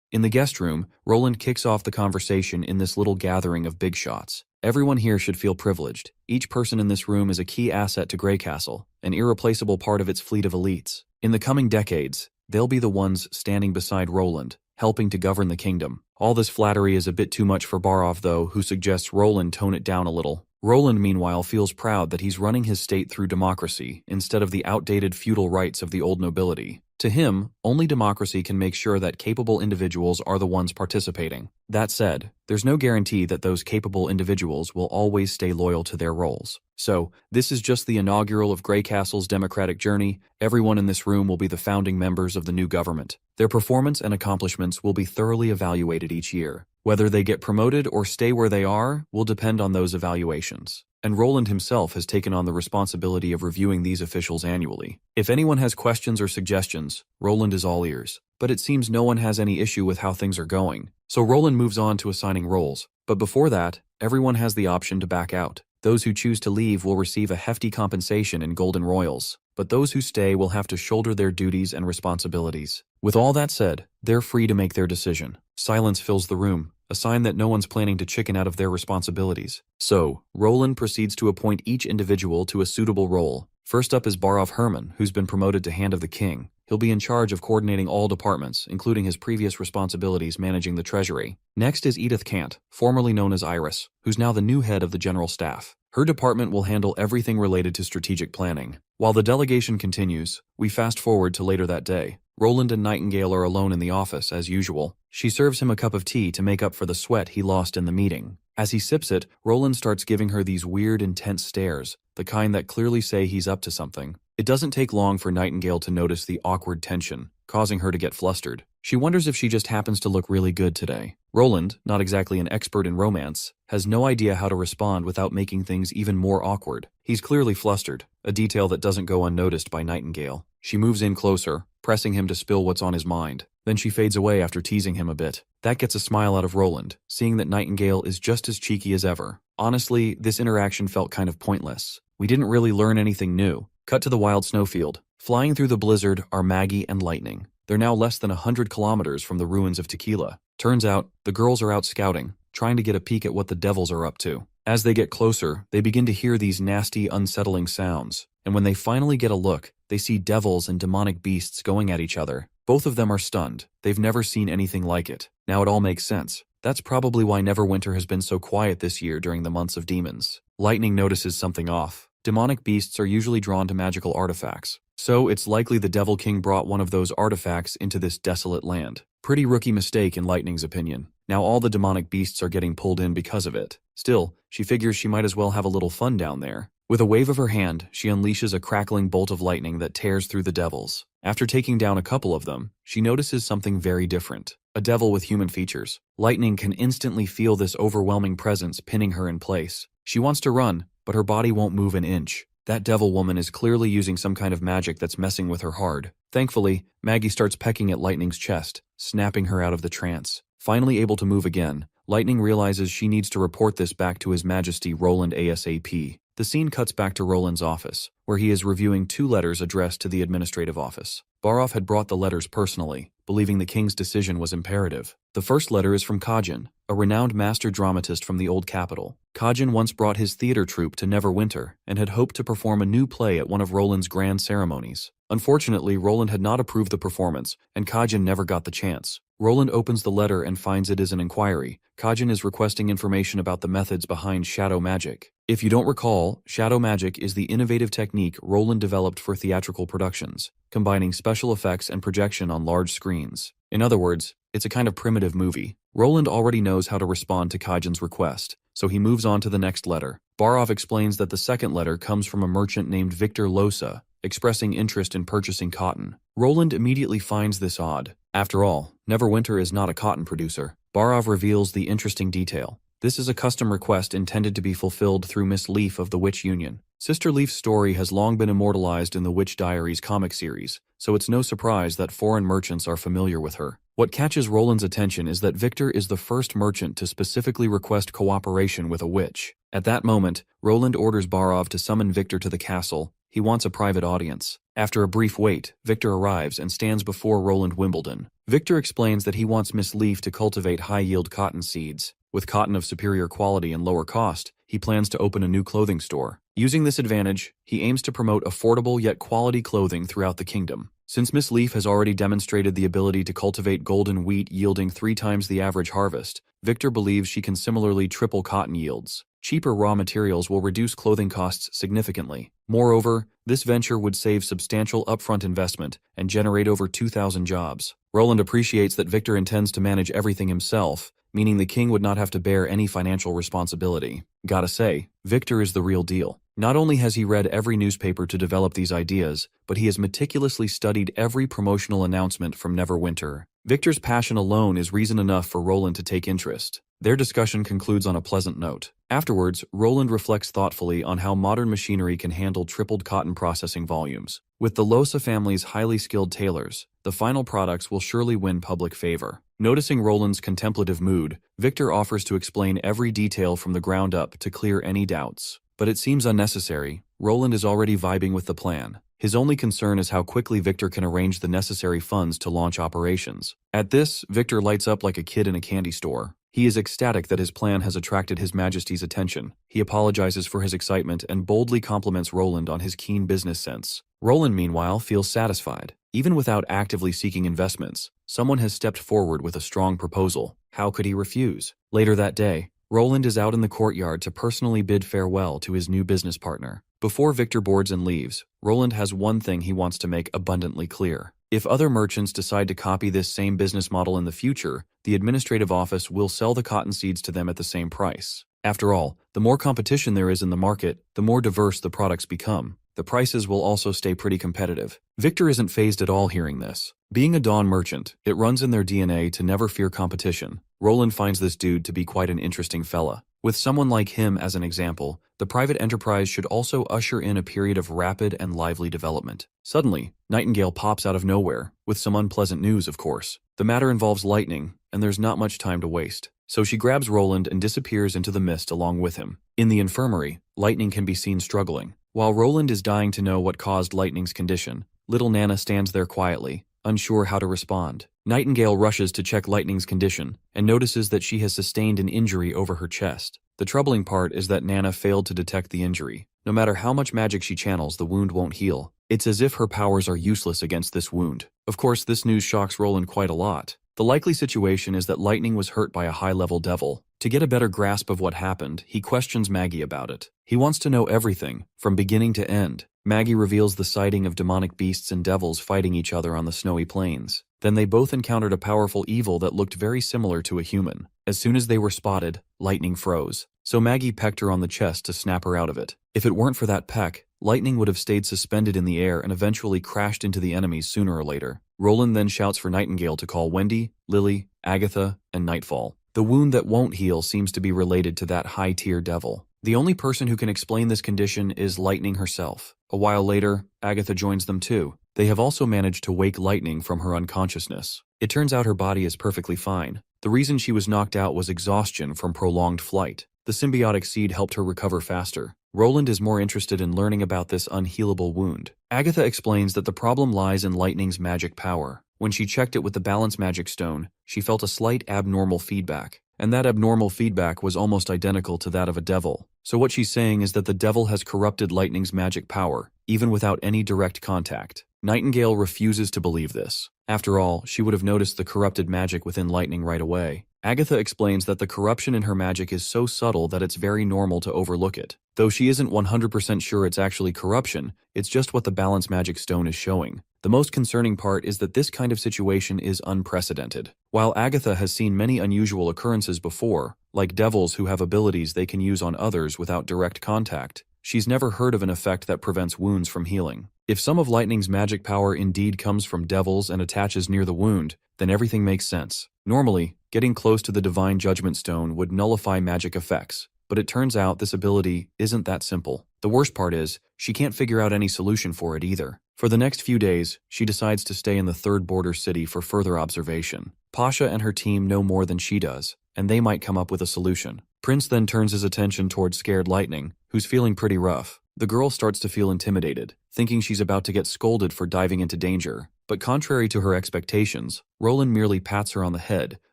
In the guest room, Roland kicks off the conversation in this little gathering of big shots. Everyone here should feel privileged. Each person in this room is a key asset to Greycastle, an irreplaceable part of its fleet of elites. In the coming decades, they'll be the ones standing beside Roland, helping to govern the kingdom. All this flattery is a bit too much for Barov, though, who suggests Roland tone it down a little. Roland, meanwhile, feels proud that he's running his state through democracy instead of the outdated feudal rights of the old nobility. To him, only democracy can make sure that capable individuals are the ones participating. That said, there's no guarantee that those capable individuals will always stay loyal to their roles. So, this is just the inaugural of Greycastle's democratic journey. Everyone in this room will be the founding members of the new government. Their performance and accomplishments will be thoroughly evaluated each year. Whether they get promoted or stay where they are will depend on those evaluations. And Roland himself has taken on the responsibility of reviewing these officials annually. If anyone has questions or suggestions, Roland is all ears. But it seems no one has any issue with how things are going. So Roland moves on to assigning roles. But before that, everyone has the option to back out. Those who choose to leave will receive a hefty compensation in golden royals, but those who stay will have to shoulder their duties and responsibilities. With all that said, they're free to make their decision. Silence fills the room, a sign that no one's planning to chicken out of their responsibilities. So, Roland proceeds to appoint each individual to a suitable role. First up is Barov Herman, who's been promoted to Hand of the King. He'll be in charge of coordinating all departments, including his previous responsibilities managing the treasury. Next is Edith Kant, formerly known as Iris, who's now the new head of the general staff. Her department will handle everything related to strategic planning. While the delegation continues, we fast forward to later that day. Roland and Nightingale are alone in the office, as usual. She serves him a cup of tea to make up for the sweat he lost in the meeting. As he sips it, Roland starts giving her these weird, intense stares, the kind that clearly say he's up to something. It doesn't take long for Nightingale to notice the awkward tension, causing her to get flustered. She wonders if she just happens to look really good today. Roland, not exactly an expert in romance, has no idea how to respond without making things even more awkward. He's clearly flustered, a detail that doesn't go unnoticed by Nightingale. She moves in closer, pressing him to spill what's on his mind. Then she fades away after teasing him a bit. That gets a smile out of Roland, seeing that Nightingale is just as cheeky as ever. Honestly, this interaction felt kind of pointless. We didn't really learn anything new. Cut to the wild snowfield. Flying through the blizzard are Maggie and Lightning. They're now less than 100 kilometers from the ruins of Tequila. Turns out, the girls are out scouting, trying to get a peek at what the devils are up to. As they get closer, they begin to hear these nasty, unsettling sounds. And when they finally get a look, they see devils and demonic beasts going at each other. Both of them are stunned. They've never seen anything like it. Now it all makes sense. That's probably why Neverwinter has been so quiet this year during the months of demons. Lightning notices something off. Demonic beasts are usually drawn to magical artifacts. So it's likely the Devil King brought one of those artifacts into this desolate land. Pretty rookie mistake in Lightning's opinion. Now all the demonic beasts are getting pulled in because of it. Still, she figures she might as well have a little fun down there. With a wave of her hand, she unleashes a crackling bolt of lightning that tears through the devils. After taking down a couple of them, she notices something very different. A devil with human features. Lightning can instantly feel this overwhelming presence pinning her in place. She wants to run, but her body won't move an inch. That devil woman is clearly using some kind of magic that's messing with her hard. Thankfully, Maggie starts pecking at Lightning's chest, snapping her out of the trance. Finally able to move again, Lightning realizes she needs to report this back to His Majesty Roland ASAP. The scene cuts back to Roland's office, where he is reviewing 2 letters addressed to the administrative office. Barov had brought the letters personally, believing the king's decision was imperative. The first letter is from Kajin, a renowned master dramatist from the old capital. Kajin once brought his theater troupe to Neverwinter and had hoped to perform a new play at one of Roland's grand ceremonies. Unfortunately, Roland had not approved the performance, and Kajin never got the chance. Roland opens the letter and finds it is an inquiry. Kajin is requesting information about the methods behind shadow magic. If you don't recall, shadow magic is the innovative technique Roland developed for theatrical productions, combining special effects and projection on large screens. In other words, it's a kind of primitive movie. Roland already knows how to respond to Kajin's request, so he moves on to the next letter. Barov explains that the second letter comes from a merchant named Victor Losa, expressing interest in purchasing cotton. Roland immediately finds this odd. After all, Neverwinter is not a cotton producer. Barov reveals the interesting detail. This is a custom request intended to be fulfilled through Miss Leaf of the Witch Union. Sister Leaf's story has long been immortalized in the Witch Diaries comic series, so it's no surprise that foreign merchants are familiar with her. What catches Roland's attention is that Victor is the first merchant to specifically request cooperation with a witch. At that moment, Roland orders Barov to summon Victor to the castle. He wants a private audience. After a brief wait, Victor arrives and stands before Roland Wimbledon. Victor explains that he wants Miss Leaf to cultivate high-yield cotton seeds. With cotton of superior quality and lower cost, he plans to open a new clothing store. Using this advantage, he aims to promote affordable yet quality clothing throughout the kingdom. Since Miss Leaf has already demonstrated the ability to cultivate golden wheat yielding 3 times the average harvest, Victor believes she can similarly triple cotton yields. Cheaper raw materials will reduce clothing costs significantly. Moreover, this venture would save substantial upfront investment and generate over 2,000 jobs. Roland appreciates that Victor intends to manage everything himself, meaning the king would not have to bear any financial responsibility. Gotta say, Victor is the real deal. Not only has he read every newspaper to develop these ideas, but he has meticulously studied every promotional announcement from Neverwinter. Victor's passion alone is reason enough for Roland to take interest. Their discussion concludes on a pleasant note. Afterwards, Roland reflects thoughtfully on how modern machinery can handle tripled cotton processing volumes. With the Losa family's highly skilled tailors, the final products will surely win public favor. Noticing Roland's contemplative mood, Victor offers to explain every detail from the ground up to clear any doubts. But it seems unnecessary. Roland is already vibing with the plan. His only concern is how quickly Victor can arrange the necessary funds to launch operations. At this, Victor lights up like a kid in a candy store. He is ecstatic that his plan has attracted His Majesty's attention. He apologizes for his excitement and boldly compliments Roland on his keen business sense. Roland, meanwhile, feels satisfied. Even without actively seeking investments, someone has stepped forward with a strong proposal. How could he refuse? Later that day, Roland is out in the courtyard to personally bid farewell to his new business partner. Before Victor boards and leaves, Roland has one thing he wants to make abundantly clear. If other merchants decide to copy this same business model in the future, the administrative office will sell the cotton seeds to them at the same price. After all, the more competition there is in the market, the more diverse the products become. The prices will also stay pretty competitive. Victor isn't fazed at all hearing this. Being a Dawn merchant, it runs in their DNA to never fear competition. Roland finds this dude to be quite an interesting fella. With someone like him as an example, the private enterprise should also usher in a period of rapid and lively development. Suddenly, Nightingale pops out of nowhere, with some unpleasant news, of course. The matter involves lightning, and there's not much time to waste. So she grabs Roland and disappears into the mist along with him. In the infirmary, Lightning can be seen struggling. While Roland is dying to know what caused Lightning's condition, little Nana stands there quietly, unsure how to respond. Nightingale rushes to check Lightning's condition and notices that she has sustained an injury over her chest. The troubling part is that Nana failed to detect the injury. No matter how much magic she channels, the wound won't heal. It's as if her powers are useless against this wound. Of course, this news shocks Roland quite a lot. The likely situation is that Lightning was hurt by a high-level devil. To get a better grasp of what happened, he questions Maggie about it. He wants to know everything, from beginning to end. Maggie reveals the sighting of demonic beasts and devils fighting each other on the snowy plains. Then they both encountered a powerful evil that looked very similar to a human. As soon as they were spotted, Lightning froze. So Maggie pecked her on the chest to snap her out of it. If it weren't for that peck, Lightning would have stayed suspended in the air and eventually crashed into the enemies sooner or later. Roland then shouts for Nightingale to call Wendy, Lily, Agatha, and Nightfall. The wound that won't heal seems to be related to that high-tier devil. The only person who can explain this condition is Lightning herself. A while later, Agatha joins them too. They have also managed to wake Lightning from her unconsciousness. It turns out her body is perfectly fine. The reason she was knocked out was exhaustion from prolonged flight. The symbiotic seed helped her recover faster. Roland is more interested in learning about this unhealable wound. Agatha explains that the problem lies in Lightning's magic power. When she checked it with the Balance Magic Stone, she felt a slight abnormal feedback. And that abnormal feedback was almost identical to that of a devil. So what she's saying is that the devil has corrupted Lightning's magic power, even without any direct contact. Nightingale refuses to believe this. After all, she would have noticed the corrupted magic within Lightning right away. Agatha explains that the corruption in her magic is so subtle that it's very normal to overlook it. Though she isn't 100% sure it's actually corruption, it's just what the Balance Magic Stone is showing. The most concerning part is that this kind of situation is unprecedented. While Agatha has seen many unusual occurrences before, like devils who have abilities they can use on others without direct contact, she's never heard of an effect that prevents wounds from healing. If some of Lightning's magic power indeed comes from devils and attaches near the wound, then everything makes sense. Normally, getting close to the Divine Judgment Stone would nullify magic effects, but it turns out this ability isn't that simple. The worst part is, she can't figure out any solution for it either. For the next few days, she decides to stay in the third border city for further observation. Pasha and her team know more than she does, and they might come up with a solution. Prince then turns his attention towards scared Lightning, who's feeling pretty rough. The girl starts to feel intimidated, thinking she's about to get scolded for diving into danger. But contrary to her expectations, Roland merely pats her on the head,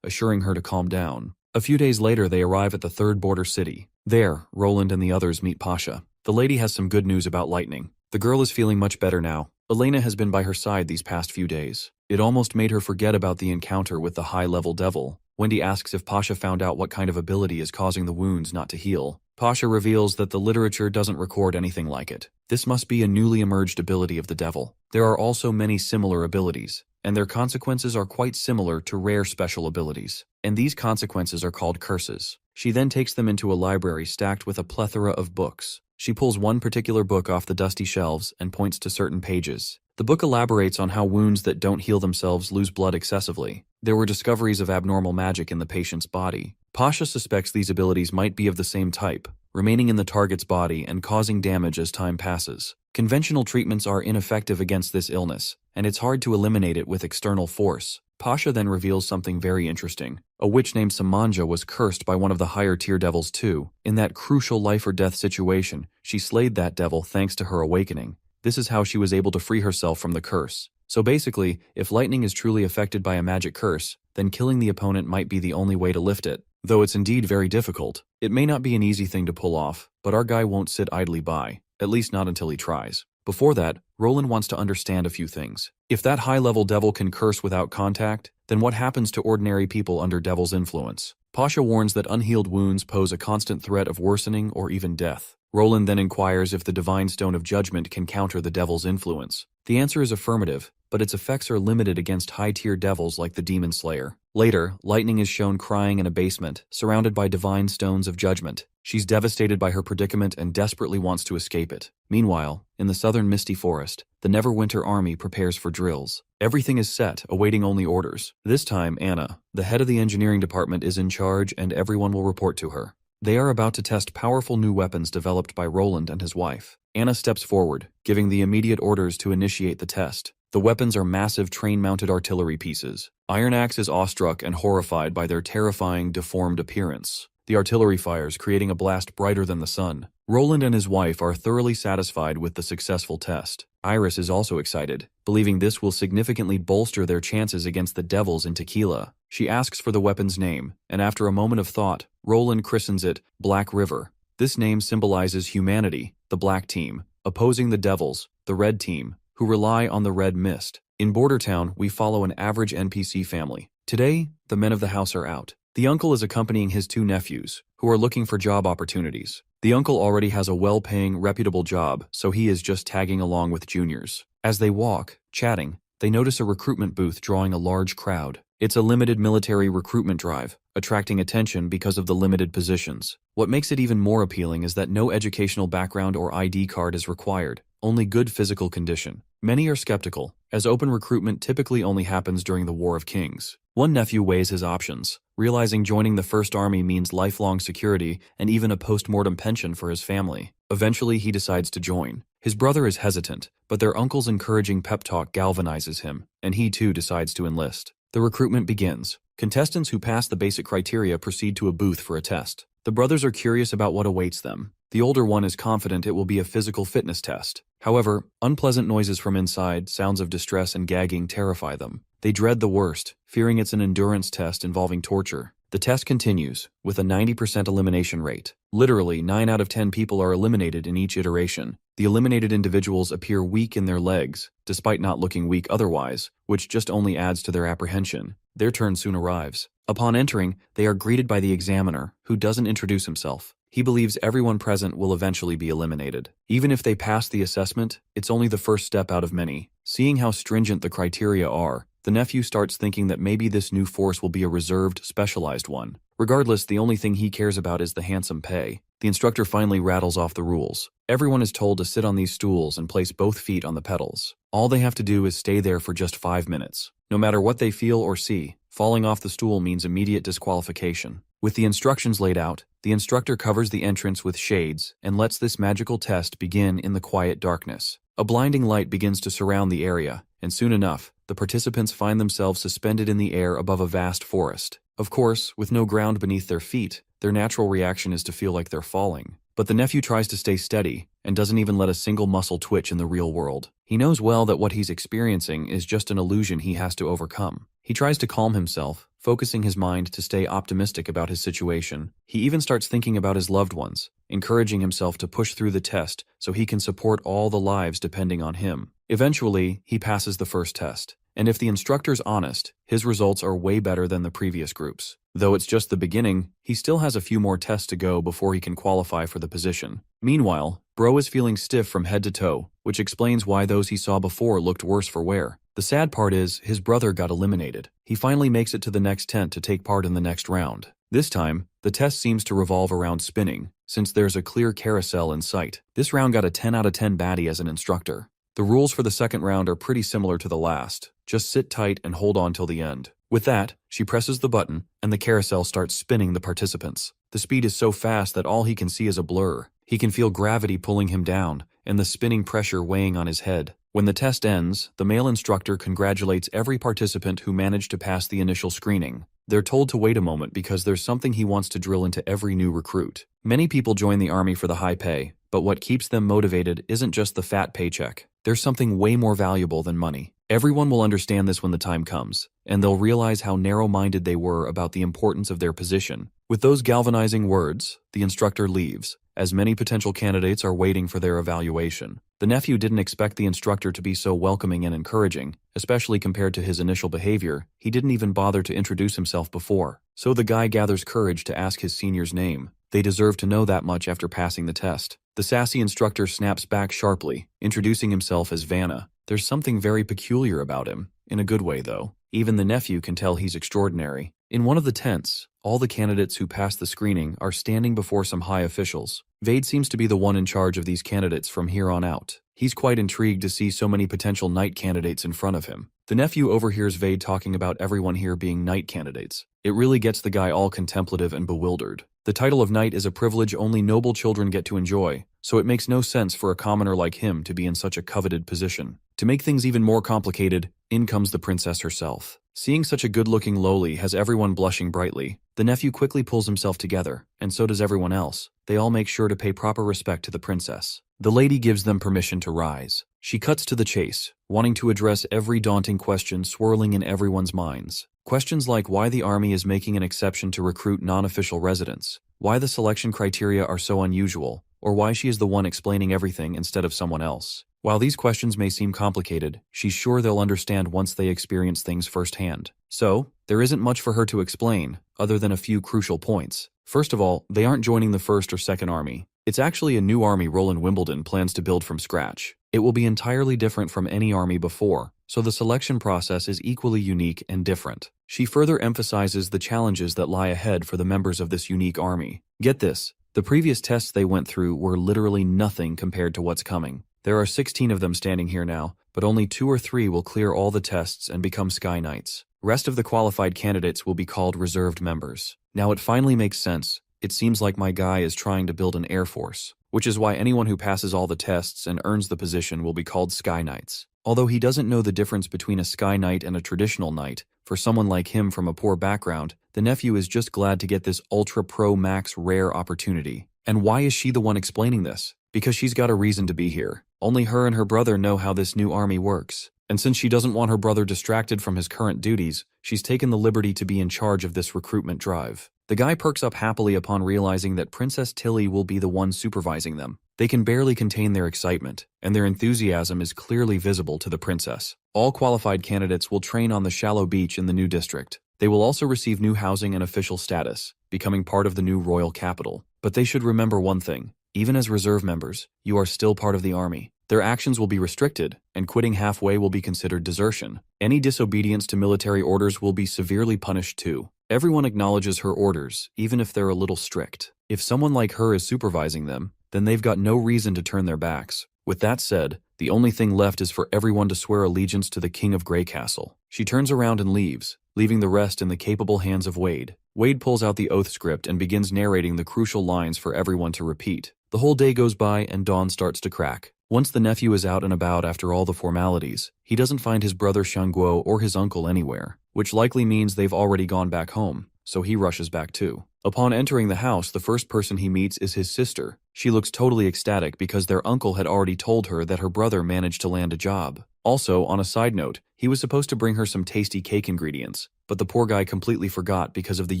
assuring her to calm down. A few days later, they arrive at the third border city. There, Roland and the others meet Pasha. The lady has some good news about Lightning. The girl is feeling much better now. Elena has been by her side these past few days. It almost made her forget about the encounter with the high-level devil. Wendy asks if Pasha found out what kind of ability is causing the wounds not to heal. Pasha reveals that the literature doesn't record anything like it. This must be a newly emerged ability of the devil. There are also many similar abilities, and their consequences are quite similar to rare special abilities. And these consequences are called curses. She then takes them into a library stacked with a plethora of books. She pulls one particular book off the dusty shelves and points to certain pages. The book elaborates on how wounds that don't heal themselves lose blood excessively. There were discoveries of abnormal magic in the patient's body. Pasha suspects these abilities might be of the same type, remaining in the target's body and causing damage as time passes. Conventional treatments are ineffective against this illness, and it's hard to eliminate it with external force. Pasha then reveals something very interesting. A witch named Samanja was cursed by one of the higher-tier devils too. In that crucial life-or-death situation, she slayed that devil thanks to her awakening. This is how she was able to free herself from the curse. So basically, if Lightning is truly affected by a magic curse, then killing the opponent might be the only way to lift it. Though it's indeed very difficult, it may not be an easy thing to pull off, but our guy won't sit idly by, at least not until he tries. Before that, Roland wants to understand a few things. If that high-level devil can curse without contact, then what happens to ordinary people under devil's influence? Pasha warns that unhealed wounds pose a constant threat of worsening or even death. Roland then inquires if the Divine Stone of Judgment can counter the devil's influence. The answer is affirmative, but its effects are limited against high-tier devils like the Demon Slayer. Later, Lightning is shown crying in a basement, surrounded by Divine Stones of Judgment. She's devastated by her predicament and desperately wants to escape it. Meanwhile, in the southern Misty Forest, the Neverwinter Army prepares for drills. Everything is set, awaiting only orders. This time, Anna, the head of the engineering department, is in charge and everyone will report to her. They are about to test powerful new weapons developed by Roland and his wife. Anna steps forward, giving the immediate orders to initiate the test. The weapons are massive train-mounted artillery pieces. Iron Axe is awestruck and horrified by their terrifying, deformed appearance. The artillery fires, creating a blast brighter than the sun. Roland and his wife are thoroughly satisfied with the successful test. Iris is also excited, believing this will significantly bolster their chances against the devils in Tequila. She asks for the weapon's name, and after a moment of thought, Roland christens it Black River. This name symbolizes humanity, the Black Team, opposing the devils, the Red Team, who rely on the red mist. In Bordertown, we follow an average NPC family. Today, the men of the house are out. The uncle is accompanying his two nephews, who are looking for job opportunities. The uncle already has a well-paying, reputable job, so he is just tagging along with juniors. As they walk, chatting, they notice a recruitment booth drawing a large crowd. It's a limited military recruitment drive, attracting attention because of the limited positions. What makes it even more appealing is that no educational background or ID card is required, only good physical condition. Many are skeptical, as open recruitment typically only happens during the War of Kings. One nephew weighs his options, realizing joining the First Army means lifelong security and even a post-mortem pension for his family. Eventually, he decides to join. His brother is hesitant, but their uncle's encouraging pep talk galvanizes him, and he too decides to enlist. The recruitment begins. Contestants who pass the basic criteria proceed to a booth for a test. The brothers are curious about what awaits them. The older one is confident it will be a physical fitness test. However, unpleasant noises from inside, sounds of distress and gagging terrify them. They dread the worst, fearing it's an endurance test involving torture. The test continues, with a 90% elimination rate. Literally, 9 out of 10 people are eliminated in each iteration. The eliminated individuals appear weak in their legs, despite not looking weak otherwise, which just only adds to their apprehension. Their turn soon arrives. Upon entering, they are greeted by the examiner, who doesn't introduce himself. He believes everyone present will eventually be eliminated. Even if they pass the assessment, it's only the first step out of many. Seeing how stringent the criteria are, the nephew starts thinking that maybe this new force will be a reserved, specialized one. Regardless, the only thing he cares about is the handsome pay. The instructor finally rattles off the rules. Everyone is told to sit on these stools and place both feet on the pedals. All they have to do is stay there for just 5 minutes. No matter what they feel or see, falling off the stool means immediate disqualification. With the instructions laid out, the instructor covers the entrance with shades and lets this magical test begin in the quiet darkness. A blinding light begins to surround the area, and soon enough, the participants find themselves suspended in the air above a vast forest. Of course, with no ground beneath their feet, their natural reaction is to feel like they're falling. But the nephew tries to stay steady and doesn't even let a single muscle twitch in the real world. He knows well that what he's experiencing is just an illusion he has to overcome. He tries to calm himself, focusing his mind to stay optimistic about his situation. He even starts thinking about his loved ones, encouraging himself to push through the test so he can support all the lives depending on him. Eventually, he passes the first test. And if the instructor's honest, his results are way better than the previous groups. Though it's just the beginning, he still has a few more tests to go before he can qualify for the position. Meanwhile, Bro is feeling stiff from head to toe, which explains why those he saw before looked worse for wear. The sad part is, his brother got eliminated. He finally makes it to the next tent to take part in the next round. This time, the test seems to revolve around spinning, since there's a clear carousel in sight. This round got a 10 out of 10 baddie as an instructor. The rules for the second round are pretty similar to the last. Just sit tight and hold on till the end. With that, she presses the button, and the carousel starts spinning the participants. The speed is so fast that all he can see is a blur. He can feel gravity pulling him down, and the spinning pressure weighing on his head. When the test ends, the male instructor congratulates every participant who managed to pass the initial screening. They're told to wait a moment because there's something he wants to drill into every new recruit. Many people join the army for the high pay, but what keeps them motivated isn't just the fat paycheck. There's something way more valuable than money. Everyone will understand this when the time comes, and they'll realize how narrow-minded they were about the importance of their position. With those galvanizing words, the instructor leaves, as many potential candidates are waiting for their evaluation. The nephew didn't expect the instructor to be so welcoming and encouraging, especially compared to his initial behavior. He didn't even bother to introduce himself before. So the guy gathers courage to ask his senior's name. They deserve to know that much after passing the test. The sassy instructor snaps back sharply, introducing himself as Vanna. There's something very peculiar about him, in a good way though. Even the nephew can tell he's extraordinary. In one of the tents, all the candidates who passed the screening are standing before some high officials. Vade seems to be the one in charge of these candidates from here on out. He's quite intrigued to see so many potential knight candidates in front of him. The nephew overhears Vade talking about everyone here being knight candidates. It really gets the guy all contemplative and bewildered. The title of knight is a privilege only noble children get to enjoy, so it makes no sense for a commoner like him to be in such a coveted position. To make things even more complicated, in comes the princess herself. Seeing such a good-looking lowly has everyone blushing brightly. The nephew quickly pulls himself together, and so does everyone else. They all make sure to pay proper respect to the princess. The lady gives them permission to rise. She cuts to the chase, wanting to address every daunting question swirling in everyone's minds. Questions like why the army is making an exception to recruit non-official residents, why the selection criteria are so unusual, or why she is the one explaining everything instead of someone else. While these questions may seem complicated, she's sure they'll understand once they experience things firsthand. So, there isn't much for her to explain, other than a few crucial points. First of all, they aren't joining the 1st or 2nd Army. It's actually a new army Roland Wimbledon plans to build from scratch. It will be entirely different from any army before, so the selection process is equally unique and different. She further emphasizes the challenges that lie ahead for the members of this unique army. Get this, the previous tests they went through were literally nothing compared to what's coming. There are 16 of them standing here now, but only 2 or 3 will clear all the tests and become Sky Knights. Rest of the qualified candidates will be called reserved members. Now it finally makes sense. It seems like my guy is trying to build an air force, which is why anyone who passes all the tests and earns the position will be called Sky Knights. Although he doesn't know the difference between a Sky Knight and a traditional knight, for someone like him from a poor background, the nephew is just glad to get this Ultra Pro Max rare opportunity. And why is she the one explaining this? Because she's got a reason to be here. Only her and her brother know how this new army works. And since she doesn't want her brother distracted from his current duties, she's taken the liberty to be in charge of this recruitment drive. The guy perks up happily upon realizing that Princess Tilly will be the one supervising them. They can barely contain their excitement, and their enthusiasm is clearly visible to the princess. All qualified candidates will train on the shallow beach in the new district. They will also receive new housing and official status, becoming part of the new royal capital. But they should remember one thing. Even as reserve members, you are still part of the army. Their actions will be restricted, and quitting halfway will be considered desertion. Any disobedience to military orders will be severely punished too. Everyone acknowledges her orders, even if they're a little strict. If someone like her is supervising them, then they've got no reason to turn their backs. With that said, the only thing left is for everyone to swear allegiance to the King of Greycastle. She turns around and leaves, leaving the rest in the capable hands of Wade. Wade pulls out the oath script and begins narrating the crucial lines for everyone to repeat. The whole day goes by and dawn starts to crack. Once the nephew is out and about after all the formalities, he doesn't find his brother Shangguo or his uncle anywhere, which likely means they've already gone back home. so he rushes back too. Upon entering the house, the first person he meets is his sister. She looks totally ecstatic because their uncle had already told her that her brother managed to land a job. Also, on a side note, he was supposed to bring her some tasty cake ingredients, but the poor guy completely forgot because of the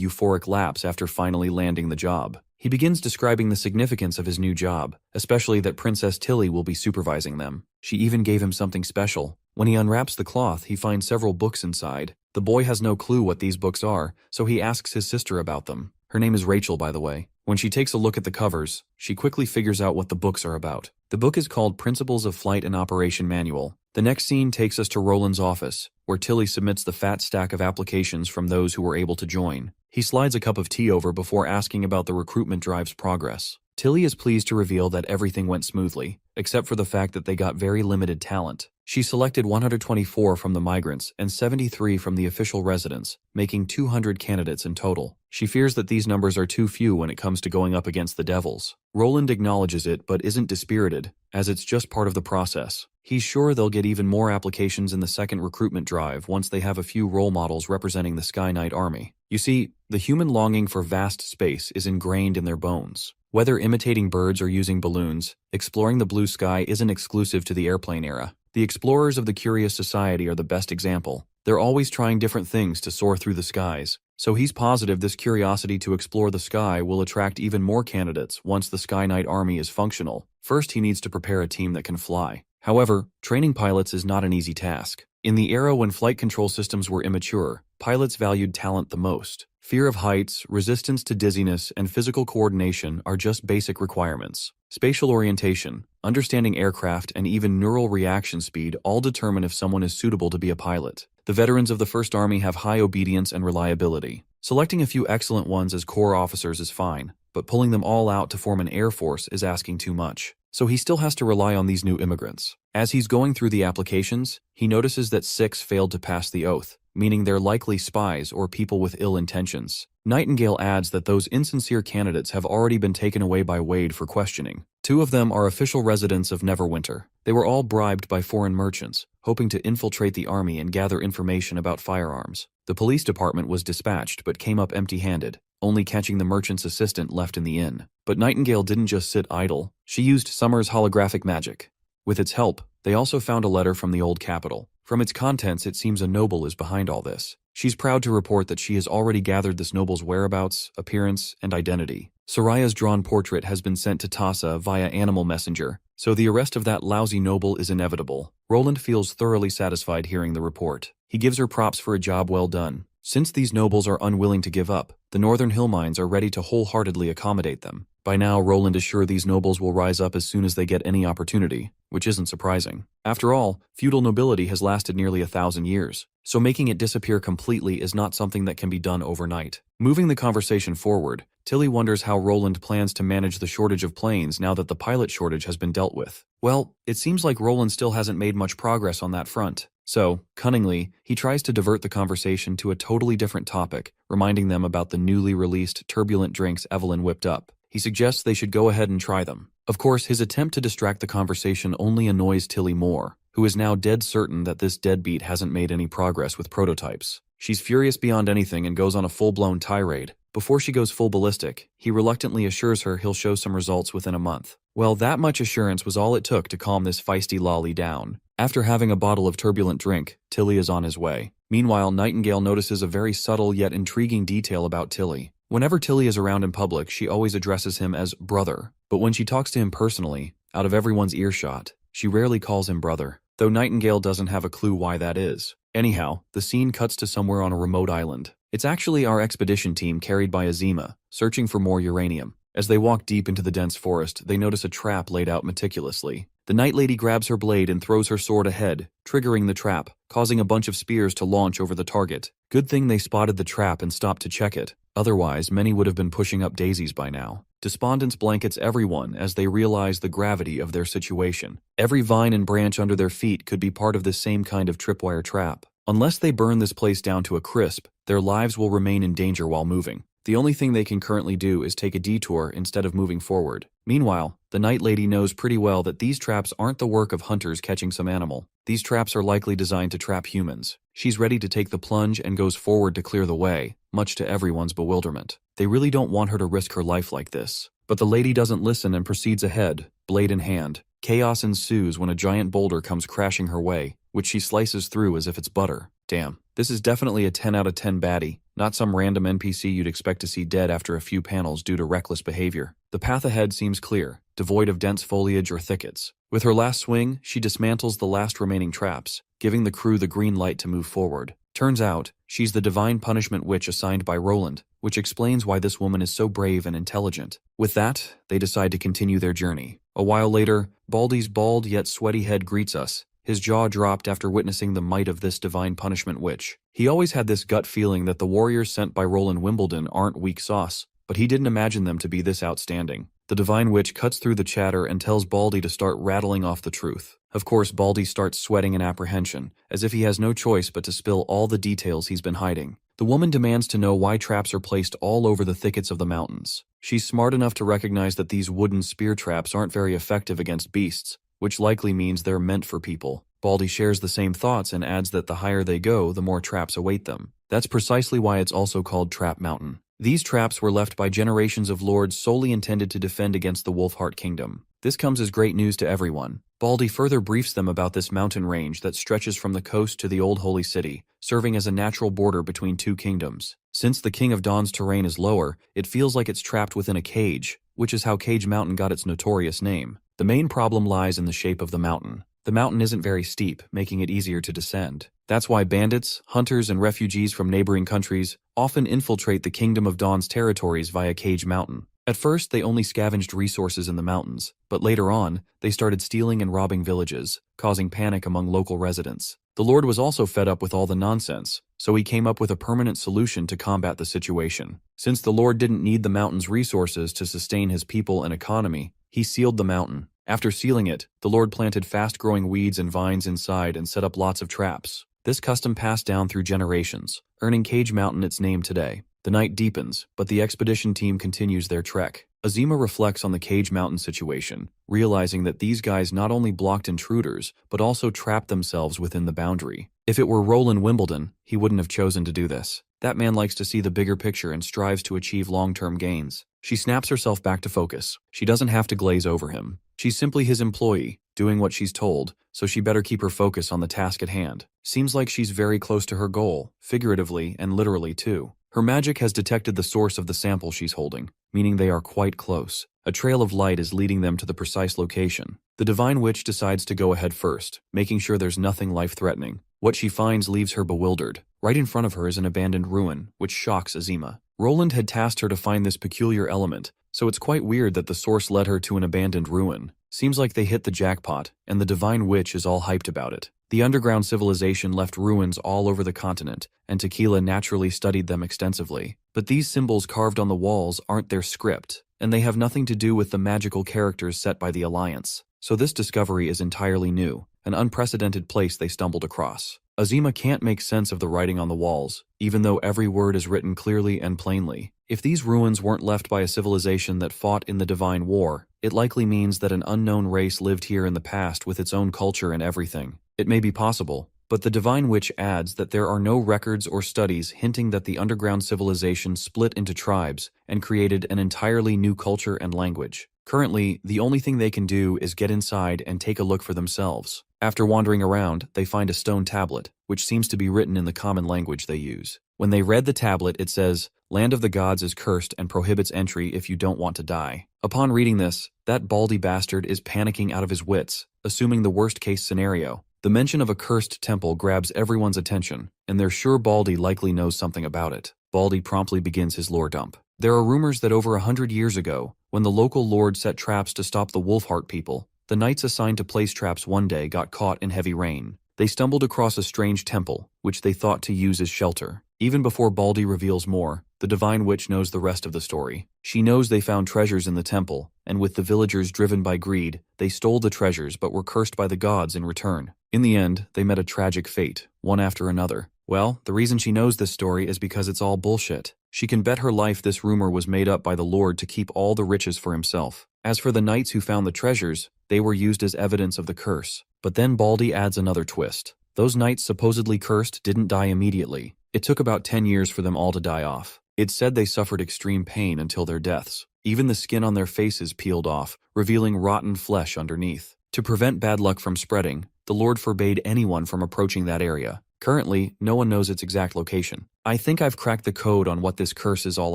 euphoric lapse after finally landing the job. He begins describing the significance of his new job, especially that Princess Tilly will be supervising them. She even gave him something special. When he unwraps the cloth, he finds several books inside. The boy has no clue what these books are, so he asks his sister about them. Her name is Rachel, by the way. When she takes a look at the covers, she quickly figures out what the books are about. The book is called Principles of Flight and Operation Manual. The next scene takes us to Roland's office, where Tilly submits the fat stack of applications from those who were able to join. He slides a cup of tea over before asking about the recruitment drive's progress. Tilly is pleased to reveal that everything went smoothly, except for the fact that they got very limited talent. She selected 124 from the migrants and 73 from the official residents, making 200 candidates in total. She fears that these numbers are too few when it comes to going up against the Devils. Roland acknowledges it but isn't dispirited, as it's just part of the process. He's sure they'll get even more applications in the second recruitment drive once they have a few role models representing the Sky Knight Army. You see, the human longing for vast space is ingrained in their bones. Whether imitating birds or using balloons, exploring the blue sky isn't exclusive to the airplane era. The explorers of the Curious Society are the best example. They're always trying different things to soar through the skies. So he's positive this curiosity to explore the sky will attract even more candidates once the Sky Knight Army is functional. First, he needs to prepare a team that can fly. However, training pilots is not an easy task. In the era when flight control systems were immature, pilots valued talent the most. Fear of heights, resistance to dizziness, and physical coordination are just basic requirements. Spatial orientation, understanding aircraft, and even neural reaction speed all determine if someone is suitable to be a pilot. The veterans of the First Army have high obedience and reliability. Selecting a few excellent ones as corps officers is fine, but pulling them all out to form an air force is asking too much. So he still has to rely on these new immigrants. As he's going through the applications, he notices that 6 failed to pass the oath, meaning they're likely spies or people with ill intentions. Nightingale adds that those insincere candidates have already been taken away by Wade for questioning. 2 of them are official residents of Neverwinter. They were all bribed by foreign merchants, hoping to infiltrate the army and gather information about firearms. The police department was dispatched but came up empty-handed, only catching the merchant's assistant left in the inn. But Nightingale didn't just sit idle. She used Summer's holographic magic. With its help, they also found a letter from the old capital. From its contents, it seems a noble is behind all this. She's proud to report that she has already gathered this noble's whereabouts, appearance, and identity. Soraya's drawn portrait has been sent to Tassa via animal messenger, so the arrest of that lousy noble is inevitable. Roland feels thoroughly satisfied hearing the report. He gives her props for a job well done. Since these nobles are unwilling to give up, the Northern Hill Mines are ready to wholeheartedly accommodate them. By now, Roland is sure these nobles will rise up as soon as they get any opportunity, which isn't surprising. After all, feudal nobility has lasted nearly 1,000 years, so making it disappear completely is not something that can be done overnight. Moving the conversation forward, Tilly wonders how Roland plans to manage the shortage of planes now that the pilot shortage has been dealt with. Well, it seems like Roland still hasn't made much progress on that front. So, cunningly, he tries to divert the conversation to a totally different topic, reminding them about the newly released turbulent drinks Evelyn whipped up. He suggests they should go ahead and try them. Of course, his attempt to distract the conversation only annoys Tilly more, who is now dead certain that this deadbeat hasn't made any progress with prototypes. She's furious beyond anything and goes on a full-blown tirade. Before she goes full ballistic, he reluctantly assures her he'll show some results within a month. Well, that much assurance was all it took to calm this feisty lolly down. After having a bottle of turbulent drink, Tilly is on his way. Meanwhile, Nightingale notices a very subtle yet intriguing detail about Tilly. Whenever Tilly is around in public, she always addresses him as brother. But when she talks to him personally, out of everyone's earshot, she rarely calls him brother, though Nightingale doesn't have a clue why that is. Anyhow, the scene cuts to somewhere on a remote island. It's actually our expedition team carried by Azima, searching for more uranium. As they walk deep into the dense forest, they notice a trap laid out meticulously. The Night Lady grabs her blade and throws her sword ahead, triggering the trap, causing a bunch of spears to launch over the target. Good thing they spotted the trap and stopped to check it. Otherwise, many would have been pushing up daisies by now. Despondence blankets everyone as they realize the gravity of their situation. Every vine and branch under their feet could be part of this same kind of tripwire trap. Unless they burn this place down to a crisp, their lives will remain in danger while moving. The only thing they can currently do is take a detour instead of moving forward. Meanwhile, the Night Lady knows pretty well that these traps aren't the work of hunters catching some animal. These traps are likely designed to trap humans. She's ready to take the plunge and goes forward to clear the way, much to everyone's bewilderment. They really don't want her to risk her life like this. But the lady doesn't listen and proceeds ahead, blade in hand. Chaos ensues when a giant boulder comes crashing her way, which she slices through as if it's butter. Damn, this is definitely a 10 out of 10 baddie, not some random NPC you'd expect to see dead after a few panels due to reckless behavior. The path ahead seems clear, devoid of dense foliage or thickets. With her last swing, she dismantles the last remaining traps, giving the crew the green light to move forward. Turns out, she's the divine punishment witch assigned by Roland, which explains why this woman is so brave and intelligent. With that, they decide to continue their journey. A while later, Baldy's bald yet sweaty head greets us, his jaw dropped after witnessing the might of this divine punishment witch. He always had this gut feeling that the warriors sent by Roland Wimbledon aren't weak sauce, but he didn't imagine them to be this outstanding. The divine witch cuts through the chatter and tells Baldy to start rattling off the truth. Of course, Baldy starts sweating in apprehension, as if he has no choice but to spill all the details he's been hiding. The woman demands to know why traps are placed all over the thickets of the mountains. She's smart enough to recognize that these wooden spear traps aren't very effective against beasts, which likely means they're meant for people. Baldy shares the same thoughts and adds that the higher they go, the more traps await them. That's precisely why it's also called Trap Mountain. These traps were left by generations of lords solely intended to defend against the Wolfheart Kingdom. This comes as great news to everyone. Baldy further briefs them about this mountain range that stretches from the coast to the Old Holy City, serving as a natural border between two kingdoms. Since the King of Dawn's terrain is lower, it feels like it's trapped within a cage, which is how Cage Mountain got its notorious name. The main problem lies in the shape of the mountain. The mountain isn't very steep, making it easier to descend. That's why bandits, hunters, and refugees from neighboring countries often infiltrate the Kingdom of Dawn's territories via Cage Mountain. At first, they only scavenged resources in the mountains, but later on, they started stealing and robbing villages, causing panic among local residents. The Lord was also fed up with all the nonsense, so he came up with a permanent solution to combat the situation. Since the Lord didn't need the mountain's resources to sustain his people and economy, he sealed the mountain. After sealing it, the Lord planted fast-growing weeds and vines inside and set up lots of traps. This custom passed down through generations, earning Cage Mountain its name today. The night deepens, but the expedition team continues their trek. Azima reflects on the Cage Mountain situation, realizing that these guys not only blocked intruders, but also trapped themselves within the boundary. If it were Roland Wimbledon, he wouldn't have chosen to do this. That man likes to see the bigger picture and strives to achieve long-term gains. She snaps herself back to focus. She doesn't have to glaze over him. She's simply his employee, doing what she's told, so she better keep her focus on the task at hand. Seems like she's very close to her goal, figuratively and literally too. Her magic has detected the source of the sample she's holding, meaning they are quite close. A trail of light is leading them to the precise location. The Divine Witch decides to go ahead first, making sure there's nothing life-threatening. What she finds leaves her bewildered. Right in front of her is an abandoned ruin, which shocks Azima. Roland had tasked her to find this peculiar element, so it's quite weird that the source led her to an abandoned ruin. Seems like they hit the jackpot, and the Divine Witch is all hyped about it. The underground civilization left ruins all over the continent, and Tequila naturally studied them extensively. But these symbols carved on the walls aren't their script, and they have nothing to do with the magical characters set by the Alliance. So this discovery is entirely new, an unprecedented place they stumbled across. Azima can't make sense of the writing on the walls, even though every word is written clearly and plainly. If these ruins weren't left by a civilization that fought in the Divine War, it likely means that an unknown race lived here in the past with its own culture and everything. It may be possible, but the Divine Witch adds that there are no records or studies hinting that the underground civilization split into tribes and created an entirely new culture and language. Currently, the only thing they can do is get inside and take a look for themselves. After wandering around, they find a stone tablet, which seems to be written in the common language they use. When they read the tablet, it says, "Land of the Gods is cursed and prohibits entry if you don't want to die." Upon reading this, that baldy bastard is panicking out of his wits, assuming the worst-case scenario. The mention of a cursed temple grabs everyone's attention, and they're sure Baldy likely knows something about it. Baldy promptly begins his lore dump. There are rumors that over 100 years ago, when the local lord set traps to stop the Wolfheart people, the knights assigned to place traps one day got caught in heavy rain. They stumbled across a strange temple, which they thought to use as shelter. Even before Baldy reveals more, the Divine Witch knows the rest of the story. She knows they found treasures in the temple, and with the villagers driven by greed, they stole the treasures but were cursed by the gods in return. In the end, they met a tragic fate, one after another. Well, the reason she knows this story is because it's all bullshit. She can bet her life this rumor was made up by the Lord to keep all the riches for himself. As for the knights who found the treasures, they were used as evidence of the curse. But then Baldy adds another twist. Those knights supposedly cursed didn't die immediately. It took about 10 years for them all to die off. It's said they suffered extreme pain until their deaths. Even the skin on their faces peeled off, revealing rotten flesh underneath. To prevent bad luck from spreading, the Lord forbade anyone from approaching that area. Currently, no one knows its exact location. I think I've cracked the code on what this curse is all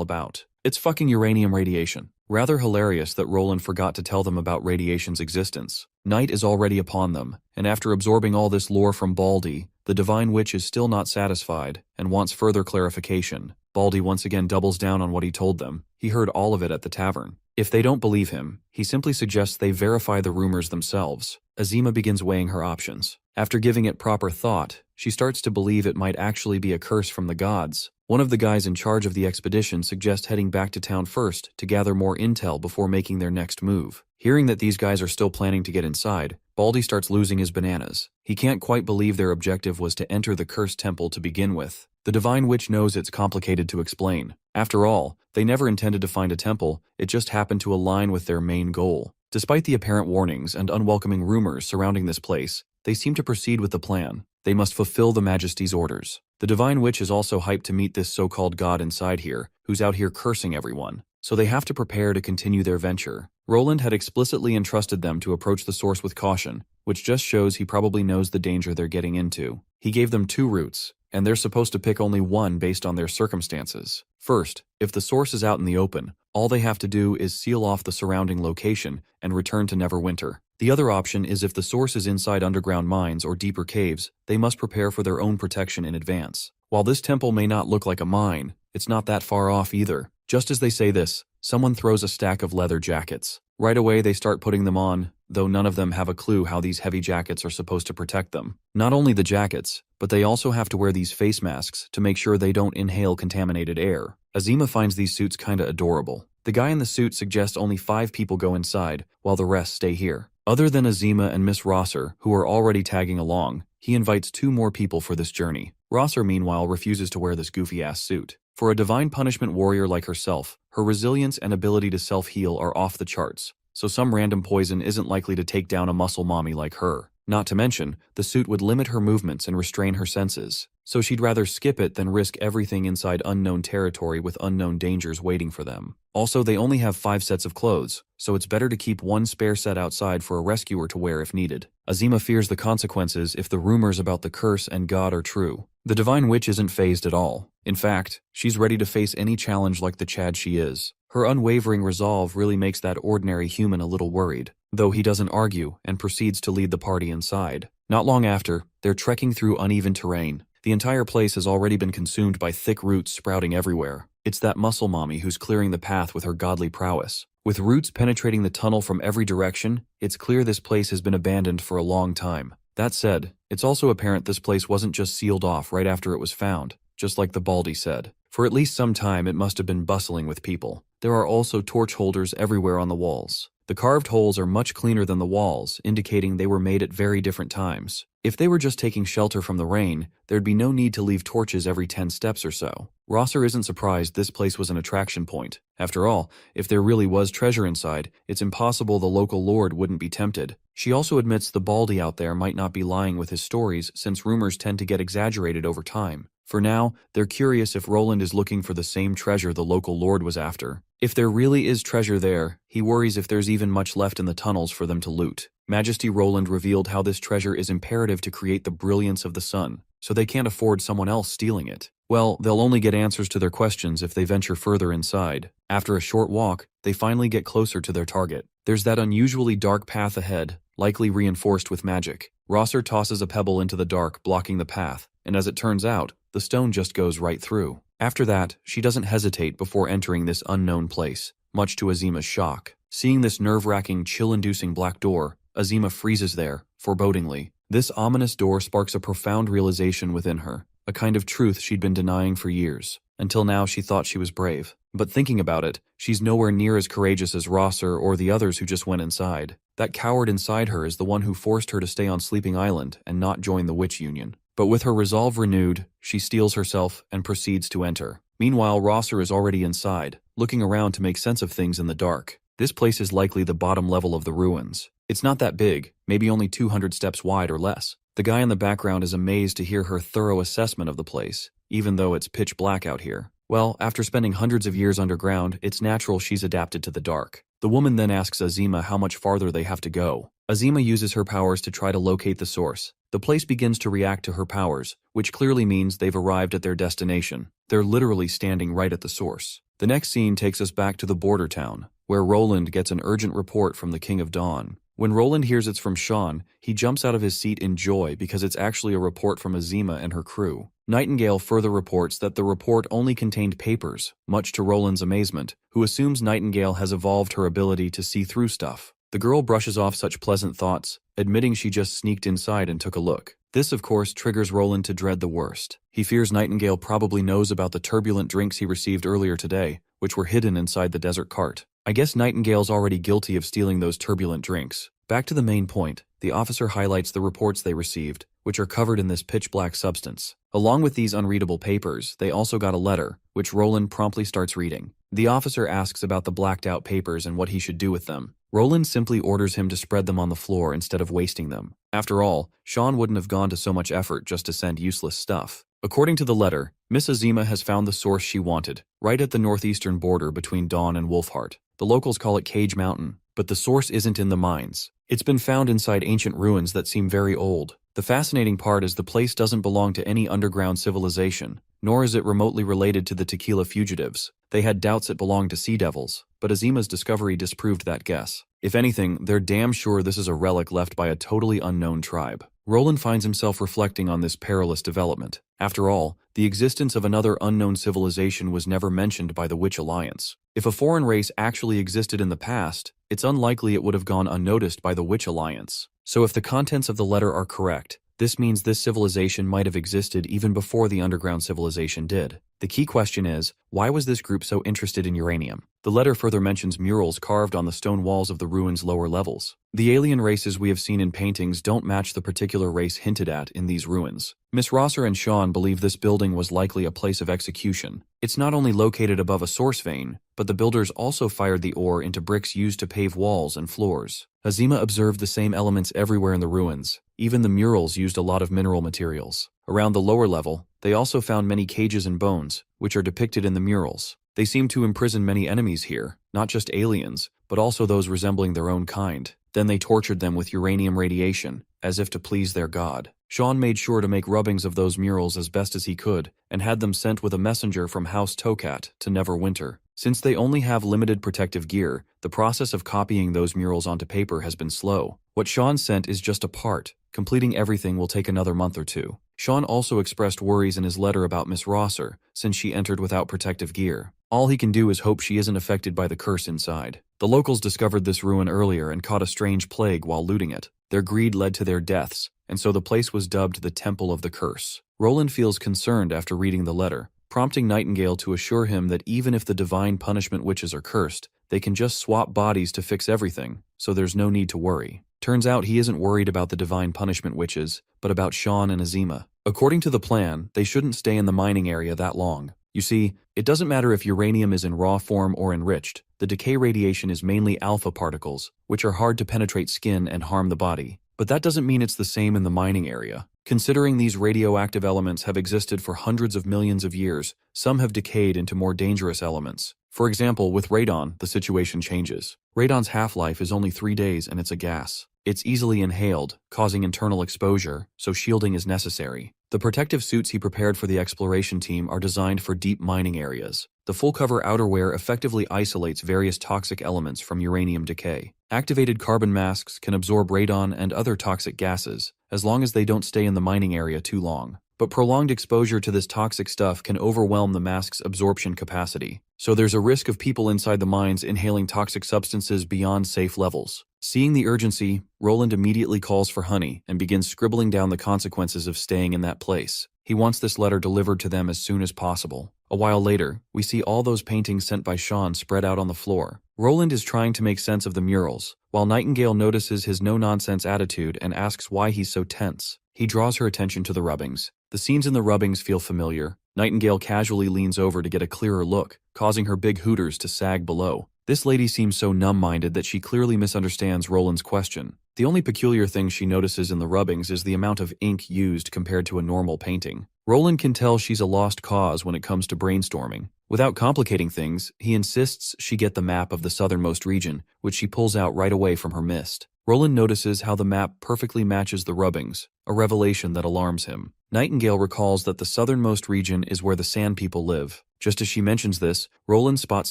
about. It's fucking uranium radiation. Rather hilarious that Roland forgot to tell them about radiation's existence. Night is already upon them, and after absorbing all this lore from Baldy, the Divine Witch is still not satisfied and wants further clarification. Baldy once again doubles down on what he told them. He heard all of it at the tavern. If they don't believe him, he simply suggests they verify the rumors themselves. Azima begins weighing her options. After giving it proper thought, she starts to believe it might actually be a curse from the gods. One of the guys in charge of the expedition suggests heading back to town first to gather more intel before making their next move. Hearing that these guys are still planning to get inside, Baldy starts losing his bananas. He can't quite believe their objective was to enter the cursed temple to begin with. The Divine Witch knows it's complicated to explain. After all, they never intended to find a temple, it just happened to align with their main goal. Despite the apparent warnings and unwelcoming rumors surrounding this place, they seem to proceed with the plan. They must fulfill the Majesty's orders. The Divine Witch is also hyped to meet this so-called god inside here, who's out here cursing everyone. So they have to prepare to continue their venture. Roland had explicitly entrusted them to approach the source with caution, which just shows he probably knows the danger they're getting into. He gave them 2 routes, and they're supposed to pick only one based on their circumstances. First, if the source is out in the open, all they have to do is seal off the surrounding location and return to Neverwinter. The other option is if the source is inside underground mines or deeper caves, they must prepare for their own protection in advance. While this temple may not look like a mine, it's not that far off either. Just as they say this, someone throws a stack of leather jackets. Right away they start putting them on, though none of them have a clue how these heavy jackets are supposed to protect them. Not only the jackets, but they also have to wear these face masks to make sure they don't inhale contaminated air. Azima finds these suits kinda adorable. The guy in the suit suggests only 5 people go inside, while the rest stay here. Other than Azima and Miss Rosser, who are already tagging along, he invites 2 more people for this journey. Rosser, meanwhile, refuses to wear this goofy-ass suit. For a divine punishment warrior like herself, her resilience and ability to self-heal are off the charts, so some random poison isn't likely to take down a muscle mommy like her. Not to mention, the suit would limit her movements and restrain her senses, so she'd rather skip it than risk everything inside unknown territory with unknown dangers waiting for them. Also, they only have 5 sets of clothes, so it's better to keep 1 spare set outside for a rescuer to wear if needed. Azima fears the consequences if the rumors about the curse and God are true. The Divine Witch isn't fazed at all. In fact, she's ready to face any challenge like the Chad she is. Her unwavering resolve really makes that ordinary human a little worried, though he doesn't argue and proceeds to lead the party inside. Not long after, they're trekking through uneven terrain. The entire place has already been consumed by thick roots sprouting everywhere. It's that muscle mommy who's clearing the path with her godly prowess. With roots penetrating the tunnel from every direction, it's clear this place has been abandoned for a long time. That said, it's also apparent this place wasn't just sealed off right after it was found, just like the Baldy said. For at least some time it must have been bustling with people. There are also torch holders everywhere on the walls. The carved holes are much cleaner than the walls, indicating they were made at very different times. If they were just taking shelter from the rain, there'd be no need to leave torches every 10 steps or so. Rosser isn't surprised this place was an attraction point. After all, if there really was treasure inside, it's impossible the local lord wouldn't be tempted. She also admits the Baldy out there might not be lying with his stories, since rumors tend to get exaggerated over time. For now, they're curious if Roland is looking for the same treasure the local lord was after. If there really is treasure there, he worries if there's even much left in the tunnels for them to loot. Majesty Roland revealed how this treasure is imperative to create the brilliance of the sun, so they can't afford someone else stealing it. Well, they'll only get answers to their questions if they venture further inside. After a short walk, they finally get closer to their target. There's that unusually dark path ahead, likely reinforced with magic. Rosser tosses a pebble into the dark, blocking the path, and as it turns out, the stone just goes right through. After that, she doesn't hesitate before entering this unknown place, much to Azima's shock. Seeing this nerve-wracking, chill-inducing black door, Azima freezes there, forebodingly. This ominous door sparks a profound realization within her, a kind of truth she'd been denying for years. Until now she thought she was brave. But thinking about it, she's nowhere near as courageous as Rosser or the others who just went inside. That coward inside her is the one who forced her to stay on Sleeping Island and not join the Witch Union. But with her resolve renewed, she steels herself and proceeds to enter. Meanwhile, Rosser is already inside, looking around to make sense of things in the dark. This place is likely the bottom level of the ruins. It's not that big, maybe only 200 steps wide or less. The guy in the background is amazed to hear her thorough assessment of the place, even though it's pitch black out here. Well, after spending hundreds of years underground, it's natural she's adapted to the dark. The woman then asks Azima how much farther they have to go. Azima uses her powers to try to locate the source. The place begins to react to her powers, which clearly means they've arrived at their destination. They're literally standing right at the source. The next scene takes us back to the border town, where Roland gets an urgent report from the King of Dawn. When Roland hears it's from Sean, he jumps out of his seat in joy because it's actually a report from Azima and her crew. Nightingale further reports that the report only contained papers, much to Roland's amazement, who assumes Nightingale has evolved her ability to see through stuff. The girl brushes off such pleasant thoughts, admitting she just sneaked inside and took a look. This, of course, triggers Roland to dread the worst. He fears Nightingale probably knows about the turbulent drinks he received earlier today, which were hidden inside the desert cart. I guess Nightingale's already guilty of stealing those turbulent drinks. Back to the main point, the officer highlights the reports they received, which are covered in this pitch-black substance. Along with these unreadable papers, they also got a letter, which Roland promptly starts reading. The officer asks about the blacked-out papers and what he should do with them. Roland simply orders him to spread them on the floor instead of wasting them. After all, Sean wouldn't have gone to so much effort just to send useless stuff. According to the letter, Miss Azima has found the source she wanted, right at the northeastern border between Dawn and Wolfheart. The locals call it Cage Mountain, but the source isn't in the mines. It's been found inside ancient ruins that seem very old. The fascinating part is the place doesn't belong to any underground civilization, nor is it remotely related to the Tequila fugitives. They had doubts it belonged to Sea Devils, but Azima's discovery disproved that guess. If anything, they're damn sure this is a relic left by a totally unknown tribe. Roland finds himself reflecting on this perilous development. After all, the existence of another unknown civilization was never mentioned by the Witch Alliance. If a foreign race actually existed in the past, it's unlikely it would have gone unnoticed by the Witch Alliance. So if the contents of the letter are correct, this means this civilization might have existed even before the underground civilization did. The key question is, why was this group so interested in uranium? The letter further mentions murals carved on the stone walls of the ruins' lower levels. The alien races we have seen in paintings don't match the particular race hinted at in these ruins. Miss Rosser and Sean believe this building was likely a place of execution. It's not only located above a source vein, but the builders also fired the ore into bricks used to pave walls and floors. Azima observed the same elements everywhere in the ruins. Even the murals used a lot of mineral materials. Around the lower level, they also found many cages and bones, which are depicted in the murals. They seem to imprison many enemies here, not just aliens, but also those resembling their own kind. Then they tortured them with uranium radiation, as if to please their god. Sean made sure to make rubbings of those murals as best as he could, and had them sent with a messenger from House Tokat to Neverwinter. Since they only have limited protective gear, the process of copying those murals onto paper has been slow. What Sean sent is just a part. Completing everything will take another month or two. Sean also expressed worries in his letter about Miss Rosser, since she entered without protective gear. All he can do is hope she isn't affected by the curse inside. The locals discovered this ruin earlier and caught a strange plague while looting it. Their greed led to their deaths, and so the place was dubbed the Temple of the Curse. Roland feels concerned after reading the letter, prompting Nightingale to assure him that even if the divine punishment witches are cursed, they can just swap bodies to fix everything, so there's no need to worry. Turns out he isn't worried about the divine punishment witches, but about Sean and Azima. According to the plan, they shouldn't stay in the mining area that long. You see, it doesn't matter if uranium is in raw form or enriched. The decay radiation is mainly alpha particles, which are hard to penetrate skin and harm the body. But that doesn't mean it's the same in the mining area. Considering these radioactive elements have existed for hundreds of millions of years, some have decayed into more dangerous elements. For example, with radon, the situation changes. Radon's half-life is only 3 days and it's a gas. It's easily inhaled, causing internal exposure, so shielding is necessary. The protective suits he prepared for the exploration team are designed for deep mining areas. The full-cover outerwear effectively isolates various toxic elements from uranium decay. Activated carbon masks can absorb radon and other toxic gases, as long as they don't stay in the mining area too long. But prolonged exposure to this toxic stuff can overwhelm the mask's absorption capacity, so there's a risk of people inside the mines inhaling toxic substances beyond safe levels. Seeing the urgency, Roland immediately calls for Honey and begins scribbling down the consequences of staying in that place. He wants this letter delivered to them as soon as possible. A while later, we see all those paintings sent by Sean spread out on the floor. Roland is trying to make sense of the murals, while Nightingale notices his no-nonsense attitude and asks why he's so tense. He draws her attention to the rubbings. The scenes in the rubbings feel familiar. Nightingale casually leans over to get a clearer look, causing her big hooters to sag below. This lady seems so numb-minded that she clearly misunderstands Roland's question. The only peculiar thing she notices in the rubbings is the amount of ink used compared to a normal painting. Roland can tell she's a lost cause when it comes to brainstorming. Without complicating things, he insists she get the map of the southernmost region, which she pulls out right away from her mist. Roland notices how the map perfectly matches the rubbings, a revelation that alarms him. Nightingale recalls that the southernmost region is where the Sand People live. Just as she mentions this, Roland spots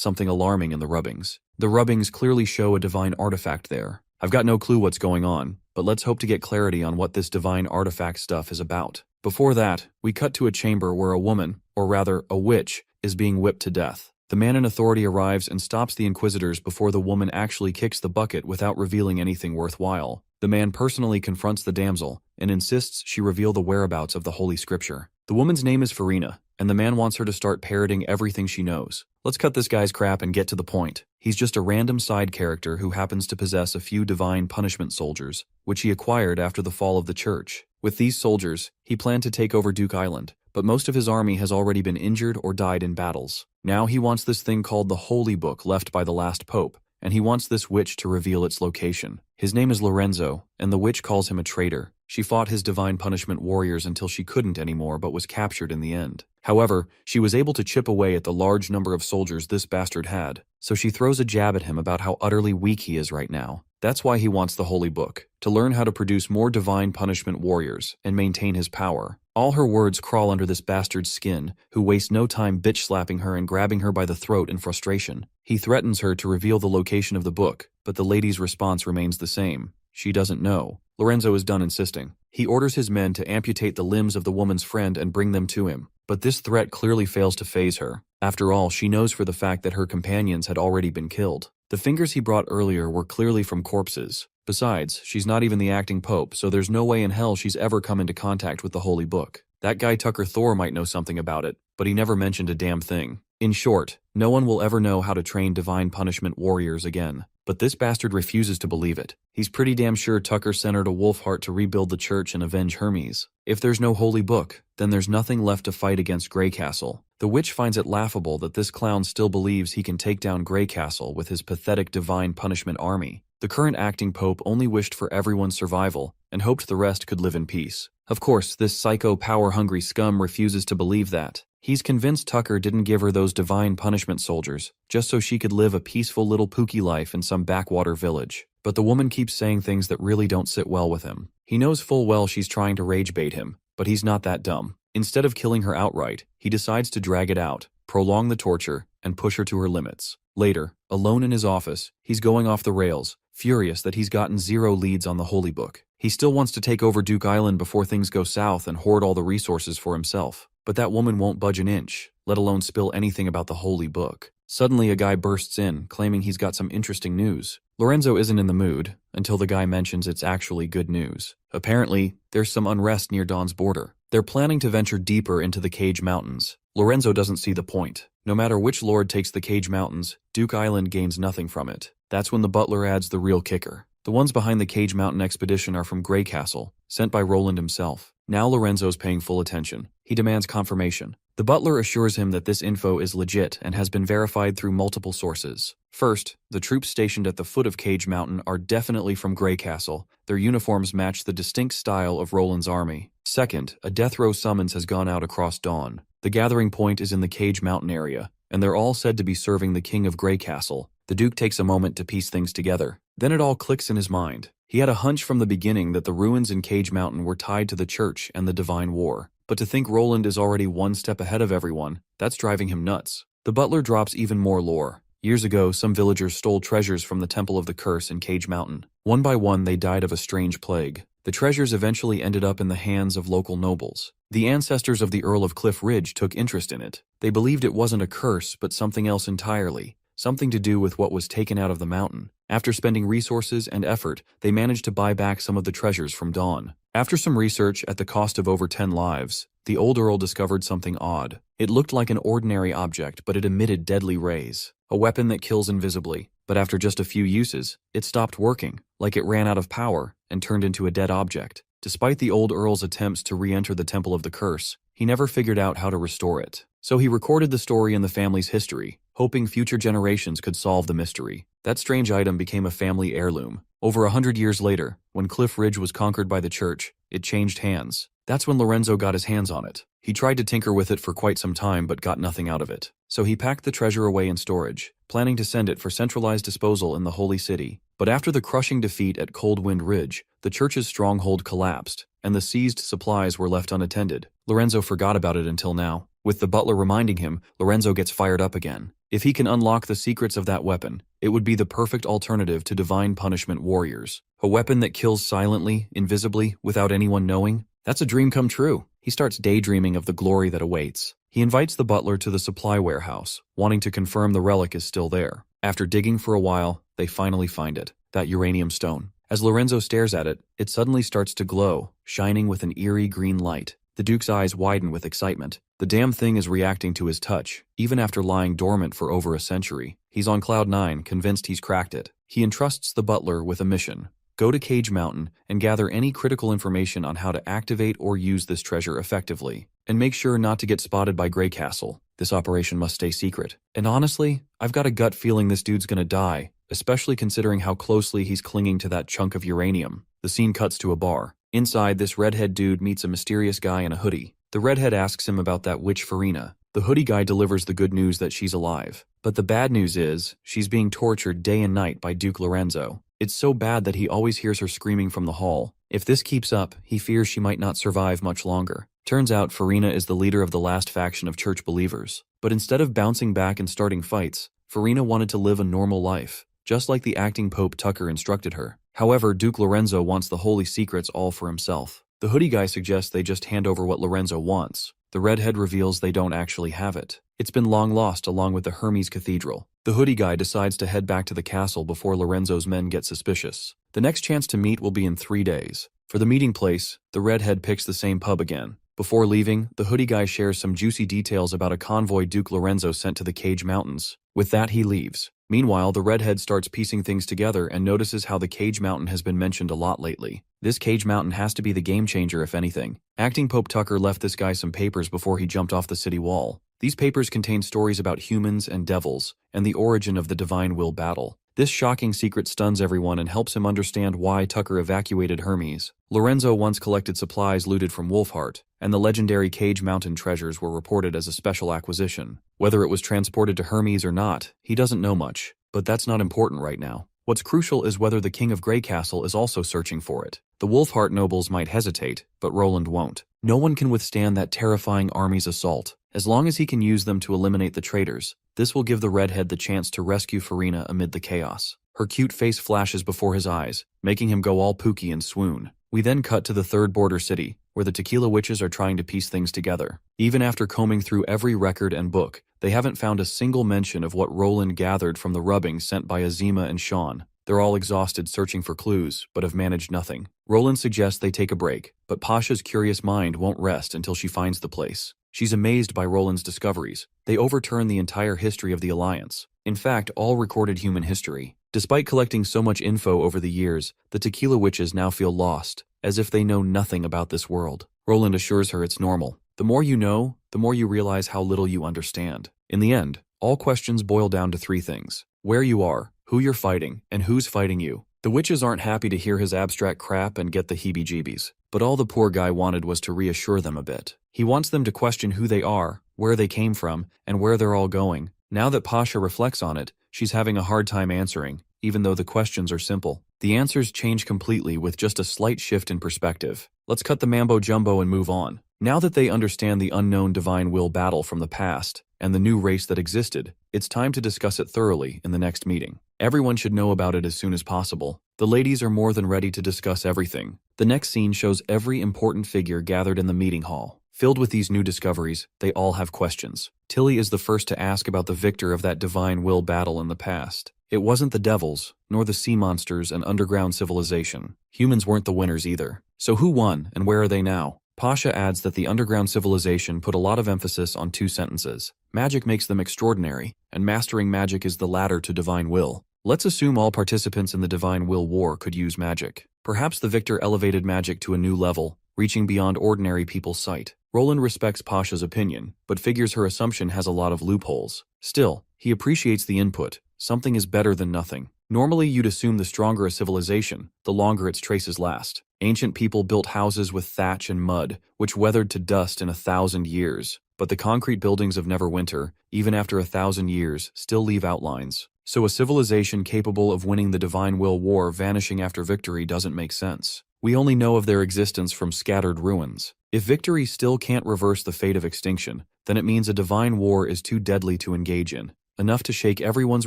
something alarming in the rubbings. The rubbings clearly show a divine artifact there. I've got no clue what's going on, but let's hope to get clarity on what this divine artifact stuff is about. Before that, we cut to a chamber where a woman, or rather a witch, is being whipped to death. The man in authority arrives and stops the Inquisitors before the woman actually kicks the bucket without revealing anything worthwhile. The man personally confronts the damsel and insists she reveal the whereabouts of the Holy Scripture. The woman's name is Farina, and the man wants her to start parroting everything she knows. Let's cut this guy's crap and get to the point. He's just a random side character who happens to possess a few divine punishment soldiers, which he acquired after the fall of the church. With these soldiers, he planned to take over Duke Island, but most of his army has already been injured or died in battles. Now he wants this thing called the Holy Book left by the last pope, and he wants this witch to reveal its location. His name is Lorenzo, and the witch calls him a traitor. She fought his divine punishment warriors until she couldn't anymore but was captured in the end. However, she was able to chip away at the large number of soldiers this bastard had, so she throws a jab at him about how utterly weak he is right now. That's why he wants the Holy Book, to learn how to produce more divine punishment warriors and maintain his power. All her words crawl under this bastard's skin, who wastes no time bitch-slapping her and grabbing her by the throat in frustration. He threatens her to reveal the location of the book, but the lady's response remains the same. She doesn't know. Lorenzo is done insisting. He orders his men to amputate the limbs of the woman's friend and bring them to him, but this threat clearly fails to faze her. After all, she knows for the fact that her companions had already been killed. The fingers he brought earlier were clearly from corpses. Besides, she's not even the acting pope, so there's no way in hell she's ever come into contact with the Holy Book. That guy Tucker Thor might know something about it, but he never mentioned a damn thing. In short, no one will ever know how to train divine punishment warriors again. But this bastard refuses to believe it. He's pretty damn sure Tucker sent her to Wolfheart to rebuild the church and avenge Hermes. If there's no Holy Book, then there's nothing left to fight against Greycastle. The witch finds it laughable that this clown still believes he can take down Greycastle with his pathetic divine punishment army. The current acting pope only wished for everyone's survival and hoped the rest could live in peace. Of course, this psycho power-hungry scum refuses to believe that. He's convinced Tucker didn't give her those divine punishment soldiers just so she could live a peaceful little pooky life in some backwater village. But the woman keeps saying things that really don't sit well with him. He knows full well she's trying to rage bait him, but he's not that dumb. Instead of killing her outright, he decides to drag it out, prolong the torture, and push her to her limits. Later, alone in his office, he's going off the rails, furious that he's gotten 0 leads on the Holy Book. He still wants to take over Duke Island before things go south and hoard all the resources for himself. But that woman won't budge an inch, let alone spill anything about the Holy Book. Suddenly a guy bursts in, claiming he's got some interesting news. Lorenzo isn't in the mood, until the guy mentions it's actually good news. Apparently, there's some unrest near Dawn's border. They're planning to venture deeper into the Cage Mountains. Lorenzo doesn't see the point. No matter which lord takes the Cage Mountains, Duke Island gains nothing from it. That's when the butler adds the real kicker. The ones behind the Cage Mountain expedition are from Greycastle, sent by Roland himself. Now Lorenzo's paying full attention. He demands confirmation. The butler assures him that this info is legit and has been verified through multiple sources. First, the troops stationed at the foot of Cage Mountain are definitely from Greycastle. Their uniforms match the distinct style of Roland's army. Second, a death row summons has gone out across Dawn. The gathering point is in the Cage Mountain area, and they're all said to be serving the King of Greycastle. The Duke takes a moment to piece things together. Then it all clicks in his mind. He had a hunch from the beginning that the ruins in Cage Mountain were tied to the church and the Divine War. But to think Roland is already one step ahead of everyone, that's driving him nuts. The butler drops even more lore. Years ago, some villagers stole treasures from the Temple of the Curse in Cage Mountain. One by one, they died of a strange plague. The treasures eventually ended up in the hands of local nobles. The ancestors of the Earl of Cliff Ridge took interest in it. They believed it wasn't a curse, but something else entirely. Something to do with what was taken out of the mountain. After spending resources and effort, they managed to buy back some of the treasures from Dawn. After some research at the cost of over 10 lives, the old Earl discovered something odd. It looked like an ordinary object, but it emitted deadly rays. A weapon that kills invisibly. But after just a few uses, it stopped working, like it ran out of power, and turned into a dead object. Despite the old Earl's attempts to re-enter the Temple of the Curse, he never figured out how to restore it. So he recorded the story in the family's history, hoping future generations could solve the mystery. That strange item became a family heirloom. Over 100 years later, when Cliff Ridge was conquered by the church, it changed hands. That's when Lorenzo got his hands on it. He tried to tinker with it for quite some time but got nothing out of it. So he packed the treasure away in storage, planning to send it for centralized disposal in the Holy City. But after the crushing defeat at Cold Wind Ridge, the church's stronghold collapsed, and the seized supplies were left unattended. Lorenzo forgot about it until now. With the butler reminding him, Lorenzo gets fired up again. If he can unlock the secrets of that weapon, it would be the perfect alternative to Divine Punishment warriors. A weapon that kills silently, invisibly, without anyone knowing? That's a dream come true. He starts daydreaming of the glory that awaits. He invites the butler to the supply warehouse, wanting to confirm the relic is still there. After digging for a while, they finally find it, that uranium stone. As Lorenzo stares at it, it suddenly starts to glow, shining with an eerie green light. The Duke's eyes widen with excitement. The damn thing is reacting to his touch, even after lying dormant for over a century. He's on cloud 9, convinced he's cracked it. He entrusts the butler with a mission. Go to Cage Mountain and gather any critical information on how to activate or use this treasure effectively. And make sure not to get spotted by Grey Castle. This operation must stay secret. And honestly, I've got a gut feeling this dude's gonna die, especially considering how closely he's clinging to that chunk of uranium. The scene cuts to a bar. Inside, this redhead dude meets a mysterious guy in a hoodie. The redhead asks him about that witch Farina. The hoodie guy delivers the good news that she's alive. But the bad news is, she's being tortured day and night by Duke Lorenzo. It's so bad that he always hears her screaming from the hall. If this keeps up, he fears she might not survive much longer. Turns out Farina is the leader of the last faction of church believers. But instead of bouncing back and starting fights, Farina wanted to live a normal life, just like the acting Pope Tucker instructed her. However, Duke Lorenzo wants the holy secrets all for himself. The hoodie guy suggests they just hand over what Lorenzo wants. The redhead reveals they don't actually have it. It's been long lost along with the Hermes Cathedral. The hoodie guy decides to head back to the castle before Lorenzo's men get suspicious. The next chance to meet will be in 3 days. For the meeting place, the redhead picks the same pub again. Before leaving, the hoodie guy shares some juicy details about a convoy Duke Lorenzo sent to the Cage Mountains. With that, he leaves. Meanwhile, the redhead starts piecing things together and notices how the Cage Mountain has been mentioned a lot lately. This Cage Mountain has to be the game changer if anything. Acting Pope Tucker left this guy some papers before he jumped off the city wall. These papers contain stories about humans and devils, and the origin of the Divine Will battle. This shocking secret stuns everyone and helps him understand why Tucker evacuated Hermes. Lorenzo once collected supplies looted from Wolfheart, and the legendary Cage Mountain treasures were reported as a special acquisition. Whether it was transported to Hermes or not, he doesn't know much, but that's not important right now. What's crucial is whether the King of Grey Castle is also searching for it. The Wolfheart nobles might hesitate, but Roland won't. No one can withstand that terrifying army's assault. As long as he can use them to eliminate the traitors, this will give the redhead the chance to rescue Farina amid the chaos. Her cute face flashes before his eyes, making him go all pooky and swoon. We then cut to the third border city, where the Tequila Witches are trying to piece things together. Even after combing through every record and book, they haven't found a single mention of what Roland gathered from the rubbing sent by Azima and Sean. They're all exhausted searching for clues, but have managed nothing. Roland suggests they take a break, but Pasha's curious mind won't rest until she finds the place. She's amazed by Roland's discoveries. They overturn the entire history of the Alliance. In fact, all recorded human history. Despite collecting so much info over the years, the Tequila Witches now feel lost, as if they know nothing about this world. Roland assures her it's normal. The more you know, the more you realize how little you understand. In the end, all questions boil down to 3 things: where you are, who you're fighting, and who's fighting you. The witches aren't happy to hear his abstract crap and get the heebie-jeebies, but all the poor guy wanted was to reassure them a bit. He wants them to question who they are, where they came from, and where they're all going. Now that Pasha reflects on it, she's having a hard time answering, even though the questions are simple. The answers change completely with just a slight shift in perspective. Let's cut the mambo-jumbo and move on. Now that they understand the unknown Divine Will battle from the past, and the new race that existed, it's time to discuss it thoroughly in the next meeting. Everyone should know about it as soon as possible. The ladies are more than ready to discuss everything. The next scene shows every important figure gathered in the meeting hall. Filled with these new discoveries, they all have questions. Tilly is the first to ask about the victor of that Divine Will battle in the past. It wasn't the devils, nor the sea monsters and underground civilization. Humans weren't the winners either. So who won, and where are they now? Pasha adds that the underground civilization put a lot of emphasis on 2 sentences. Magic makes them extraordinary, and mastering magic is the ladder to Divine Will. Let's assume all participants in the Divine Will War could use magic. Perhaps the victor elevated magic to a new level, reaching beyond ordinary people's sight. Roland respects Pasha's opinion, but figures her assumption has a lot of loopholes. Still, He appreciates the input. Something is better than nothing. Normally, you'd assume the stronger a civilization, the longer its traces last. Ancient people built houses with thatch and mud, which weathered to dust in 1,000 years. But the concrete buildings of Neverwinter, even after 1,000 years, still leave outlines. So a civilization capable of winning the Divine Will War vanishing after victory doesn't make sense. We only know of their existence from scattered ruins. If victory still can't reverse the fate of extinction, then it means a divine war is too deadly to engage in, enough to shake everyone's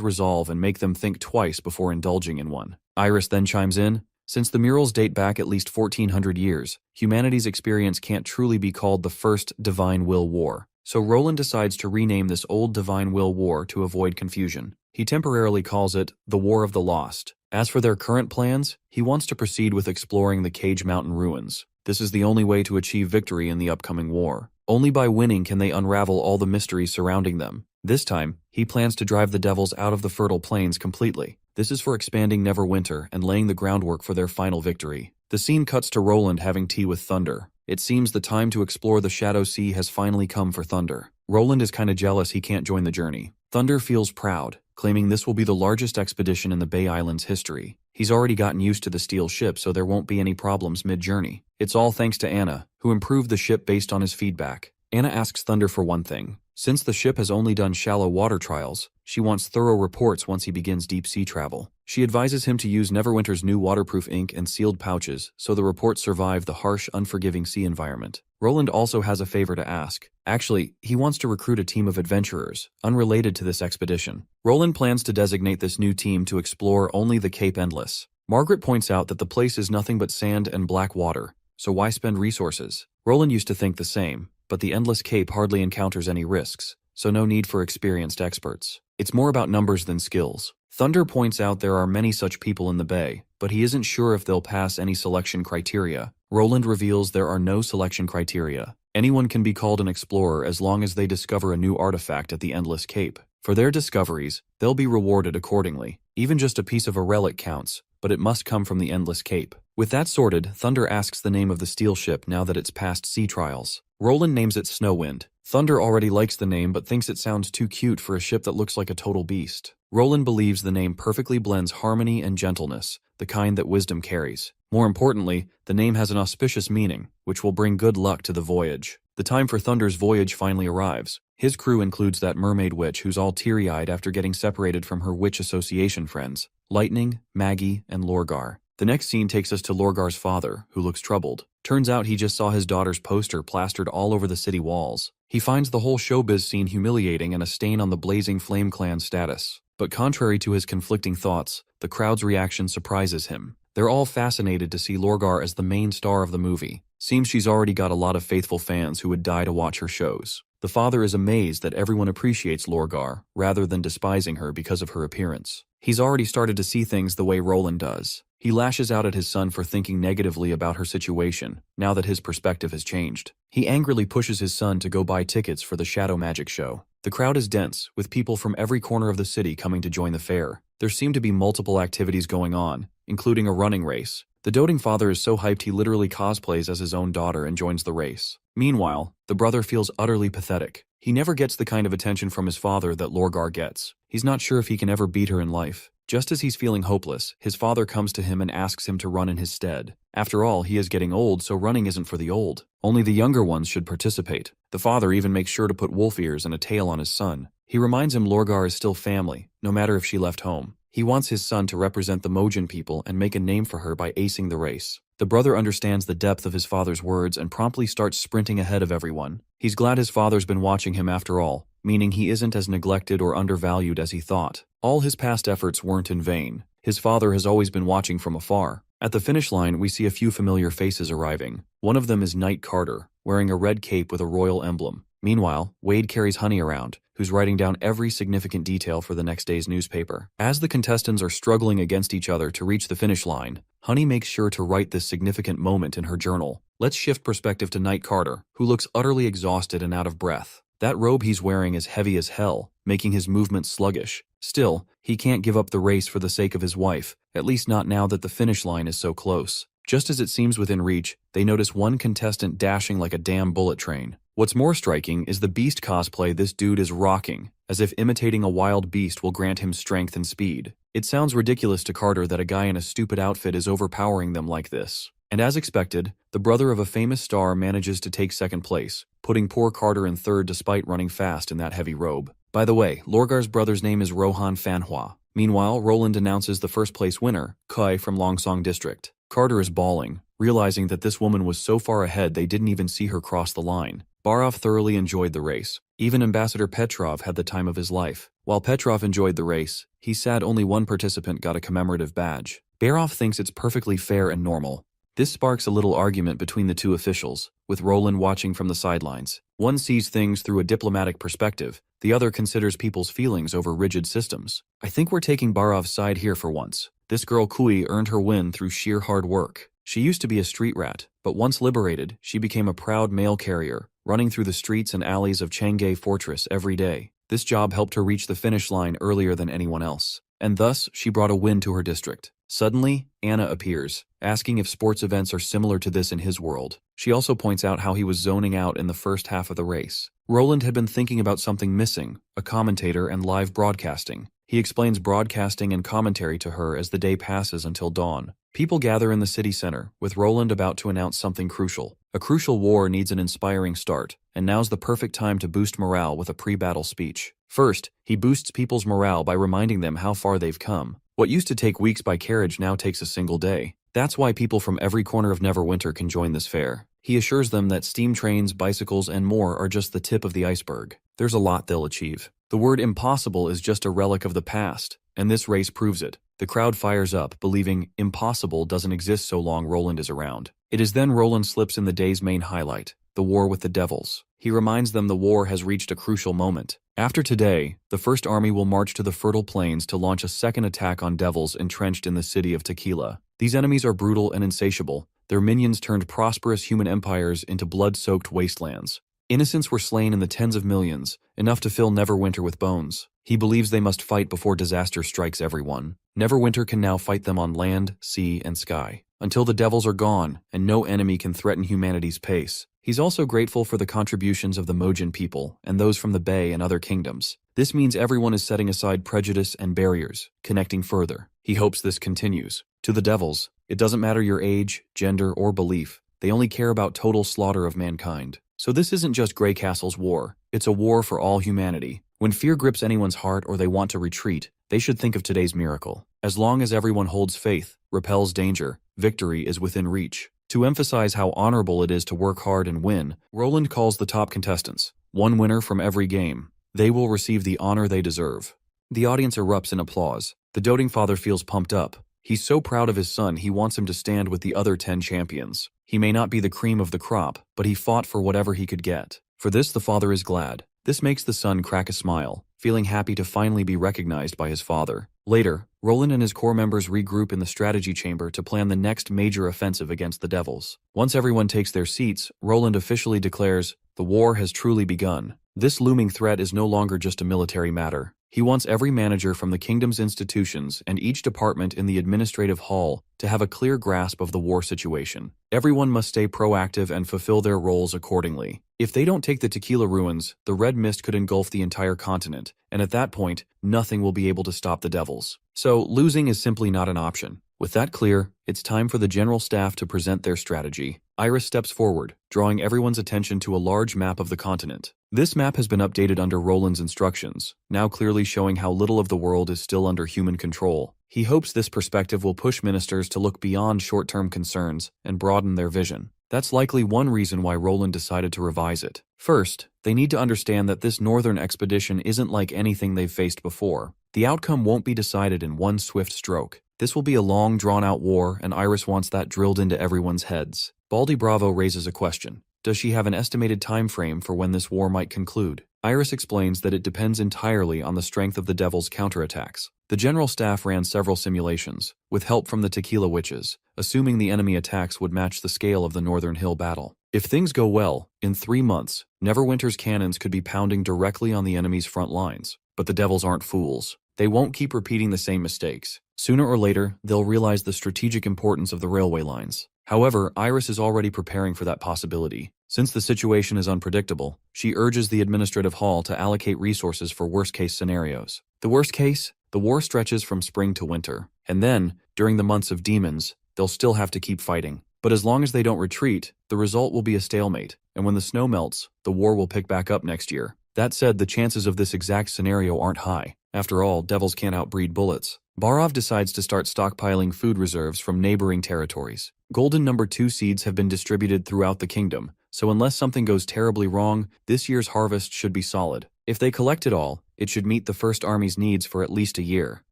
resolve and make them think twice before indulging in one. Iris then chimes in, since the murals date back at least 1,400 years, humanity's experience can't truly be called the first Divine Will War. So Roland decides to rename this old Divine Will War to avoid confusion. He temporarily calls it the War of the Lost. As for their current plans, he wants to proceed with exploring the Cage Mountain ruins. This is the only way to achieve victory in the upcoming war. Only by winning can they unravel all the mysteries surrounding them. This time, he plans to drive the devils out of the fertile plains completely. This is for expanding Neverwinter and laying the groundwork for their final victory. The scene cuts to Roland having tea with Thunder. It seems the time to explore the Shadow Sea has finally come for Thunder. Roland is kinda jealous he can't join the journey. Thunder feels proud, claiming this will be the largest expedition in the Bay Islands history. He's already gotten used to the steel ship, so there won't be any problems mid-journey. It's all thanks to Anna, who improved the ship based on his feedback. Anna asks Thunder for one thing. Since the ship has only done shallow water trials, she wants thorough reports once he begins deep-sea travel. She advises him to use Neverwinter's new waterproof ink and sealed pouches so the reports survive the harsh, unforgiving sea environment. Roland also has a favor to ask. Actually, he wants to recruit a team of adventurers, unrelated to this expedition. Roland plans to designate this new team to explore only the Cape Endless. Margaret points out that the place is nothing but sand and black water, so why spend resources? Roland used to think the same, but the Endless Cape hardly encounters any risks, so no need for experienced experts. It's more about numbers than skills. Thunder points out there are many such people in the bay, but he isn't sure if they'll pass any selection criteria. Roland reveals there are no selection criteria. Anyone can be called an explorer as long as they discover a new artifact at the Endless Cape. For their discoveries, they'll be rewarded accordingly. Even just a piece of a relic counts, but it must come from the Endless Cape. With that sorted, Thunder asks the name of the steel ship now that it's passed sea trials. Roland names it Snowwind. Thunder already likes the name but thinks it sounds too cute for a ship that looks like a total beast. Roland believes the name perfectly blends harmony and gentleness, the kind that wisdom carries. More importantly, the name has an auspicious meaning, which will bring good luck to the voyage. The time for Thunder's voyage finally arrives. His crew includes that mermaid witch who's all teary-eyed after getting separated from her Witch Association friends, Lightning, Maggie, and Lorgar. The next scene takes us to Lorgar's father, who looks troubled. Turns out he just saw his daughter's poster plastered all over the city walls. He finds the whole showbiz scene humiliating and a stain on the Blazing Flame Clan status. But contrary to his conflicting thoughts, the crowd's reaction surprises him. They're all fascinated to see Lorgar as the main star of the movie. Seems she's already got a lot of faithful fans who would die to watch her shows. The father is amazed that everyone appreciates Lorgar, rather than despising her because of her appearance. He's already started to see things the way Roland does. He lashes out at his son for thinking negatively about her situation, now that his perspective has changed. He angrily pushes his son to go buy tickets for the Shadow Magic show. The crowd is dense, with people from every corner of the city coming to join the fair. There seem to be multiple activities going on, including a running race. The doting father is so hyped he literally cosplays as his own daughter and joins the race. Meanwhile, the brother feels utterly pathetic. He never gets the kind of attention from his father that Lorgar gets. He's not sure if he can ever beat her in life. Just as he's feeling hopeless, his father comes to him and asks him to run in his stead. After all, he is getting old, so running isn't for the old. Only the younger ones should participate. The father even makes sure to put wolf ears and a tail on his son. He reminds him Lorgar is still family, no matter if she left home. He wants his son to represent the Mojin people and make a name for her by acing the race. The brother understands the depth of his father's words and promptly starts sprinting ahead of everyone. He's glad his father's been watching him after all, meaning he isn't as neglected or undervalued as he thought. All his past efforts weren't in vain. His father has always been watching from afar. At the finish line, we see a few familiar faces arriving. One of them is Knight Carter, wearing a red cape with a royal emblem. Meanwhile, Wade carries Honey around, who's writing down every significant detail for the next day's newspaper. As the contestants are struggling against each other to reach the finish line, Honey makes sure to write this significant moment in her journal. Let's shift perspective to Knight Carter, who looks utterly exhausted and out of breath. That robe he's wearing is heavy as hell, making his movements sluggish. Still, he can't give up the race for the sake of his wife, at least not now that the finish line is so close. Just as it seems within reach, they notice one contestant dashing like a damn bullet train. What's more striking is the beast cosplay this dude is rocking, as if imitating a wild beast will grant him strength and speed. It sounds ridiculous to Carter that a guy in a stupid outfit is overpowering them like this. And as expected, the brother of a famous star manages to take second place, putting poor Carter in third despite running fast in that heavy robe. By the way, Lorgar's brother's name is Rohan Fanhua. Meanwhile, Roland announces the first place winner, Kai from Longsong District. Carter is bawling, realizing that this woman was so far ahead they didn't even see her cross the line. Barov thoroughly enjoyed the race. Even Ambassador Petrov had the time of his life. While Petrov enjoyed the race, he's sad only one participant got a commemorative badge. Barov thinks it's perfectly fair and normal. This sparks a little argument between the two officials, with Roland watching from the sidelines. One sees things through a diplomatic perspective, the other considers people's feelings over rigid systems. I think we're taking Barov's side here for once. This girl Kui earned her win through sheer hard work. She used to be a street rat, but once liberated, she became a proud mail carrier, running through the streets and alleys of Chang'e Fortress every day. This job helped her reach the finish line earlier than anyone else, and thus she brought a win to her district. Suddenly, Anna appears, asking if sports events are similar to this in his world. She also points out how he was zoning out in the first half of the race. Roland had been thinking about something missing, a commentator and live broadcasting. He explains broadcasting and commentary to her as the day passes until dawn. People gather in the city center, with Roland about to announce something crucial. A crucial war needs an inspiring start, and now's the perfect time to boost morale with a pre-battle speech. First, he boosts people's morale by reminding them how far they've come. What used to take weeks by carriage now takes a single day. That's why people from every corner of Neverwinter can join this fair. He assures them that steam trains, bicycles, and more are just the tip of the iceberg. There's a lot they'll achieve. The word impossible is just a relic of the past, and this race proves it. The crowd fires up, believing impossible doesn't exist so long Roland is around. It is then Roland slips in the day's main highlight, the war with the devils. He reminds them the war has reached a crucial moment. After today, the First Army will march to the Fertile Plains to launch a second attack on devils entrenched in the city of Tequila. These enemies are brutal and insatiable. Their minions turned prosperous human empires into blood-soaked wastelands. Innocents were slain in the tens of millions, enough to fill Neverwinter with bones. He believes they must fight before disaster strikes everyone. Neverwinter can now fight them on land, sea, and sky, until the devils are gone and no enemy can threaten humanity's pace. He's also grateful for the contributions of the Mojin people and those from the Bay and other kingdoms. This means everyone is setting aside prejudice and barriers, connecting further. He hopes this continues. To the devils, it doesn't matter your age, gender, or belief. They only care about total slaughter of mankind. So this isn't just Grey Castle's war. It's a war for all humanity. When fear grips anyone's heart or they want to retreat, they should think of today's miracle. As long as everyone holds faith, repels danger, victory is within reach. To emphasize how honorable it is to work hard and win, Roland calls the top contestants, one winner from every game. They will receive the honor they deserve. The audience erupts in applause. The doting father feels pumped up. He's so proud of his son he wants him to stand with the other 10 champions. He may not be the cream of the crop, but he fought for whatever he could get. For this the father is glad. This makes the son crack a smile, feeling happy to finally be recognized by his father. Later, Roland and his core members regroup in the strategy chamber to plan the next major offensive against the devils. Once everyone takes their seats, Roland officially declares, "The war has truly begun." This looming threat is no longer just a military matter. He wants every manager from the kingdom's institutions and each department in the administrative hall to have a clear grasp of the war situation. Everyone must stay proactive and fulfill their roles accordingly. If they don't take the Tequila ruins, the red mist could engulf the entire continent, and at that point, nothing will be able to stop the devils. So, losing is simply not an option. With that clear, it's time for the general staff to present their strategy. Iris steps forward, drawing everyone's attention to a large map of the continent. This map has been updated under Roland's instructions, now clearly showing how little of the world is still under human control. He hopes this perspective will push ministers to look beyond short-term concerns and broaden their vision. That's likely one reason why Roland decided to revise it. First, they need to understand that this northern expedition isn't like anything they've faced before. The outcome won't be decided in one swift stroke. This will be a long, drawn-out war, and Iris wants that drilled into everyone's heads. Baldy Bravo raises a question. Does she have an estimated time frame for when this war might conclude? Iris explains that it depends entirely on the strength of the Devil's counterattacks. The general staff ran several simulations, with help from the Tequila Witches, assuming the enemy attacks would match the scale of the Northern Hill battle. If things go well, in 3 months, Neverwinter's cannons could be pounding directly on the enemy's front lines. But the Devils aren't fools. They won't keep repeating the same mistakes. Sooner or later, they'll realize the strategic importance of the railway lines. However, Iris is already preparing for that possibility. Since the situation is unpredictable, she urges the Administrative Hall to allocate resources for worst-case scenarios. The worst case? The war stretches from spring to winter. And then, during the months of demons, they'll still have to keep fighting. But as long as they don't retreat, the result will be a stalemate, and when the snow melts, the war will pick back up next year. That said, the chances of this exact scenario aren't high. After all, devils can't outbreed bullets. Barov decides to start stockpiling food reserves from neighboring territories. Golden number 2 seeds have been distributed throughout the kingdom, so unless something goes terribly wrong, this year's harvest should be solid. If they collect it all, it should meet the First Army's needs for at least a year.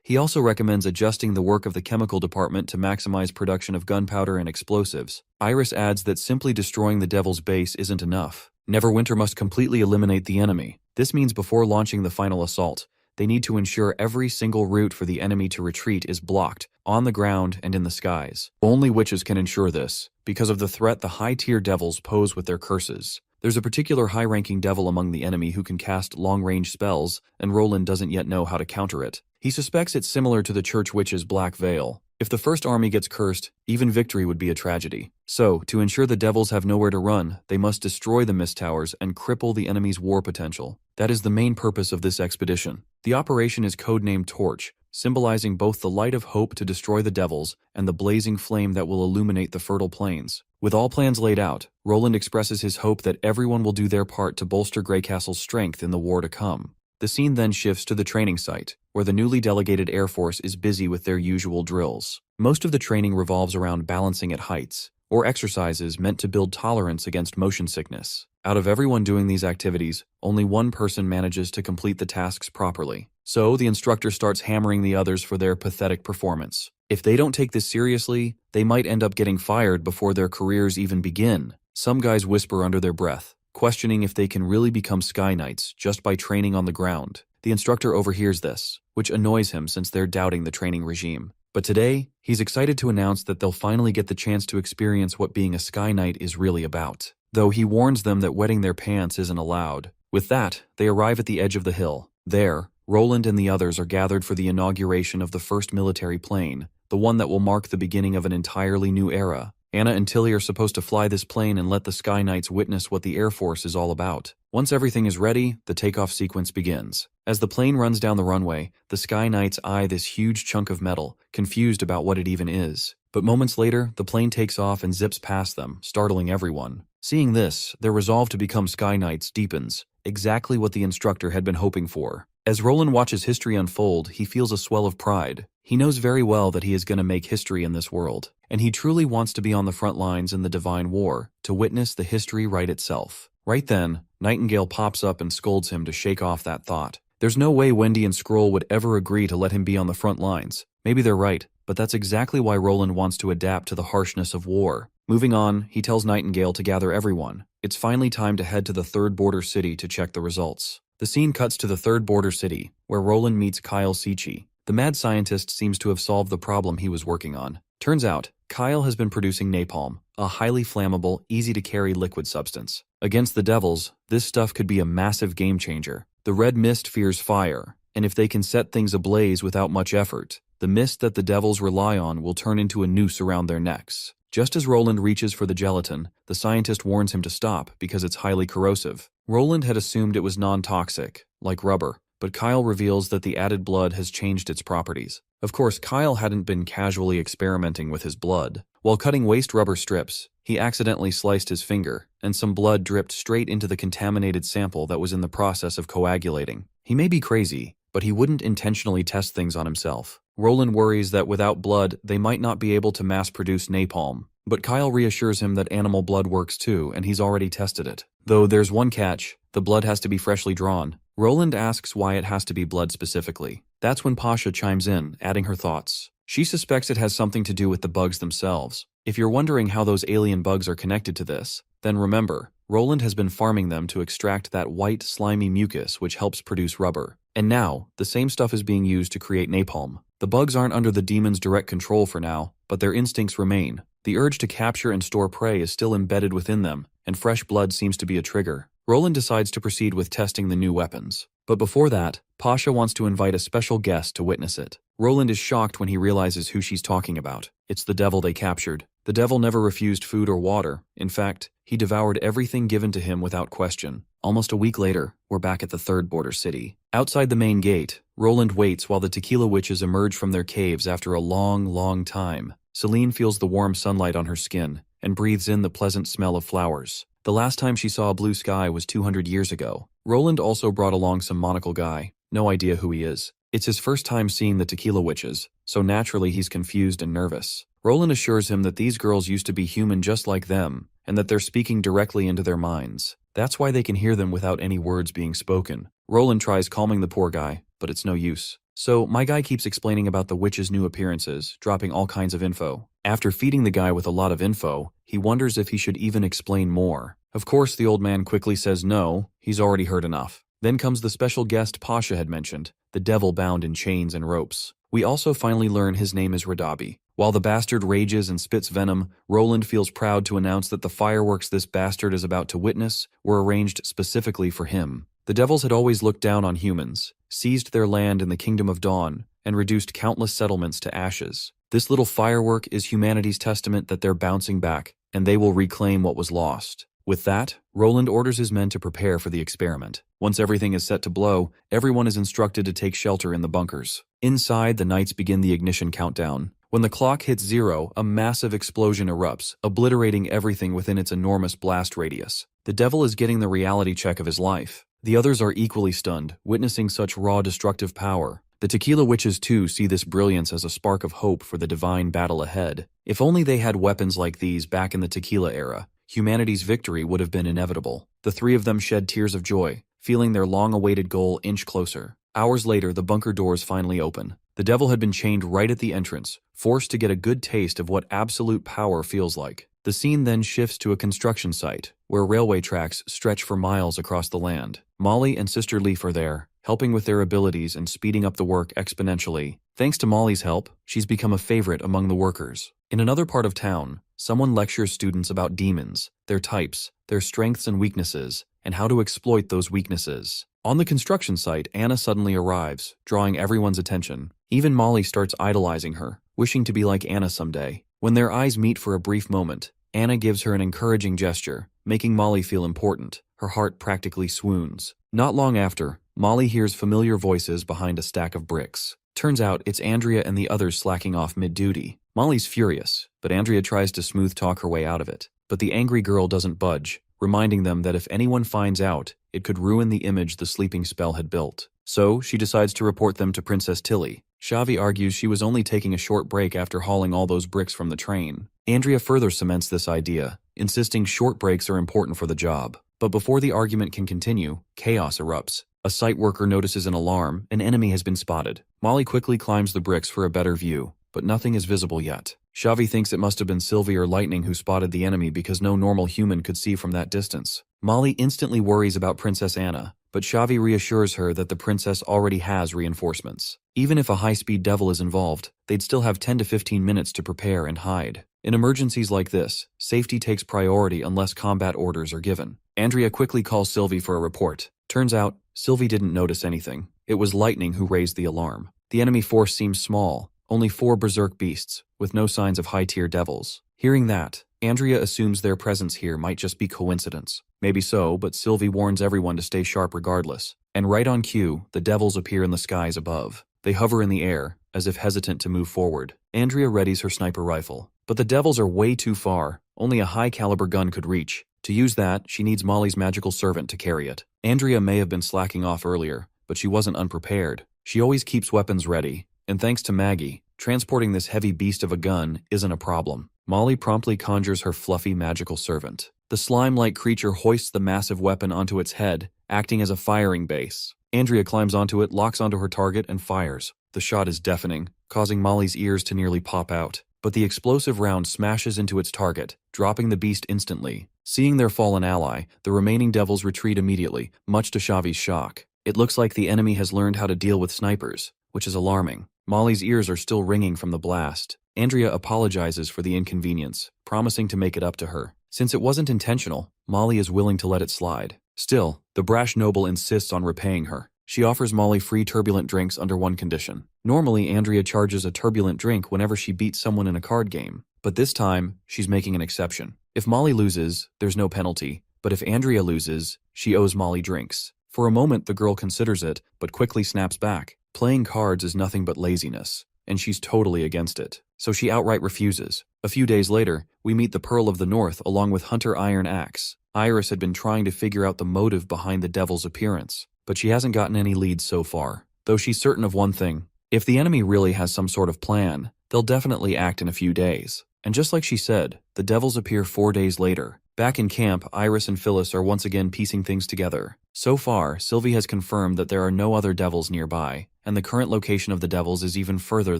He also recommends adjusting the work of the chemical department to maximize production of gunpowder and explosives. Iris adds that simply destroying the devil's base isn't enough. Neverwinter must completely eliminate the enemy. This means before launching the final assault, they need to ensure every single route for the enemy to retreat is blocked, on the ground and in the skies. Only witches can ensure this, because of the threat the high-tier devils pose with their curses. There's a particular high-ranking devil among the enemy who can cast long-range spells, and Roland doesn't yet know how to counter it. He suspects it's similar to the church witch's Black Veil. If the First Army gets cursed, even victory would be a tragedy. So, to ensure the devils have nowhere to run, they must destroy the mist towers and cripple the enemy's war potential. That is the main purpose of this expedition. The operation is codenamed Torch, symbolizing both the light of hope to destroy the devils and the blazing flame that will illuminate the fertile plains. With all plans laid out, Roland expresses his hope that everyone will do their part to bolster Greycastle's strength in the war to come. The scene then shifts to the training site, where the newly delegated Air Force is busy with their usual drills. Most of the training revolves around balancing at heights, or exercises meant to build tolerance against motion sickness. Out of everyone doing these activities, only one person manages to complete the tasks properly. So, the instructor starts hammering the others for their pathetic performance. If they don't take this seriously, they might end up getting fired before their careers even begin. Some guys whisper under their breath, questioning if they can really become Sky Knights just by training on the ground. The instructor overhears this, which annoys him since they're doubting the training regime. But today, he's excited to announce that they'll finally get the chance to experience what being a Sky Knight is really about. Though he warns them that wetting their pants isn't allowed. With that, they arrive at the edge of the hill. There, Roland and the others are gathered for the inauguration of the first military plane, the one that will mark the beginning of an entirely new era. Anna and Tilly are supposed to fly this plane and let the Sky Knights witness what the Air Force is all about. Once everything is ready, the takeoff sequence begins. As the plane runs down the runway, the Sky Knights eye this huge chunk of metal, confused about what it even is. But moments later, the plane takes off and zips past them, startling everyone. Seeing this, their resolve to become Sky Knights deepens, exactly what the instructor had been hoping for. As Roland watches history unfold, he feels a swell of pride. He knows very well that he is going to make history in this world, and he truly wants to be on the front lines in the Divine War, to witness the history write itself. Right then, Nightingale pops up and scolds him to shake off that thought. There's no way Wendy and Skrull would ever agree to let him be on the front lines. Maybe they're right, but that's exactly why Roland wants to adapt to the harshness of war. Moving on, he tells Nightingale to gather everyone. It's finally time to head to the third border city to check the results. The scene cuts to the third border city, where Roland meets Kyle Seachy. The mad scientist seems to have solved the problem he was working on. Turns out, Kyle has been producing napalm, a highly flammable, easy-to-carry liquid substance. Against the devils, this stuff could be a massive game-changer. The red mist fears fire, and if they can set things ablaze without much effort, the mist that the devils rely on will turn into a noose around their necks. Just as Roland reaches for the gelatin, the scientist warns him to stop because it's highly corrosive. Roland had assumed it was non-toxic, like rubber, but Kyle reveals that the added blood has changed its properties. Of course, Kyle hadn't been casually experimenting with his blood. While cutting waste rubber strips, he accidentally sliced his finger, and some blood dripped straight into the contaminated sample that was in the process of coagulating. He may be crazy, but he wouldn't intentionally test things on himself. Roland worries that without blood, they might not be able to mass-produce napalm. But Kyle reassures him that animal blood works too, and he's already tested it. Though there's one catch: the blood has to be freshly drawn. Roland asks why it has to be blood specifically. That's when Pasha chimes in, adding her thoughts. She suspects it has something to do with the bugs themselves. If you're wondering how those alien bugs are connected to this, then remember, Roland has been farming them to extract that white, slimy mucus which helps produce rubber. And now, the same stuff is being used to create napalm. The bugs aren't under the demon's direct control for now, but their instincts remain. The urge to capture and store prey is still embedded within them, and fresh blood seems to be a trigger. Roland decides to proceed with testing the new weapons. But before that, Pasha wants to invite a special guest to witness it. Roland is shocked when he realizes who she's talking about. It's the devil they captured. The devil never refused food or water. In fact, he devoured everything given to him without question. Almost a week later, we're back at the third border city. Outside the main gate, Roland waits while the tequila witches emerge from their caves after a long time. Celine feels the warm sunlight on her skin and breathes in the pleasant smell of flowers. The last time she saw a blue sky was 200 years ago. Roland also brought along some monocle guy. No idea who he is. It's his first time seeing the tequila witches, so naturally he's confused and nervous. Roland assures him that these girls used to be human just like them, and that they're speaking directly into their minds. That's why they can hear them without any words being spoken. Roland tries calming the poor guy, but it's no use. So my guy keeps explaining about the witches' new appearances, dropping all kinds of info. After feeding the guy with a lot of info, he wonders if he should even explain more. Of course, the old man quickly says no, he's already heard enough. Then comes the special guest Pasha had mentioned, the devil bound in chains and ropes. We also finally learn his name is Radabi. While the bastard rages and spits venom, Roland feels proud to announce that the fireworks this bastard is about to witness were arranged specifically for him. The devils had always looked down on humans, seized their land in the Kingdom of Dawn, and reduced countless settlements to ashes. This little firework is humanity's testament that they're bouncing back, and they will reclaim what was lost. With that, Roland orders his men to prepare for the experiment. Once everything is set to blow, everyone is instructed to take shelter in the bunkers. Inside, the knights begin the ignition countdown. When the clock hits 0, a massive explosion erupts, obliterating everything within its enormous blast radius. The devil is getting the reality check of his life. The others are equally stunned, witnessing such raw destructive power. The tequila witches too see this brilliance as a spark of hope for the divine battle ahead. If only they had weapons like these back in the tequila era, humanity's victory would have been inevitable. The three of them shed tears of joy, feeling their long-awaited goal inch closer. Hours later, the bunker doors finally open. The devil had been chained right at the entrance, forced to get a good taste of what absolute power feels like. The scene then shifts to a construction site, where railway tracks stretch for miles across the land. Molly and Sister Leaf are there, helping with their abilities and speeding up the work exponentially. Thanks to Molly's help, she's become a favorite among the workers. In another part of town, someone lectures students about demons, their types, their strengths and weaknesses, and how to exploit those weaknesses. On the construction site, Anna suddenly arrives, drawing everyone's attention. Even Molly starts idolizing her, wishing to be like Anna someday. When their eyes meet for a brief moment, Anna gives her an encouraging gesture, making Molly feel important. Her heart practically swoons. Not long after, Molly hears familiar voices behind a stack of bricks. Turns out it's Andrea and the others slacking off mid-duty. Molly's furious, but Andrea tries to smooth talk her way out of it. But the angry girl doesn't budge, reminding them that if anyone finds out, it could ruin the image the sleeping spell had built. So, she decides to report them to Princess Tilly. Xavi argues she was only taking a short break after hauling all those bricks from the train. Andrea further cements this idea, insisting short breaks are important for the job. But before the argument can continue, chaos erupts. A site worker notices an alarm, an enemy has been spotted. Molly quickly climbs the bricks for a better view, but nothing is visible yet. Xavi thinks it must have been Sylvie or Lightning who spotted the enemy because no normal human could see from that distance. Molly instantly worries about Princess Anna, but Xavi reassures her that the princess already has reinforcements. Even if a high-speed devil is involved, they'd still have 10 to 15 minutes to prepare and hide. In emergencies like this, safety takes priority unless combat orders are given. Andrea quickly calls Sylvie for a report. Turns out, Sylvie didn't notice anything. It was Lightning who raised the alarm. The enemy force seems small, only 4 berserk beasts, with no signs of high-tier devils. Hearing that, Andrea assumes their presence here might just be coincidence. Maybe so, but Sylvie warns everyone to stay sharp regardless. And right on cue, the devils appear in the skies above. They hover in the air, as if hesitant to move forward. Andrea readies her sniper rifle. But the devils are way too far. Only a high-caliber gun could reach. To use that, she needs Molly's magical servant to carry it. Andrea may have been slacking off earlier, but she wasn't unprepared. She always keeps weapons ready, and thanks to Maggie, transporting this heavy beast of a gun isn't a problem. Molly promptly conjures her fluffy magical servant. The slime-like creature hoists the massive weapon onto its head, acting as a firing base. Andrea climbs onto it, locks onto her target, and fires. The shot is deafening, causing Molly's ears to nearly pop out. But the explosive round smashes into its target, dropping the beast instantly. Seeing their fallen ally, the remaining devils retreat immediately, much to Xavi's shock. It looks like the enemy has learned how to deal with snipers, which is alarming. Molly's ears are still ringing from the blast. Andrea apologizes for the inconvenience, promising to make it up to her. Since it wasn't intentional, Molly is willing to let it slide. Still, the brash noble insists on repaying her. She offers Molly free turbulent drinks under one condition. Normally, Andrea charges a turbulent drink whenever she beats someone in a card game. But this time, she's making an exception. If Molly loses, there's no penalty, but if Andrea loses, she owes Molly drinks. For a moment, the girl considers it, but quickly snaps back. Playing cards is nothing but laziness, and she's totally against it. So she outright refuses. A few days later, we meet the Pearl of the North along with Hunter Iron Axe. Iris had been trying to figure out the motive behind the devil's appearance, but she hasn't gotten any leads so far. Though she's certain of one thing: if the enemy really has some sort of plan, they'll definitely act in a few days. And just like she said, the devils appear 4 days later. Back in camp, Iris and Phyllis are once again piecing things together. So far, Sylvie has confirmed that there are no other devils nearby, and the current location of the devils is even further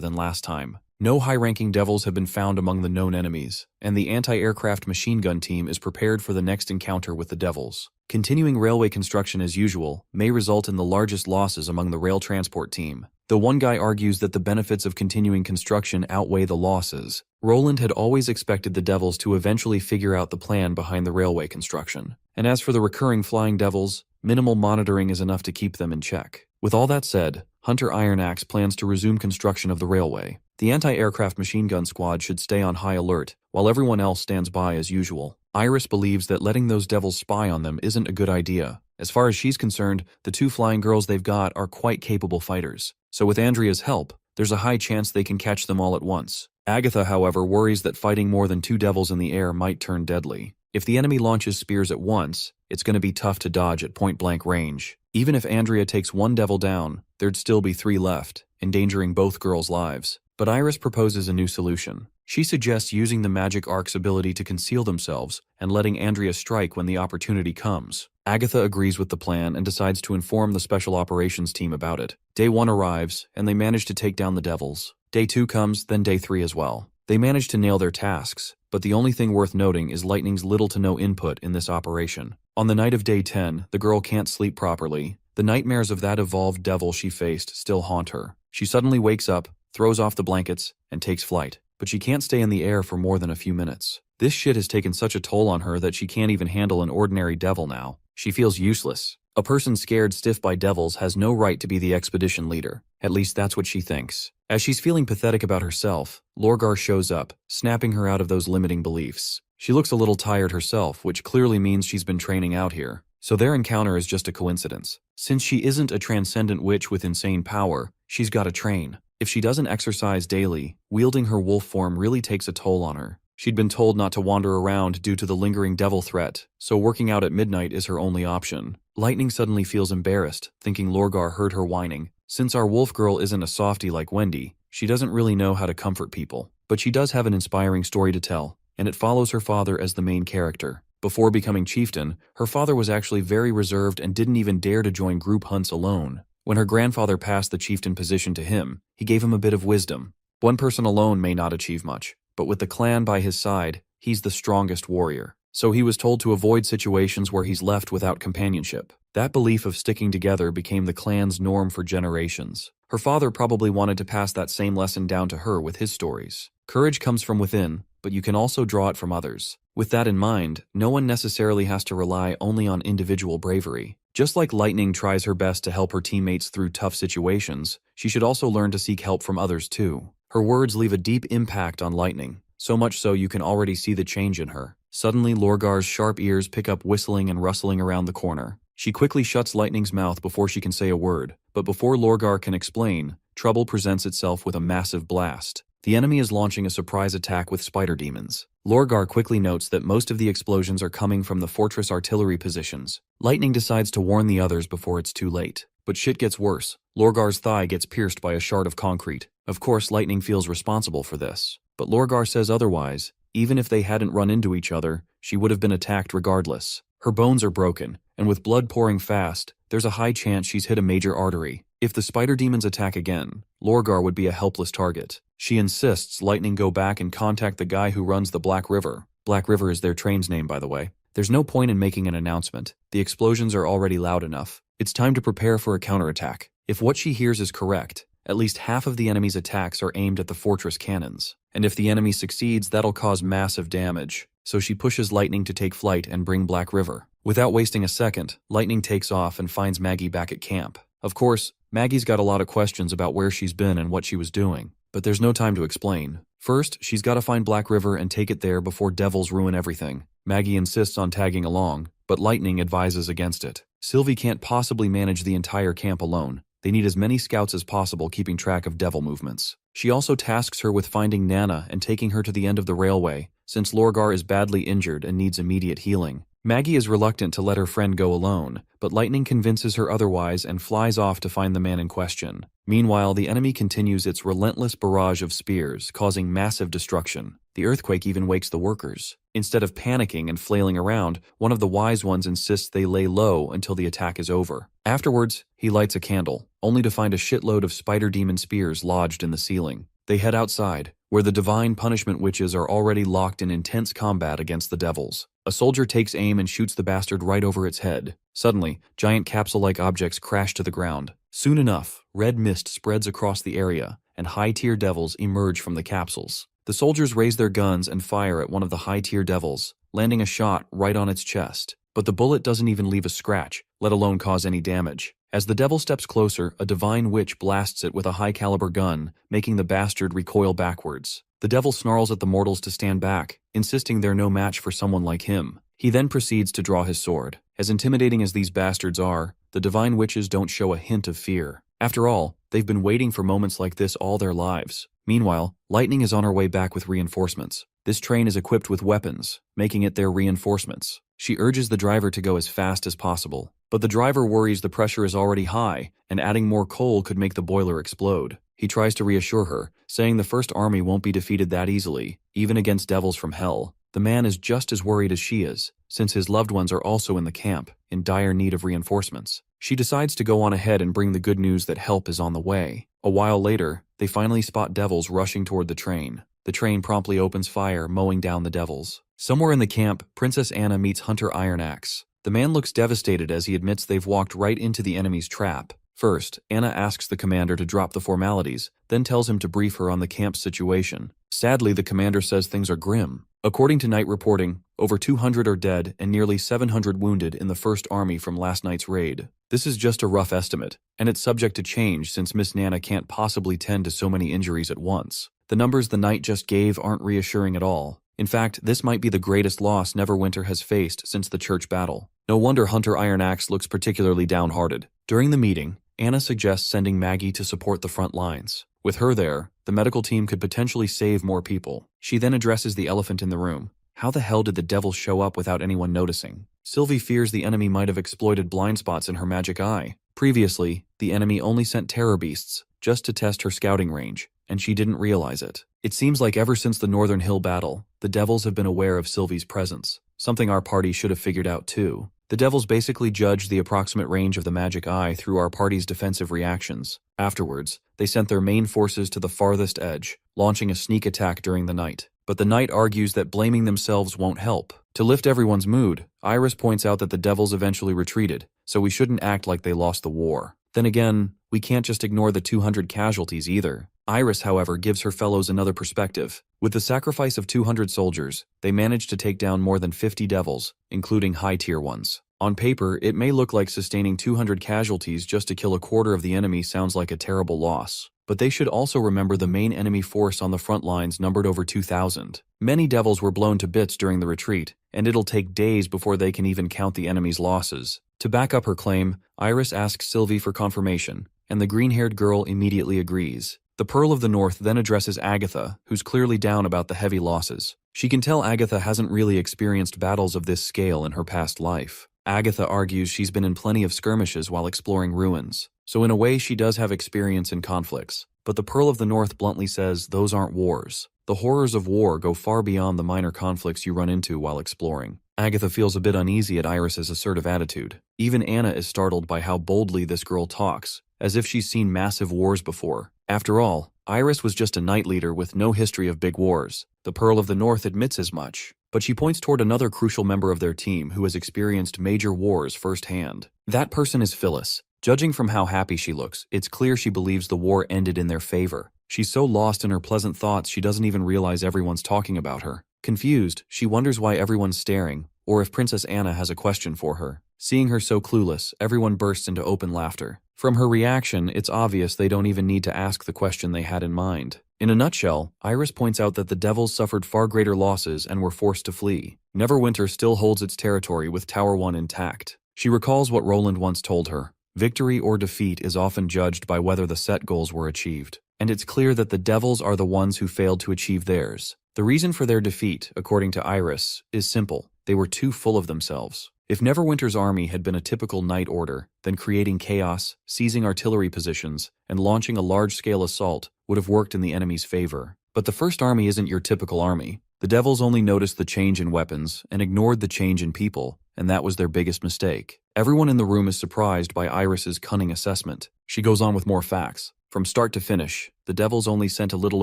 than last time. No high-ranking devils have been found among the known enemies, and the anti-aircraft machine gun team is prepared for the next encounter with the devils. Continuing railway construction as usual may result in the largest losses among the rail transport team. Though one guy argues that the benefits of continuing construction outweigh the losses, Roland had always expected the devils to eventually figure out the plan behind the railway construction. And as for the recurring flying devils, minimal monitoring is enough to keep them in check. With all that said, Hunter Iron Axe plans to resume construction of the railway. The anti-aircraft machine gun squad should stay on high alert, while everyone else stands by as usual. Iris believes that letting those devils spy on them isn't a good idea. As far as she's concerned, the 2 flying girls they've got are quite capable fighters. So with Andrea's help, there's a high chance they can catch them all at once. Agatha, however, worries that fighting more than 2 devils in the air might turn deadly. If the enemy launches spears at once, it's going to be tough to dodge at point-blank range. Even if Andrea takes 1 devil down, there'd still be 3 left, endangering both girls' lives. But Iris proposes a new solution. She suggests using the magic ark's ability to conceal themselves and letting Andrea strike when the opportunity comes. Agatha agrees with the plan and decides to inform the special operations team about it. Day 1 arrives, and they manage to take down the devils. Day 2 comes, then day 3 as well. They manage to nail their tasks, but the only thing worth noting is Lightning's little to no input in this operation. On the night of day 10, the girl can't sleep properly. The nightmares of that evolved devil she faced still haunt her. She suddenly wakes up, throws off the blankets, and takes flight. But she can't stay in the air for more than a few minutes. This shit has taken such a toll on her that she can't even handle an ordinary devil now. She feels useless. A person scared stiff by devils has no right to be the expedition leader. At least that's what she thinks. As she's feeling pathetic about herself, Lorgar shows up, snapping her out of those limiting beliefs. She looks a little tired herself, which clearly means she's been training out here. So their encounter is just a coincidence. Since she isn't a transcendent witch with insane power, she's gotta train. If she doesn't exercise daily, wielding her wolf form really takes a toll on her. She'd been told not to wander around due to the lingering devil threat, so working out at midnight is her only option. Lightning suddenly feels embarrassed, thinking Lorgar heard her whining. Since our wolf girl isn't a softie like Wendy, she doesn't really know how to comfort people. But she does have an inspiring story to tell, and it follows her father as the main character. Before becoming chieftain, her father was actually very reserved and didn't even dare to join group hunts alone. When her grandfather passed the chieftain position to him, he gave him a bit of wisdom. One person alone may not achieve much, but with the clan by his side, he's the strongest warrior. So he was told to avoid situations where he's left without companionship. That belief of sticking together became the clan's norm for generations. Her father probably wanted to pass that same lesson down to her with his stories. Courage comes from within, but you can also draw it from others. With that in mind, no one necessarily has to rely only on individual bravery. Just like Lightning tries her best to help her teammates through tough situations, she should also learn to seek help from others too. Her words leave a deep impact on Lightning, so much so you can already see the change in her. Suddenly, Lorgar's sharp ears pick up whistling and rustling around the corner. She quickly shuts Lightning's mouth before she can say a word, but before Lorgar can explain, trouble presents itself with a massive blast. The enemy is launching a surprise attack with spider demons. Lorgar quickly notes that most of the explosions are coming from the fortress artillery positions. Lightning decides to warn the others before it's too late. But shit gets worse. Lorgar's thigh gets pierced by a shard of concrete. Of course, Lightning feels responsible for this. But Lorgar says otherwise. Even if they hadn't run into each other, she would have been attacked regardless. Her bones are broken, and with blood pouring fast, there's a high chance she's hit a major artery. If the spider demons attack again, Lorgar would be a helpless target. She insists Lightning go back and contact the guy who runs the Black River. Black River is their train's name, by the way. There's no point in making an announcement. The explosions are already loud enough. It's time to prepare for a counterattack. If what she hears is correct, at least half of the enemy's attacks are aimed at the fortress cannons. And if the enemy succeeds, that'll cause massive damage. So she pushes Lightning to take flight and bring Black River. Without wasting a second, Lightning takes off and finds Maggie back at camp. Of course, Maggie's got a lot of questions about where she's been and what she was doing. But there's no time to explain. First, she's got to find Black River and take it there before devils ruin everything. Maggie insists on tagging along, but Lightning advises against it. Sylvie can't possibly manage the entire camp alone. They need as many scouts as possible keeping track of devil movements. She also tasks her with finding Nana and taking her to the end of the railway, since Lorgar is badly injured and needs immediate healing. Maggie is reluctant to let her friend go alone, but Lightning convinces her otherwise and flies off to find the man in question. Meanwhile, the enemy continues its relentless barrage of spears, causing massive destruction. The earthquake even wakes the workers. Instead of panicking and flailing around, one of the wise ones insists they lay low until the attack is over. Afterwards, he lights a candle, only to find a shitload of spider demon spears lodged in the ceiling. They head outside, where the divine punishment witches are already locked in intense combat against the devils. A soldier takes aim and shoots the bastard right over its head. Suddenly, giant capsule-like objects crash to the ground. Soon enough, red mist spreads across the area, and high-tier devils emerge from the capsules. The soldiers raise their guns and fire at one of the high-tier devils, landing a shot right on its chest. But the bullet doesn't even leave a scratch, let alone cause any damage. As the devil steps closer, a divine witch blasts it with a high-caliber gun, making the bastard recoil backwards. The devil snarls at the mortals to stand back, insisting they're no match for someone like him. He then proceeds to draw his sword. As intimidating as these bastards are, the divine witches don't show a hint of fear. After all, they've been waiting for moments like this all their lives. Meanwhile, Lightning is on her way back with reinforcements. This train is equipped with weapons, making it their reinforcements. She urges the driver to go as fast as possible, but the driver worries the pressure is already high, and adding more coal could make the boiler explode. He tries to reassure her, saying the First Army won't be defeated that easily, even against devils from hell. The man is just as worried as she is, since his loved ones are also in the camp, in dire need of reinforcements. She decides to go on ahead and bring the good news that help is on the way. A while later, they finally spot devils rushing toward the train. The train promptly opens fire, mowing down the devils. Somewhere in the camp, Princess Anna meets Hunter Ironaxe. The man looks devastated as he admits they've walked right into the enemy's trap. First, Anna asks the commander to drop the formalities, then tells him to brief her on the camp's situation. Sadly, the commander says things are grim. According to night reporting, over 200 are dead and nearly 700 wounded in the First Army from last night's raid. This is just a rough estimate, and it's subject to change since Miss Nana can't possibly tend to so many injuries at once. The numbers the knight just gave aren't reassuring at all. In fact, this might be the greatest loss Neverwinter has faced since the church battle. No wonder Hunter Ironaxe looks particularly downhearted. During the meeting, Anna suggests sending Maggie to support the front lines. With her there, the medical team could potentially save more people. She then addresses the elephant in the room. How the hell did the devil show up without anyone noticing? Sylvie fears the enemy might have exploited blind spots in her magic eye. Previously, the enemy only sent terror beasts just to test her scouting range, and she didn't realize it. It seems like ever since the Northern Hill battle, the devils have been aware of Sylvie's presence, something our party should have figured out too. The devils basically judged the approximate range of the magic eye through our party's defensive reactions. Afterwards, they sent their main forces to the farthest edge, launching a sneak attack during the night. But the knight argues that blaming themselves won't help. To lift everyone's mood, Iris points out that the devils eventually retreated, so we shouldn't act like they lost the war. Then again, we can't just ignore the 200 casualties either. Iris, however, gives her fellows another perspective. With the sacrifice of 200 soldiers, they managed to take down more than 50 devils, including high-tier ones. On paper, it may look like sustaining 200 casualties just to kill a quarter of the enemy sounds like a terrible loss. But they should also remember the main enemy force on the front lines numbered over 2,000. Many devils were blown to bits during the retreat, and it'll take days before they can even count the enemy's losses. To back up her claim, Iris asks Sylvie for confirmation, and the green-haired girl immediately agrees. The Pearl of the North then addresses Agatha, who's clearly down about the heavy losses. She can tell Agatha hasn't really experienced battles of this scale in her past life. Agatha argues she's been in plenty of skirmishes while exploring ruins, so in a way she does have experience in conflicts. But the Pearl of the North bluntly says those aren't wars. The horrors of war go far beyond the minor conflicts you run into while exploring. Agatha feels a bit uneasy at Iris's assertive attitude. Even Anna is startled by how boldly this girl talks, as if she's seen massive wars before. After all, Iris was just a knight leader with no history of big wars. The Pearl of the North admits as much, but she points toward another crucial member of their team who has experienced major wars firsthand. That person is Phyllis. Judging from how happy she looks, it's clear she believes the war ended in their favor. She's so lost in her pleasant thoughts she doesn't even realize everyone's talking about her. Confused, she wonders why everyone's staring, or if Princess Anna has a question for her. Seeing her so clueless, everyone bursts into open laughter. From her reaction, it's obvious they don't even need to ask the question they had in mind. In a nutshell, Iris points out that the Devils suffered far greater losses and were forced to flee. Neverwinter still holds its territory with Tower 1 intact. She recalls what Roland once told her. Victory or defeat is often judged by whether the set goals were achieved. And it's clear that the Devils are the ones who failed to achieve theirs. The reason for their defeat, according to Iris, is simple. They were too full of themselves. If Neverwinter's army had been a typical Night Order, then creating chaos, seizing artillery positions, and launching a large-scale assault would have worked in the enemy's favor. But the First Army isn't your typical army. The Devils only noticed the change in weapons and ignored the change in people, and that was their biggest mistake. Everyone in the room is surprised by Iris's cunning assessment. She goes on with more facts. From start to finish, the Devils only sent a little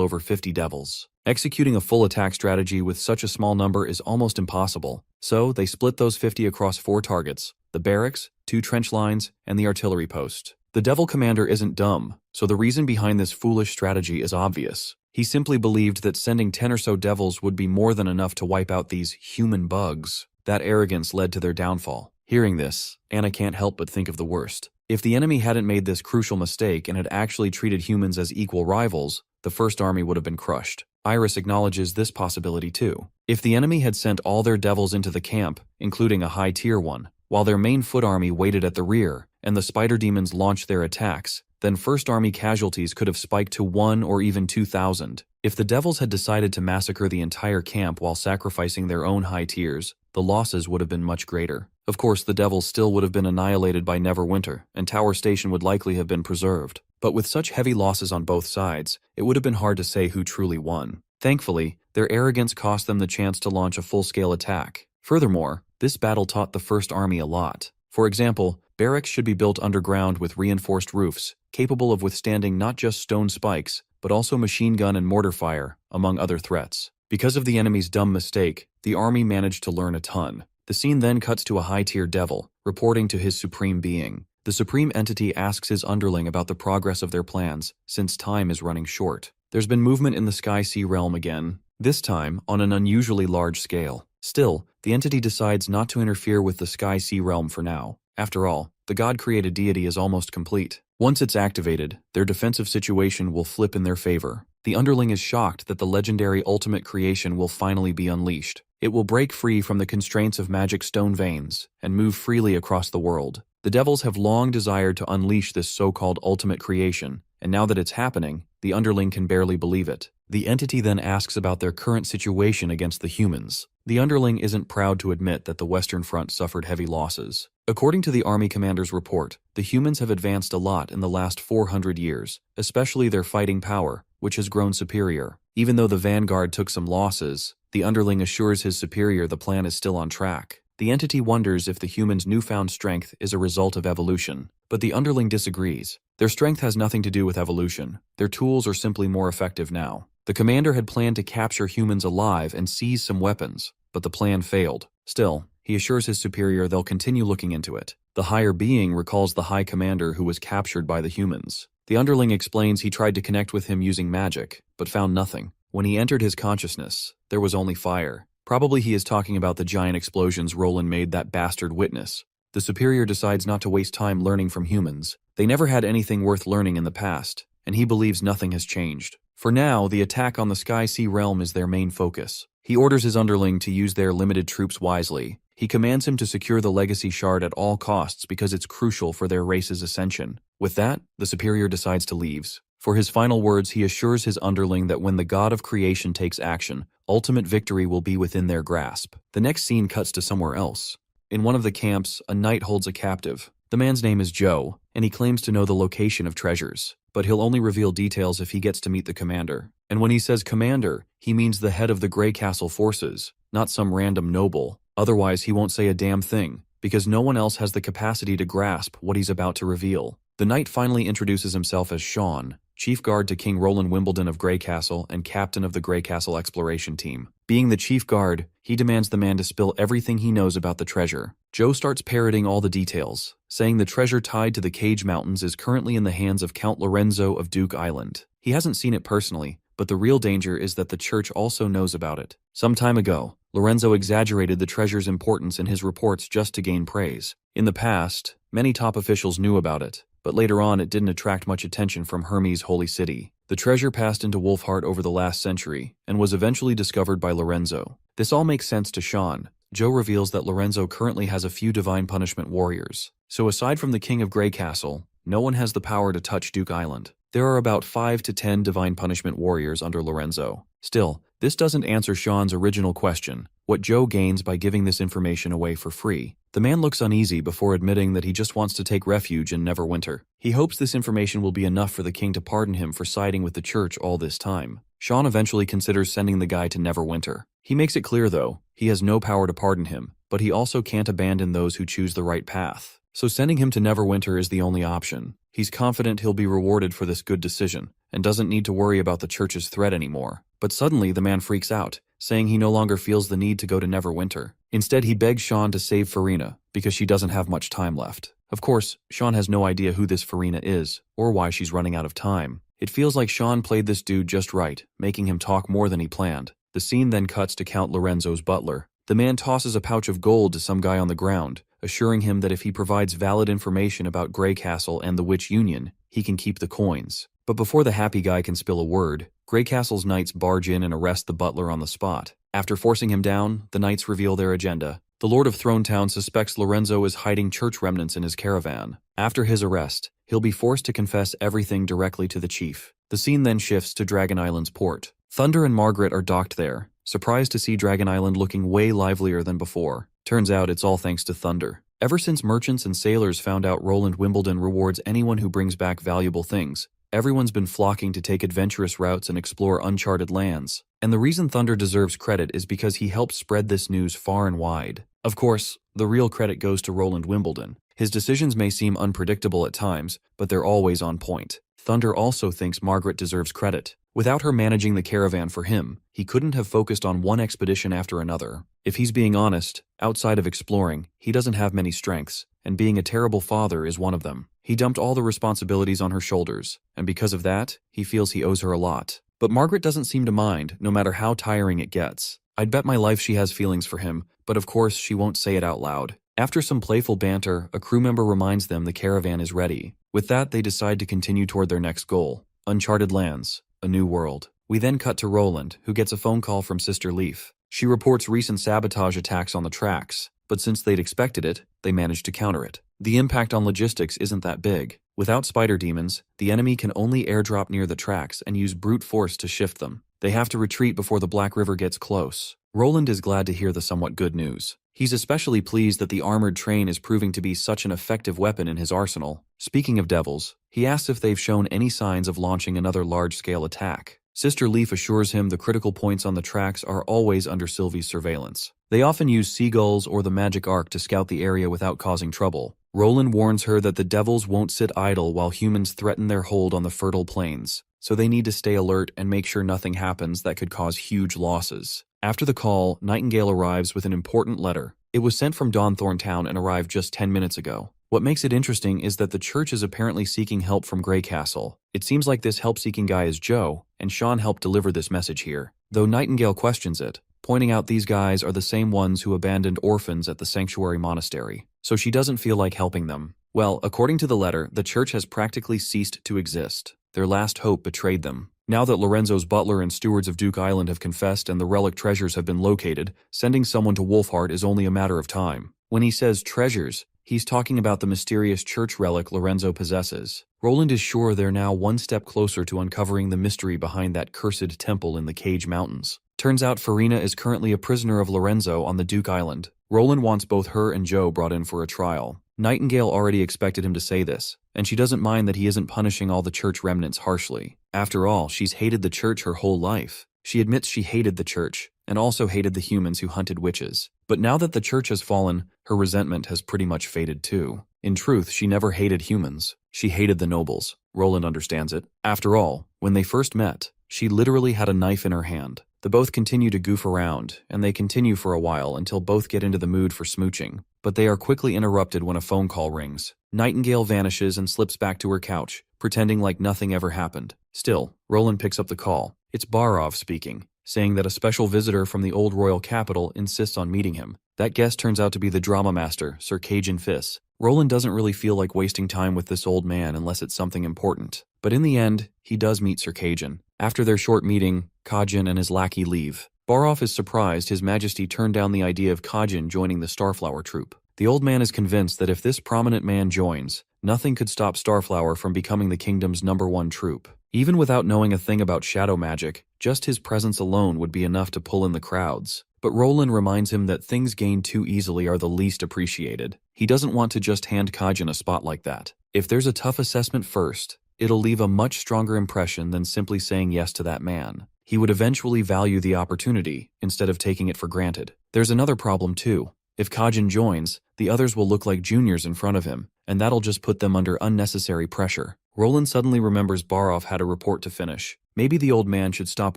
over 50 Devils. Executing a full attack strategy with such a small number is almost impossible. So, they split those 50 across 4 targets: the barracks, 2 trench lines, and the artillery post. The Devil commander isn't dumb, so the reason behind this foolish strategy is obvious. He simply believed that sending 10 or so Devils would be more than enough to wipe out these human bugs. That arrogance led to their downfall. Hearing this, Anna can't help but think of the worst. If the enemy hadn't made this crucial mistake and had actually treated humans as equal rivals, the First Army would have been crushed. Iris acknowledges this possibility too. If the enemy had sent all their Devils into the camp, including a high-tier one, while their main foot army waited at the rear, and the Spider Demons launched their attacks, then First Army casualties could have spiked to 1 or even 2,000. If the Devils had decided to massacre the entire camp while sacrificing their own high tiers, the losses would have been much greater. Of course, the Devils still would have been annihilated by Neverwinter, and Tower Station would likely have been preserved. But with such heavy losses on both sides, it would have been hard to say who truly won. Thankfully, their arrogance cost them the chance to launch a full-scale attack. Furthermore, this battle taught the First Army a lot. For example, barracks should be built underground with reinforced roofs, capable of withstanding not just stone spikes, but also machine gun and mortar fire, among other threats. Because of the enemy's dumb mistake, the army managed to learn a ton. The scene then cuts to a high-tier Devil, reporting to his supreme being. The supreme entity asks his underling about the progress of their plans, since time is running short. There's been movement in the Sky-Sea realm again, this time on an unusually large scale. Still, the entity decides not to interfere with the Sky-Sea realm for now. After all, the God-created deity is almost complete. Once it's activated, their defensive situation will flip in their favor. The underling is shocked that the legendary ultimate creation will finally be unleashed. It will break free from the constraints of magic stone veins and move freely across the world. The Devils have long desired to unleash this so-called ultimate creation, and now that it's happening, the underling can barely believe it. The entity then asks about their current situation against the humans. The underling isn't proud to admit that the Western Front suffered heavy losses. According to the Army Commander's report, the humans have advanced a lot in the last 400 years, especially their fighting power, which has grown superior. Even though the Vanguard took some losses, the underling assures his superior the plan is still on track. The entity wonders if the humans' newfound strength is a result of evolution, but the underling disagrees. Their strength has nothing to do with evolution. Their tools are simply more effective now. The commander had planned to capture humans alive and seize some weapons, but the plan failed. Still, he assures his superior they'll continue looking into it. The higher being recalls the high commander who was captured by the humans. The underling explains he tried to connect with him using magic, but found nothing. When he entered his consciousness, there was only fire. Probably he is talking about the giant explosions Roland made that bastard witness. The superior decides not to waste time learning from humans. They never had anything worth learning in the past, and he believes nothing has changed. For now, the attack on the Sky-Sea realm is their main focus. He orders his underling to use their limited troops wisely. He commands him to secure the Legacy Shard at all costs because it's crucial for their race's ascension. With that, the superior decides to leave. For his final words, he assures his underling that when the God of Creation takes action, ultimate victory will be within their grasp. The next scene cuts to somewhere else. In one of the camps, a knight holds a captive. The man's name is Joe, and he claims to know the location of treasures, but he'll only reveal details if he gets to meet the commander. And when he says commander, he means the head of the Grey Castle forces, not some random noble. Otherwise, he won't say a damn thing, because no one else has the capacity to grasp what he's about to reveal. The knight finally introduces himself as Sean, chief guard to King Roland Wimbledon of Grey Castle and captain of the Grey Castle exploration team. Being the chief guard, he demands the man to spill everything he knows about the treasure. Joe starts parroting all the details, saying the treasure tied to the Cage Mountains is currently in the hands of Count Lorenzo of Duke Island. He hasn't seen it personally, but the real danger is that the church also knows about it. Some time ago, Lorenzo exaggerated the treasure's importance in his reports just to gain praise. In the past, many top officials knew about it, but later on it didn't attract much attention from Hermes' holy city. The treasure passed into Wolfheart over the last century, and was eventually discovered by Lorenzo. This all makes sense to Sean. Joe reveals that Lorenzo currently has a few divine punishment warriors. So aside from the King of Greycastle, no one has the power to touch Duke Island. There are about 5 to 10 divine punishment warriors under Lorenzo. Still, this doesn't answer Sean's original question, what Joe gains by giving this information away for free. The man looks uneasy before admitting that he just wants to take refuge in Neverwinter. He hopes this information will be enough for the king to pardon him for siding with the church all this time. Sean eventually considers sending the guy to Neverwinter. He makes it clear, though, he has no power to pardon him, but he also can't abandon those who choose the right path. So sending him to Neverwinter is the only option. He's confident he'll be rewarded for this good decision, and doesn't need to worry about the church's threat anymore. But suddenly the man freaks out, saying he no longer feels the need to go to Neverwinter. Instead, he begs Sean to save Farina, because she doesn't have much time left. Of course, Sean has no idea who this Farina is, or why she's running out of time. It feels like Sean played this dude just right, making him talk more than he planned. The scene then cuts to Count Lorenzo's butler. The man tosses a pouch of gold to some guy on the ground, assuring him that if he provides valid information about Greycastle and the Witch Union, he can keep the coins. But before the happy guy can spill a word, Greycastle's knights barge in and arrest the butler on the spot. After forcing him down, the knights reveal their agenda. The Lord of Thronetown suspects Lorenzo is hiding church remnants in his caravan. After his arrest, he'll be forced to confess everything directly to the chief. The scene then shifts to Dragon Island's port. Thunder and Margaret are docked there, surprised to see Dragon Island looking way livelier than before. Turns out it's all thanks to Thunder. Ever since merchants and sailors found out Roland Wimbledon rewards anyone who brings back valuable things, everyone's been flocking to take adventurous routes and explore uncharted lands. And the reason Thunder deserves credit is because he helped spread this news far and wide. Of course, the real credit goes to Roland Wimbledon. His decisions may seem unpredictable at times, but they're always on point. Thunder also thinks Margaret deserves credit. Without her managing the caravan for him, he couldn't have focused on one expedition after another. If he's being honest, outside of exploring, he doesn't have many strengths, and being a terrible father is one of them. He dumped all the responsibilities on her shoulders, and because of that, he feels he owes her a lot. But Margaret doesn't seem to mind, no matter how tiring it gets. I'd bet my life she has feelings for him, but of course she won't say it out loud. After some playful banter, a crew member reminds them the caravan is ready. With that, they decide to continue toward their next goal, uncharted lands, a new world. We then cut to Roland, who gets a phone call from Sister Leaf. She reports recent sabotage attacks on the tracks, but since they'd expected it, they managed to counter it. The impact on logistics isn't that big. Without spider demons, the enemy can only airdrop near the tracks and use brute force to shift them. They have to retreat before the Black River gets close. Roland is glad to hear the somewhat good news. He's especially pleased that the armored train is proving to be such an effective weapon in his arsenal. Speaking of devils, he asks if they've shown any signs of launching another large-scale attack. Sister Leaf assures him the critical points on the tracks are always under Sylvie's surveillance. They often use seagulls or the magic arc to scout the area without causing trouble. Roland warns her that the devils won't sit idle while humans threaten their hold on the fertile plains, so they need to stay alert and make sure nothing happens that could cause huge losses. After the call, Nightingale arrives with an important letter. It was sent from Dawnthorn Town and arrived just 10 minutes ago. What makes it interesting is that the church is apparently seeking help from Greycastle. It seems like this help-seeking guy is Joe, and Sean helped deliver this message here, though Nightingale questions it, pointing out these guys are the same ones who abandoned orphans at the Sanctuary Monastery, so she doesn't feel like helping them. Well, according to the letter, the church has practically ceased to exist. Their last hope betrayed them. Now that Lorenzo's butler and stewards of Duke Island have confessed and the relic treasures have been located, sending someone to Wolfheart is only a matter of time. When he says treasures, he's talking about the mysterious church relic Lorenzo possesses. Roland is sure they're now one step closer to uncovering the mystery behind that cursed temple in the Cage Mountains. Turns out Farina is currently a prisoner of Lorenzo on the Duke Island. Roland wants both her and Joe brought in for a trial. Nightingale already expected him to say this, and she doesn't mind that he isn't punishing all the church remnants harshly. After all, she's hated the church her whole life. She admits she hated the church, and also hated the humans who hunted witches. But now that the church has fallen, her resentment has pretty much faded too. In truth, she never hated humans. She hated the nobles. Roland understands it. After all, when they first met, she literally had a knife in her hand. The both continue to goof around, and they continue for a while until both get into the mood for smooching. But they are quickly interrupted when a phone call rings. Nightingale vanishes and slips back to her couch, pretending like nothing ever happened. Still, Roland picks up the call. It's Barov speaking, saying that a special visitor from the old royal capital insists on meeting him. That guest turns out to be the drama master, Sir Cajun Fis. Roland doesn't really feel like wasting time with this old man unless it's something important. But in the end, he does meet Sir Kajin. After their short meeting, Kajin and his lackey leave. Barov is surprised His Majesty turned down the idea of Kajin joining the Starflower Troop. The old man is convinced that if this prominent man joins, nothing could stop Starflower from becoming the kingdom's #1 troop. Even without knowing a thing about shadow magic, just his presence alone would be enough to pull in the crowds. But Roland reminds him that things gained too easily are the least appreciated. He doesn't want to just hand Kajin a spot like that. If there's a tough assessment first, it'll leave a much stronger impression than simply saying yes to that man. He would eventually value the opportunity, instead of taking it for granted. There's another problem too. If Kajin joins, the others will look like juniors in front of him, and that'll just put them under unnecessary pressure. Roland suddenly remembers Barov had a report to finish. Maybe the old man should stop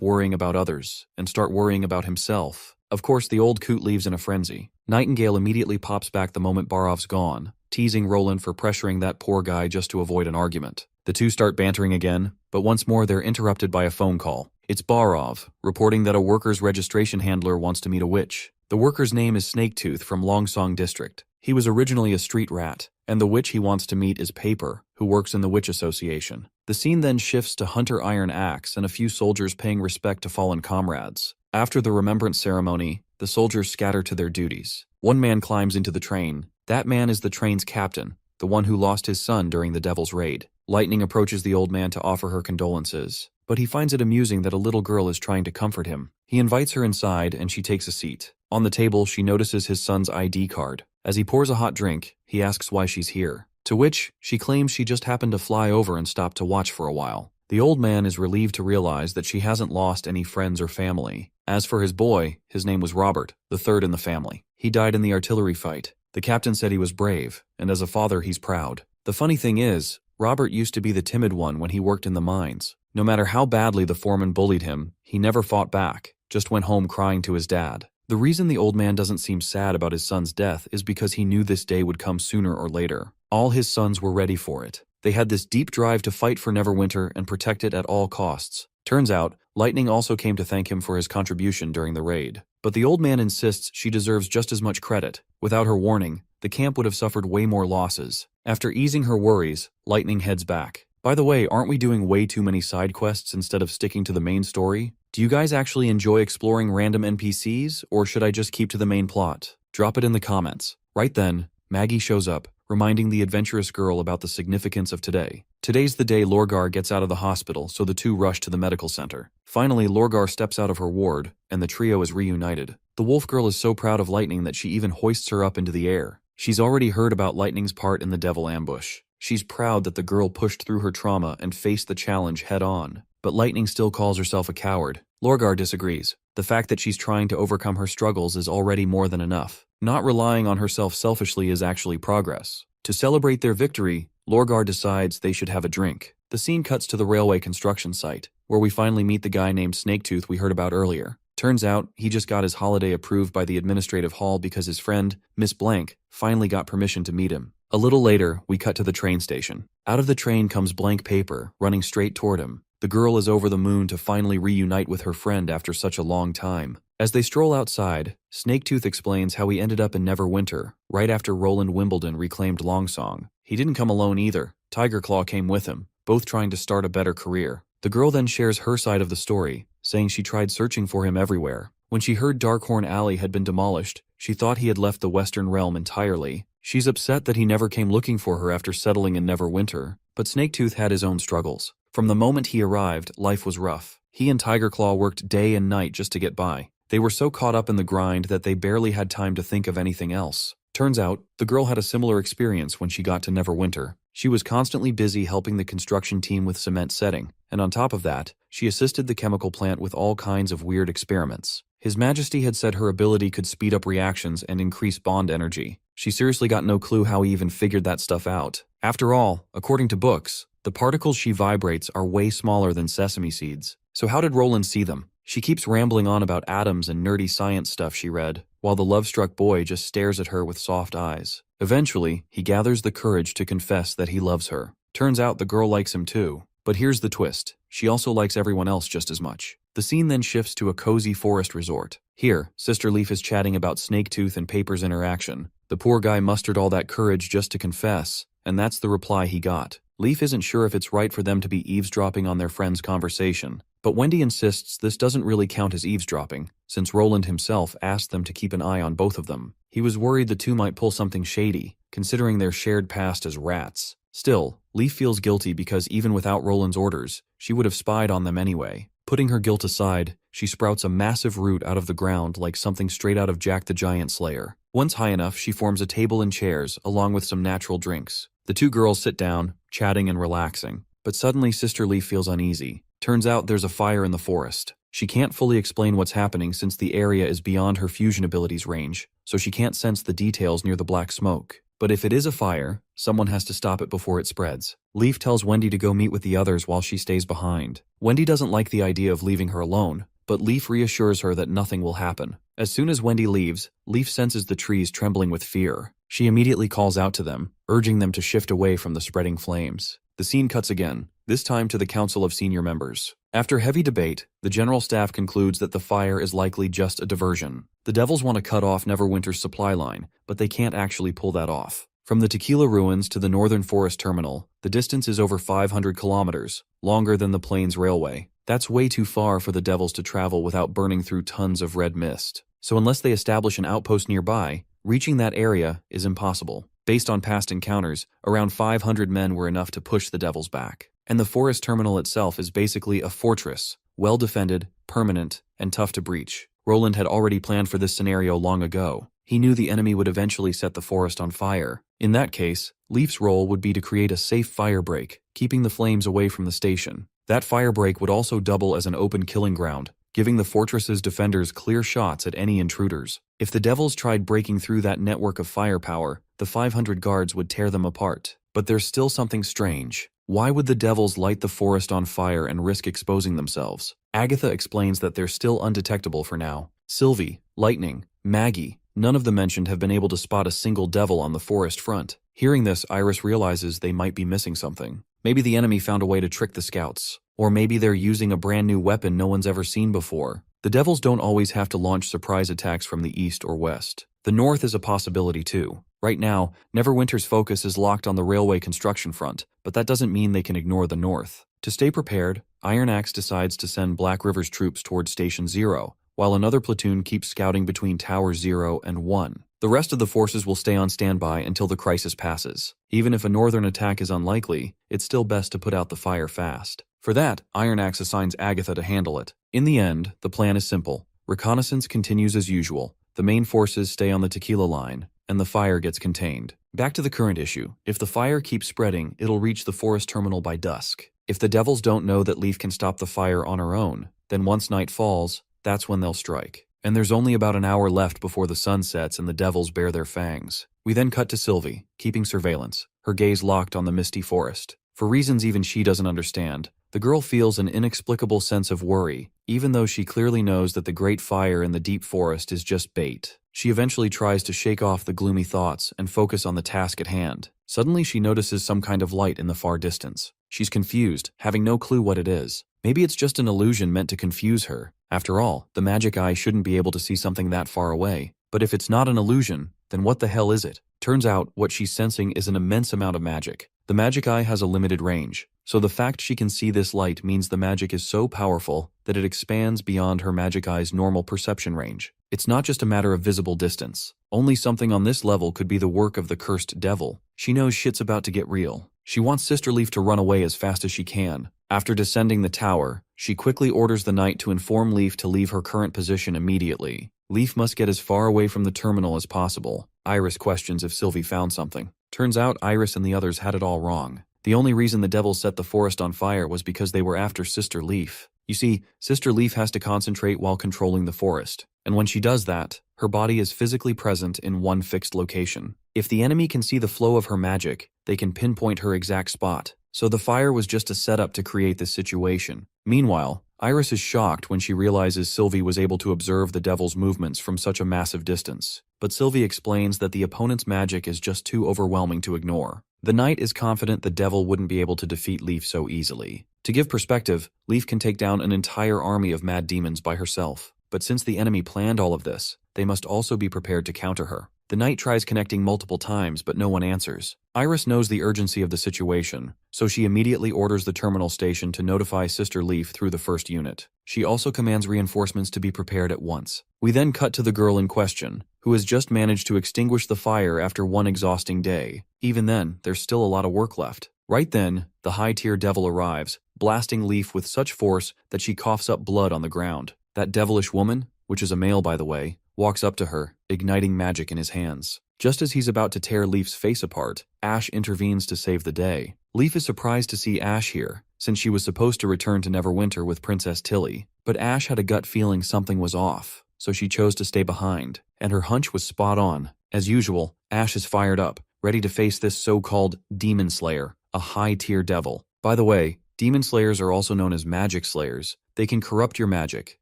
worrying about others, and start worrying about himself. Of course, the old coot leaves in a frenzy. Nightingale immediately pops back the moment Barov's gone, teasing Roland for pressuring that poor guy just to avoid an argument. The two start bantering again, but once more they're interrupted by a phone call. It's Barov, reporting that a worker's registration handler wants to meet a witch. The worker's name is Snaketooth from Longsong District. He was originally a street rat, and the witch he wants to meet is Paper, who works in the Witch Association. The scene then shifts to Hunter Iron Axe and a few soldiers paying respect to fallen comrades. After the remembrance ceremony, the soldiers scatter to their duties. One man climbs into the train. That man is the train's captain, the one who lost his son during the Devil's Raid. Lightning approaches the old man to offer her condolences, but he finds it amusing that a little girl is trying to comfort him. He invites her inside and she takes a seat. On the table, she notices his son's ID card. As he pours a hot drink, he asks why she's here, to which she claims she just happened to fly over and stop to watch for a while. The old man is relieved to realize that she hasn't lost any friends or family. As for his boy, his name was Robert, the third in the family. He died in the artillery fight. The captain said he was brave, and as a father he's proud. The funny thing is, Robert used to be the timid one when he worked in the mines. No matter how badly the foreman bullied him, he never fought back, just went home crying to his dad. The reason the old man doesn't seem sad about his son's death is because he knew this day would come sooner or later. All his sons were ready for it. They had this deep drive to fight for Neverwinter and protect it at all costs. Turns out, Lightning also came to thank him for his contribution during the raid. But the old man insists she deserves just as much credit. Without her warning, the camp would have suffered way more losses. After easing her worries, Lightning heads back. By the way, aren't we doing way too many side quests instead of sticking to the main story? Do you guys actually enjoy exploring random NPCs, or should I just keep to the main plot? Drop it in the comments. Right then, Maggie shows up, reminding the adventurous girl about the significance of today. Today's the day Lorgar gets out of the hospital, so the two rush to the medical center. Finally, Lorgar steps out of her ward, and the trio is reunited. The wolf girl is so proud of Lightning that she even hoists her up into the air. She's already heard about Lightning's part in the Devil Ambush. She's proud that the girl pushed through her trauma and faced the challenge head-on. But Lightning still calls herself a coward. Lorgar disagrees. The fact that she's trying to overcome her struggles is already more than enough. Not relying on herself selfishly is actually progress. To celebrate their victory, Lorgar decides they should have a drink. The scene cuts to the railway construction site, where we finally meet the guy named Snaketooth we heard about earlier. Turns out, he just got his holiday approved by the administrative hall because his friend, Miss Blank, finally got permission to meet him. A little later, we cut to the train station. Out of the train comes Blank Paper, running straight toward him. The girl is over the moon to finally reunite with her friend after such a long time. As they stroll outside, Snaketooth explains how he ended up in Neverwinter, right after Roland Wimbledon reclaimed Longsong. He didn't come alone either. Tigerclaw came with him, both trying to start a better career. The girl then shares her side of the story, saying she tried searching for him everywhere. When she heard Darkhorn Alley had been demolished, she thought he had left the Western Realm entirely. She's upset that he never came looking for her after settling in Neverwinter, but Snaketooth had his own struggles. From the moment he arrived, life was rough. He and Tigerclaw worked day and night just to get by. They were so caught up in the grind that they barely had time to think of anything else. Turns out, the girl had a similar experience when she got to Neverwinter. She was constantly busy helping the construction team with cement setting, and on top of that, she assisted the chemical plant with all kinds of weird experiments. His Majesty had said her ability could speed up reactions and increase bond energy. She seriously got no clue how he even figured that stuff out. After all, according to books, the particles she vibrates are way smaller than sesame seeds. So how did Roland see them? She keeps rambling on about atoms and nerdy science stuff she read, while the love-struck boy just stares at her with soft eyes. Eventually, he gathers the courage to confess that he loves her. Turns out the girl likes him too. But here's the twist. She also likes everyone else just as much. The scene then shifts to a cozy forest resort. Here, Sister Leaf is chatting about Snaketooth and Paper's interaction. The poor guy mustered all that courage just to confess, and that's the reply he got. Leif isn't sure if it's right for them to be eavesdropping on their friend's conversation, but Wendy insists this doesn't really count as eavesdropping, since Roland himself asked them to keep an eye on both of them. He was worried the two might pull something shady, considering their shared past as rats. Still, Leif feels guilty because even without Roland's orders, she would have spied on them anyway. Putting her guilt aside, she sprouts a massive root out of the ground like something straight out of Jack the Giant Slayer. Once high enough, she forms a table and chairs, along with some natural drinks. The two girls sit down, chatting and relaxing. But suddenly Sister Leif feels uneasy. Turns out there's a fire in the forest. She can't fully explain what's happening since the area is beyond her fusion abilities range, so she can't sense the details near the black smoke. But if it is a fire, someone has to stop it before it spreads. Leif tells Wendy to go meet with the others while she stays behind. Wendy doesn't like the idea of leaving her alone, but Leif reassures her that nothing will happen. As soon as Wendy leaves, Leif senses the trees trembling with fear. She immediately calls out to them, urging them to shift away from the spreading flames. The scene cuts again, this time to the Council of Senior Members. After heavy debate, the General Staff concludes that the fire is likely just a diversion. The Devils want to cut off Neverwinter's supply line, but they can't actually pull that off. From the Tequila Ruins to the Northern Forest Terminal, the distance is over 500 kilometers, longer than the Plains Railway. That's way too far for the Devils to travel without burning through tons of red mist. So unless they establish an outpost nearby, reaching that area is impossible. Based on past encounters, around 500 men were enough to push the Devils back. And the forest terminal itself is basically a fortress, well-defended, permanent, and tough to breach. Roland had already planned for this scenario long ago. He knew the enemy would eventually set the forest on fire. In that case, Leif's role would be to create a safe fire break, keeping the flames away from the station. That fire break would also double as an open killing ground, giving the fortress's defenders clear shots at any intruders. If the Devils tried breaking through that network of firepower, the 500 guards would tear them apart. But there's still something strange. Why would the Devils light the forest on fire and risk exposing themselves? Agatha explains that they're still undetectable for now. Sylvie, Lightning, Maggie, none of the mentioned have been able to spot a single Devil on the forest front. Hearing this, Iris realizes they might be missing something. Maybe the enemy found a way to trick the scouts. Or maybe they're using a brand new weapon no one's ever seen before. The Devils don't always have to launch surprise attacks from the east or west. The north is a possibility too. Right now, Neverwinter's focus is locked on the railway construction front, but that doesn't mean they can ignore the north. To stay prepared, Iron Axe decides to send Black River's troops towards Station 0, while another platoon keeps scouting between Towers 0 and 1. The rest of the forces will stay on standby until the crisis passes. Even if a northern attack is unlikely, it's still best to put out the fire fast. For that, Iron Axe assigns Agatha to handle it. In the end, the plan is simple. Reconnaissance continues as usual. The main forces stay on the Tequila line, and the fire gets contained. Back to the current issue. If the fire keeps spreading, it'll reach the forest terminal by dusk. If the Devils don't know that Leif can stop the fire on her own, then once night falls, that's when they'll strike. And there's only about an hour left before the sun sets and the Devils bare their fangs. We then cut to Sylvie, keeping surveillance, her gaze locked on the misty forest. For reasons even she doesn't understand, the girl feels an inexplicable sense of worry, even though she clearly knows that the great fire in the deep forest is just bait. She eventually tries to shake off the gloomy thoughts and focus on the task at hand. Suddenly she notices some kind of light in the far distance. She's confused, having no clue what it is. Maybe it's just an illusion meant to confuse her. After all, the magic eye shouldn't be able to see something that far away. But if it's not an illusion, then what the hell is it? Turns out, what she's sensing is an immense amount of magic. The magic eye has a limited range, so the fact she can see this light means the magic is so powerful that it expands beyond her magic eye's normal perception range. It's not just a matter of visible distance. Only something on this level could be the work of the cursed devil. She knows shit's about to get real. She wants Sister Leif to run away as fast as she can. After descending the tower, she quickly orders the knight to inform Leif to leave her current position immediately. Leif must get as far away from the terminal as possible. Iris questions if Sylvie found something. Turns out Iris and the others had it all wrong. The only reason the Devils set the forest on fire was because they were after Sister Leif. You see, Sister Leif has to concentrate while controlling the forest. And when she does that, her body is physically present in one fixed location. If the enemy can see the flow of her magic, they can pinpoint her exact spot. So the fire was just a setup to create this situation. Meanwhile, Iris is shocked when she realizes Sylvie was able to observe the Devil's movements from such a massive distance. But Sylvie explains that the opponent's magic is just too overwhelming to ignore. The knight is confident the Devil wouldn't be able to defeat Leif so easily. To give perspective, Leif can take down an entire army of mad demons by herself. But since the enemy planned all of this, they must also be prepared to counter her. The knight tries connecting multiple times, but no one answers. Iris knows the urgency of the situation, so she immediately orders the terminal station to notify Sister Leaf through the first unit. She also commands reinforcements to be prepared at once. We then cut to the girl in question, who has just managed to extinguish the fire after one exhausting day. Even then, there's still a lot of work left. Right then, the high-tier devil arrives, blasting Leaf with such force that she coughs up blood on the ground. That devilish woman, which is a male by the way, walks up to her, igniting magic in his hands. Just as he's about to tear Leaf's face apart, Ash intervenes to save the day. Leaf is surprised to see Ash here, since she was supposed to return to Neverwinter with Princess Tilly. But Ash had a gut feeling something was off, so she chose to stay behind, and her hunch was spot on. As usual, Ash is fired up, ready to face this so-called Demon Slayer, a high-tier devil. By the way, Demon Slayers are also known as Magic Slayers. They can corrupt your magic,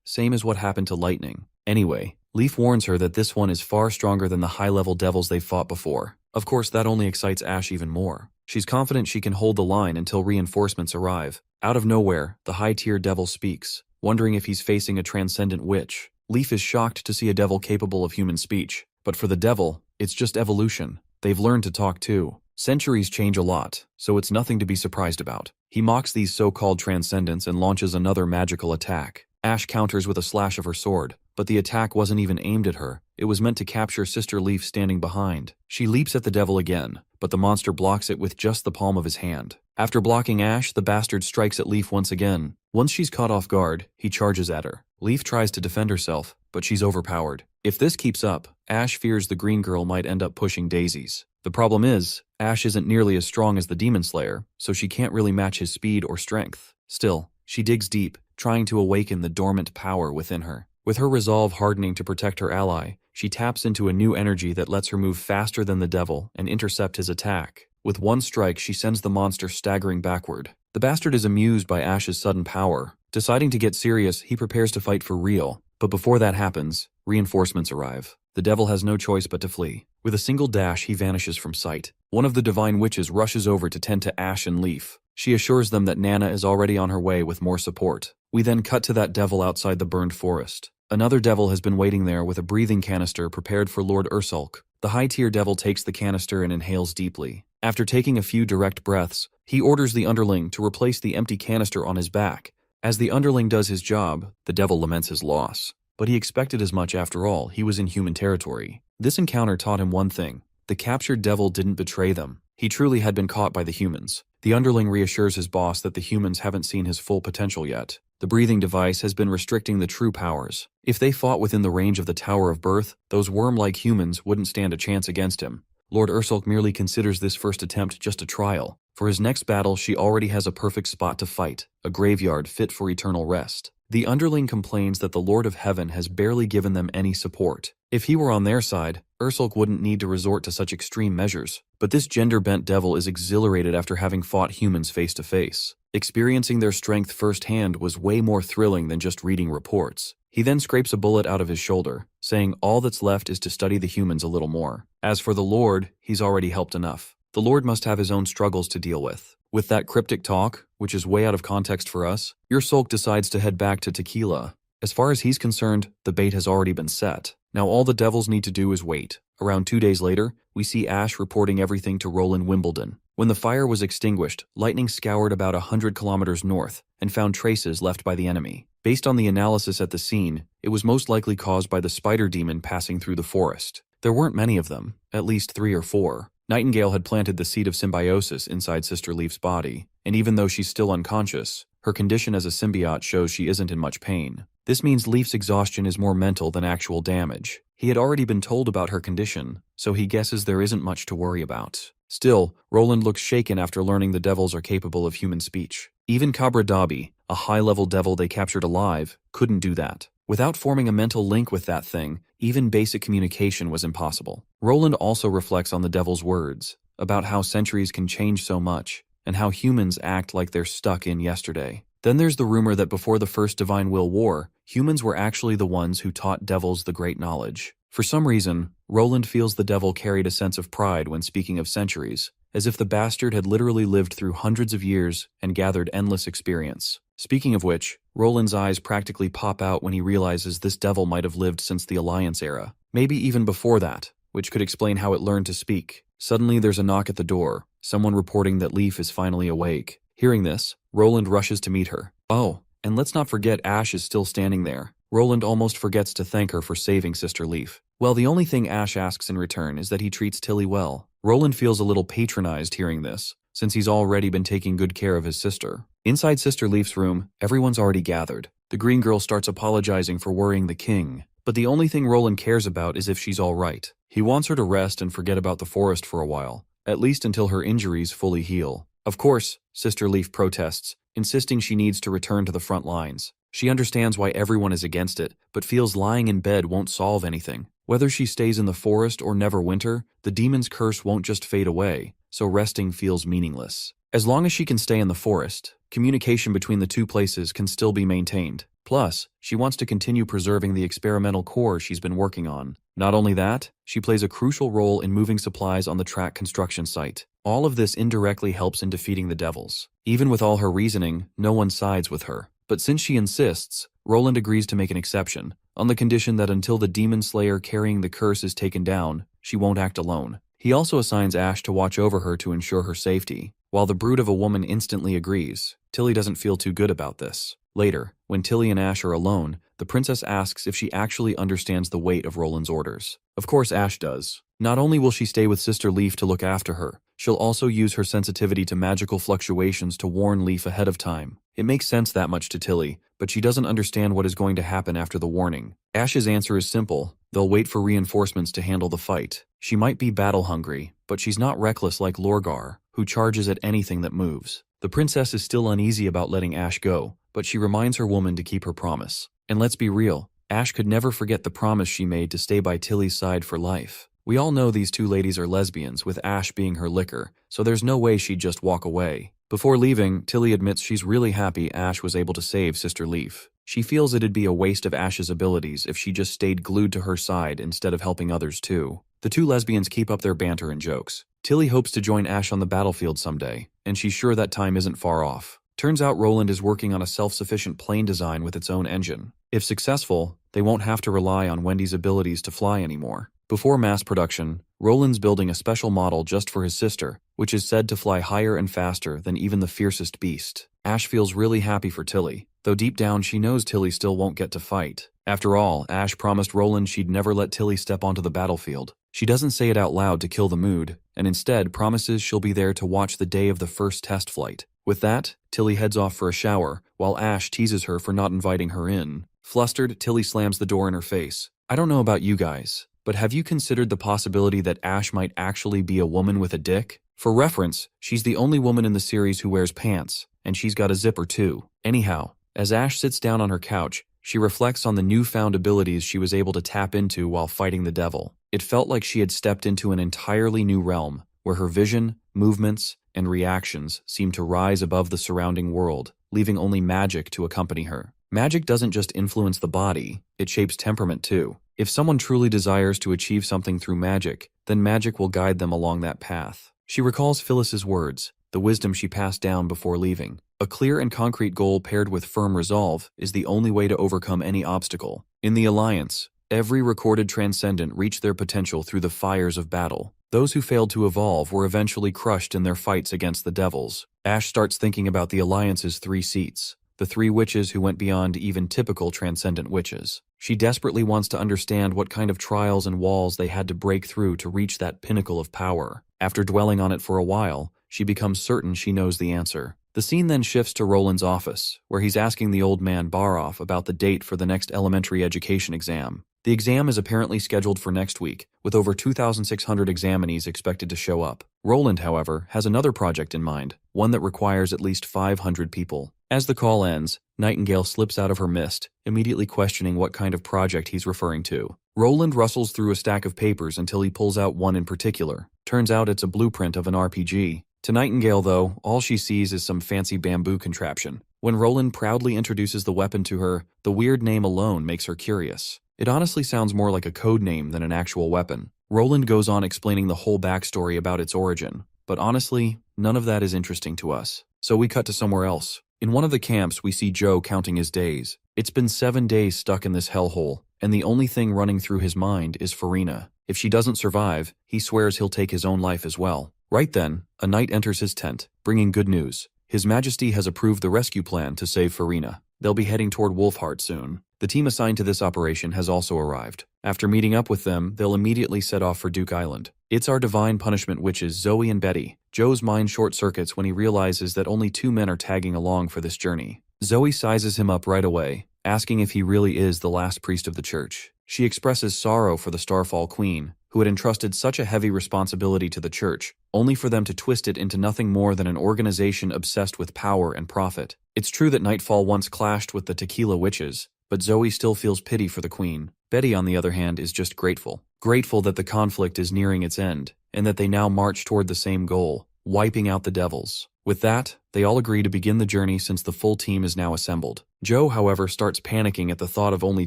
same as what happened to Lightning. Anyway, Leaf warns her that this one is far stronger than the high-level devils they've fought before. Of course, that only excites Ash even more. She's confident she can hold the line until reinforcements arrive. Out of nowhere, the high-tier devil speaks, wondering if he's facing a transcendent witch. Leaf is shocked to see a devil capable of human speech. But for the devil, it's just evolution. They've learned to talk too. Centuries change a lot, so it's nothing to be surprised about. He mocks these so-called transcendents and launches another magical attack. Ash counters with a slash of her sword, but the attack wasn't even aimed at her. It was meant to capture Sister Leaf standing behind. She leaps at the devil again, but the monster blocks it with just the palm of his hand. After blocking Ash, the bastard strikes at Leaf once again. Once she's caught off guard, he charges at her. Leaf tries to defend herself, but she's overpowered. If this keeps up, Ash fears the green girl might end up pushing daisies. The problem is, Ash isn't nearly as strong as the Demon Slayer, so she can't really match his speed or strength. Still, she digs deep, trying to awaken the dormant power within her. With her resolve hardening to protect her ally, she taps into a new energy that lets her move faster than the devil and intercept his attack. With one strike, she sends the monster staggering backward. The bastard is amused by Ash's sudden power. Deciding to get serious, he prepares to fight for real. But before that happens, reinforcements arrive. The devil has no choice but to flee. With a single dash, he vanishes from sight. One of the divine witches rushes over to tend to Ash and Leaf. She assures them that Nana is already on her way with more support. We then cut to that devil outside the burned forest. Another devil has been waiting there with a breathing canister prepared for Lord Ursulk. The high-tier devil takes the canister and inhales deeply. After taking a few direct breaths, he orders the underling to replace the empty canister on his back. As the underling does his job, the devil laments his loss. But he expected as much after all, he was in human territory. This encounter taught him one thing. The captured devil didn't betray them. He truly had been caught by the humans. The underling reassures his boss that the humans haven't seen his full potential yet. The breathing device has been restricting the true powers. If they fought within the range of the Tower of Birth, those worm-like humans wouldn't stand a chance against him. Lord Ursulk merely considers this first attempt just a trial. For his next battle, she already has a perfect spot to fight, a graveyard fit for eternal rest. The underling complains that the Lord of Heaven has barely given them any support. If he were on their side, Ursulk wouldn't need to resort to such extreme measures. But this gender-bent devil is exhilarated after having fought humans face to face. Experiencing their strength firsthand was way more thrilling than just reading reports. He then scrapes a bullet out of his shoulder, saying all that's left is to study the humans a little more. As for the Lord, he's already helped enough. The Lord must have his own struggles to deal with. With that cryptic talk, which is way out of context for us, Ursulk decides to head back to Tequila. As far as he's concerned, the bait has already been set. Now all the devils need to do is wait. Around 2 days later, we see Ash reporting everything to Roland Wimbledon. When the fire was extinguished, Lightning scoured about 100 kilometers north and found traces left by the enemy. Based on the analysis at the scene, it was most likely caused by the spider demon passing through the forest. There weren't many of them, at least 3 or 4. Nightingale had planted the seed of symbiosis inside Sister Leaf's body, and even though she's still unconscious, her condition as a symbiote shows she isn't in much pain. This means Leaf's exhaustion is more mental than actual damage. He had already been told about her condition, so he guesses there isn't much to worry about. Still, Roland looks shaken after learning the devils are capable of human speech. Even Cabra Dabi, a high-level devil they captured alive, couldn't do that. Without forming a mental link with that thing, even basic communication was impossible. Roland also reflects on the devil's words, about how centuries can change so much, and how humans act like they're stuck in yesterday. Then there's the rumor that before the First Divine Will War, humans were actually the ones who taught devils the great knowledge. For some reason, Roland feels the devil carried a sense of pride when speaking of centuries, as if the bastard had literally lived through hundreds of years and gathered endless experience. Speaking of which, Roland's eyes practically pop out when he realizes this devil might have lived since the Alliance era, maybe even before that. which could explain how it learned to speak. Suddenly there's a knock at the door, someone reporting that Leaf is finally awake. Hearing this, Roland rushes to meet her. Oh, and let's not forget Ash is still standing there. Roland almost forgets to thank her for saving Sister Leaf. Well, the only thing Ash asks in return is that he treats Tilly well. Roland feels a little patronized hearing this, since he's already been taking good care of his sister. Inside Sister Leaf's room, everyone's already gathered. The green girl starts apologizing for worrying the king, but the only thing Roland cares about is if she's all right. He wants her to rest and forget about the forest for a while, at least until her injuries fully heal. Of course, Sister Leaf protests, insisting she needs to return to the front lines. She understands why everyone is against it, but feels lying in bed won't solve anything. Whether she stays in the forest or Neverwinter, the demon's curse won't just fade away, so resting feels meaningless. As long as she can stay in the forest, communication between the two places can still be maintained. Plus, she wants to continue preserving the experimental core she's been working on. Not only that, she plays a crucial role in moving supplies on the track construction site. All of this indirectly helps in defeating the devils. Even with all her reasoning, no one sides with her. But since she insists, Roland agrees to make an exception, on the condition that until the demon slayer carrying the curse is taken down, she won't act alone. He also assigns Ash to watch over her to ensure her safety. While the brute of a woman instantly agrees, Tilly doesn't feel too good about this. Later, when Tilly and Ash are alone, the princess asks if she actually understands the weight of Roland's orders. Of course Ash does. Not only will she stay with Sister Leaf to look after her, she'll also use her sensitivity to magical fluctuations to warn Leaf ahead of time. It makes sense that much to Tilly, but she doesn't understand what is going to happen after the warning. Ash's answer is simple. They'll wait for reinforcements to handle the fight. She might be battle-hungry, but she's not reckless like Lorgar, who charges at anything that moves. The princess is still uneasy about letting Ash go, but she reminds her woman to keep her promise. And let's be real, Ash could never forget the promise she made to stay by Tilly's side for life. We all know these two ladies are lesbians, with Ash being her licker, so there's no way she'd just walk away. Before leaving, Tilly admits she's really happy Ash was able to save Sister Leaf. She feels it'd be a waste of Ash's abilities if she just stayed glued to her side instead of helping others too. The two lesbians keep up their banter and jokes. Tilly hopes to join Ash on the battlefield someday, and she's sure that time isn't far off. Turns out Roland is working on a self-sufficient plane design with its own engine. If successful, they won't have to rely on Wendy's abilities to fly anymore. Before mass production, Roland's building a special model just for his sister, which is said to fly higher and faster than even the fiercest beast. Ash feels really happy for Tilly, though deep down she knows Tilly still won't get to fight. After all, Ash promised Roland she'd never let Tilly step onto the battlefield. She doesn't say it out loud to kill the mood, and instead promises she'll be there to watch the day of the first test flight. With that, Tilly heads off for a shower, while Ash teases her for not inviting her in. Flustered, Tilly slams the door in her face. I don't know about you guys, but have you considered the possibility that Ash might actually be a woman with a dick? For reference, she's the only woman in the series who wears pants, and she's got a zipper too. Anyhow, as Ash sits down on her couch, she reflects on the newfound abilities she was able to tap into while fighting the devil. It felt like she had stepped into an entirely new realm, where her vision, movements, and reactions seemed to rise above the surrounding world, leaving only magic to accompany her. Magic doesn't just influence the body, it shapes temperament too. If someone truly desires to achieve something through magic, then magic will guide them along that path. She recalls Phyllis's words, the wisdom she passed down before leaving. A clear and concrete goal paired with firm resolve is the only way to overcome any obstacle. In the Alliance, every recorded transcendent reached their potential through the fires of battle. Those who failed to evolve were eventually crushed in their fights against the devils. Ash starts thinking about the Alliance's 3 seats, the 3 witches who went beyond even typical transcendent witches. She desperately wants to understand what kind of trials and walls they had to break through to reach that pinnacle of power. After dwelling on it for a while, she becomes certain she knows the answer. The scene then shifts to Roland's office, where he's asking the old man Baroff about the date for the next elementary education exam. The exam is apparently scheduled for next week, with over 2,600 examinees expected to show up. Roland, however, has another project in mind, one that requires at least 500 people. As the call ends, Nightingale slips out of her mist, immediately questioning what kind of project he's referring to. Roland rustles through a stack of papers until he pulls out one in particular. Turns out it's a blueprint of an RPG. To Nightingale, though, all she sees is some fancy bamboo contraption. When Roland proudly introduces the weapon to her, the weird name alone makes her curious. It honestly sounds more like a code name than an actual weapon. Roland goes on explaining the whole backstory about its origin, but honestly, none of that is interesting to us. So we cut to somewhere else. In one of the camps, we see Joe counting his days. It's been 7 days stuck in this hellhole, and the only thing running through his mind is Farina. If she doesn't survive, he swears he'll take his own life as well. Right then, a knight enters his tent, bringing good news. His Majesty has approved the rescue plan to save Farina. They'll be heading toward Wolfheart soon. The team assigned to this operation has also arrived. After meeting up with them, they'll immediately set off for Duke Island. It's our divine punishment witches, Zoe and Betty. Joe's mind short-circuits when he realizes that only 2 men are tagging along for this journey. Zoe sizes him up right away, asking if he really is the last priest of the church. She expresses sorrow for the Starfall Queen, who had entrusted such a heavy responsibility to the church, only for them to twist it into nothing more than an organization obsessed with power and profit. It's true that Nightfall once clashed with the Tequila Witches, but Zoe still feels pity for the queen. Betty, on the other hand, is just grateful. Grateful that the conflict is nearing its end, and that they now march toward the same goal, wiping out the devils. With that, they all agree to begin the journey since the full team is now assembled. Joe, however, starts panicking at the thought of only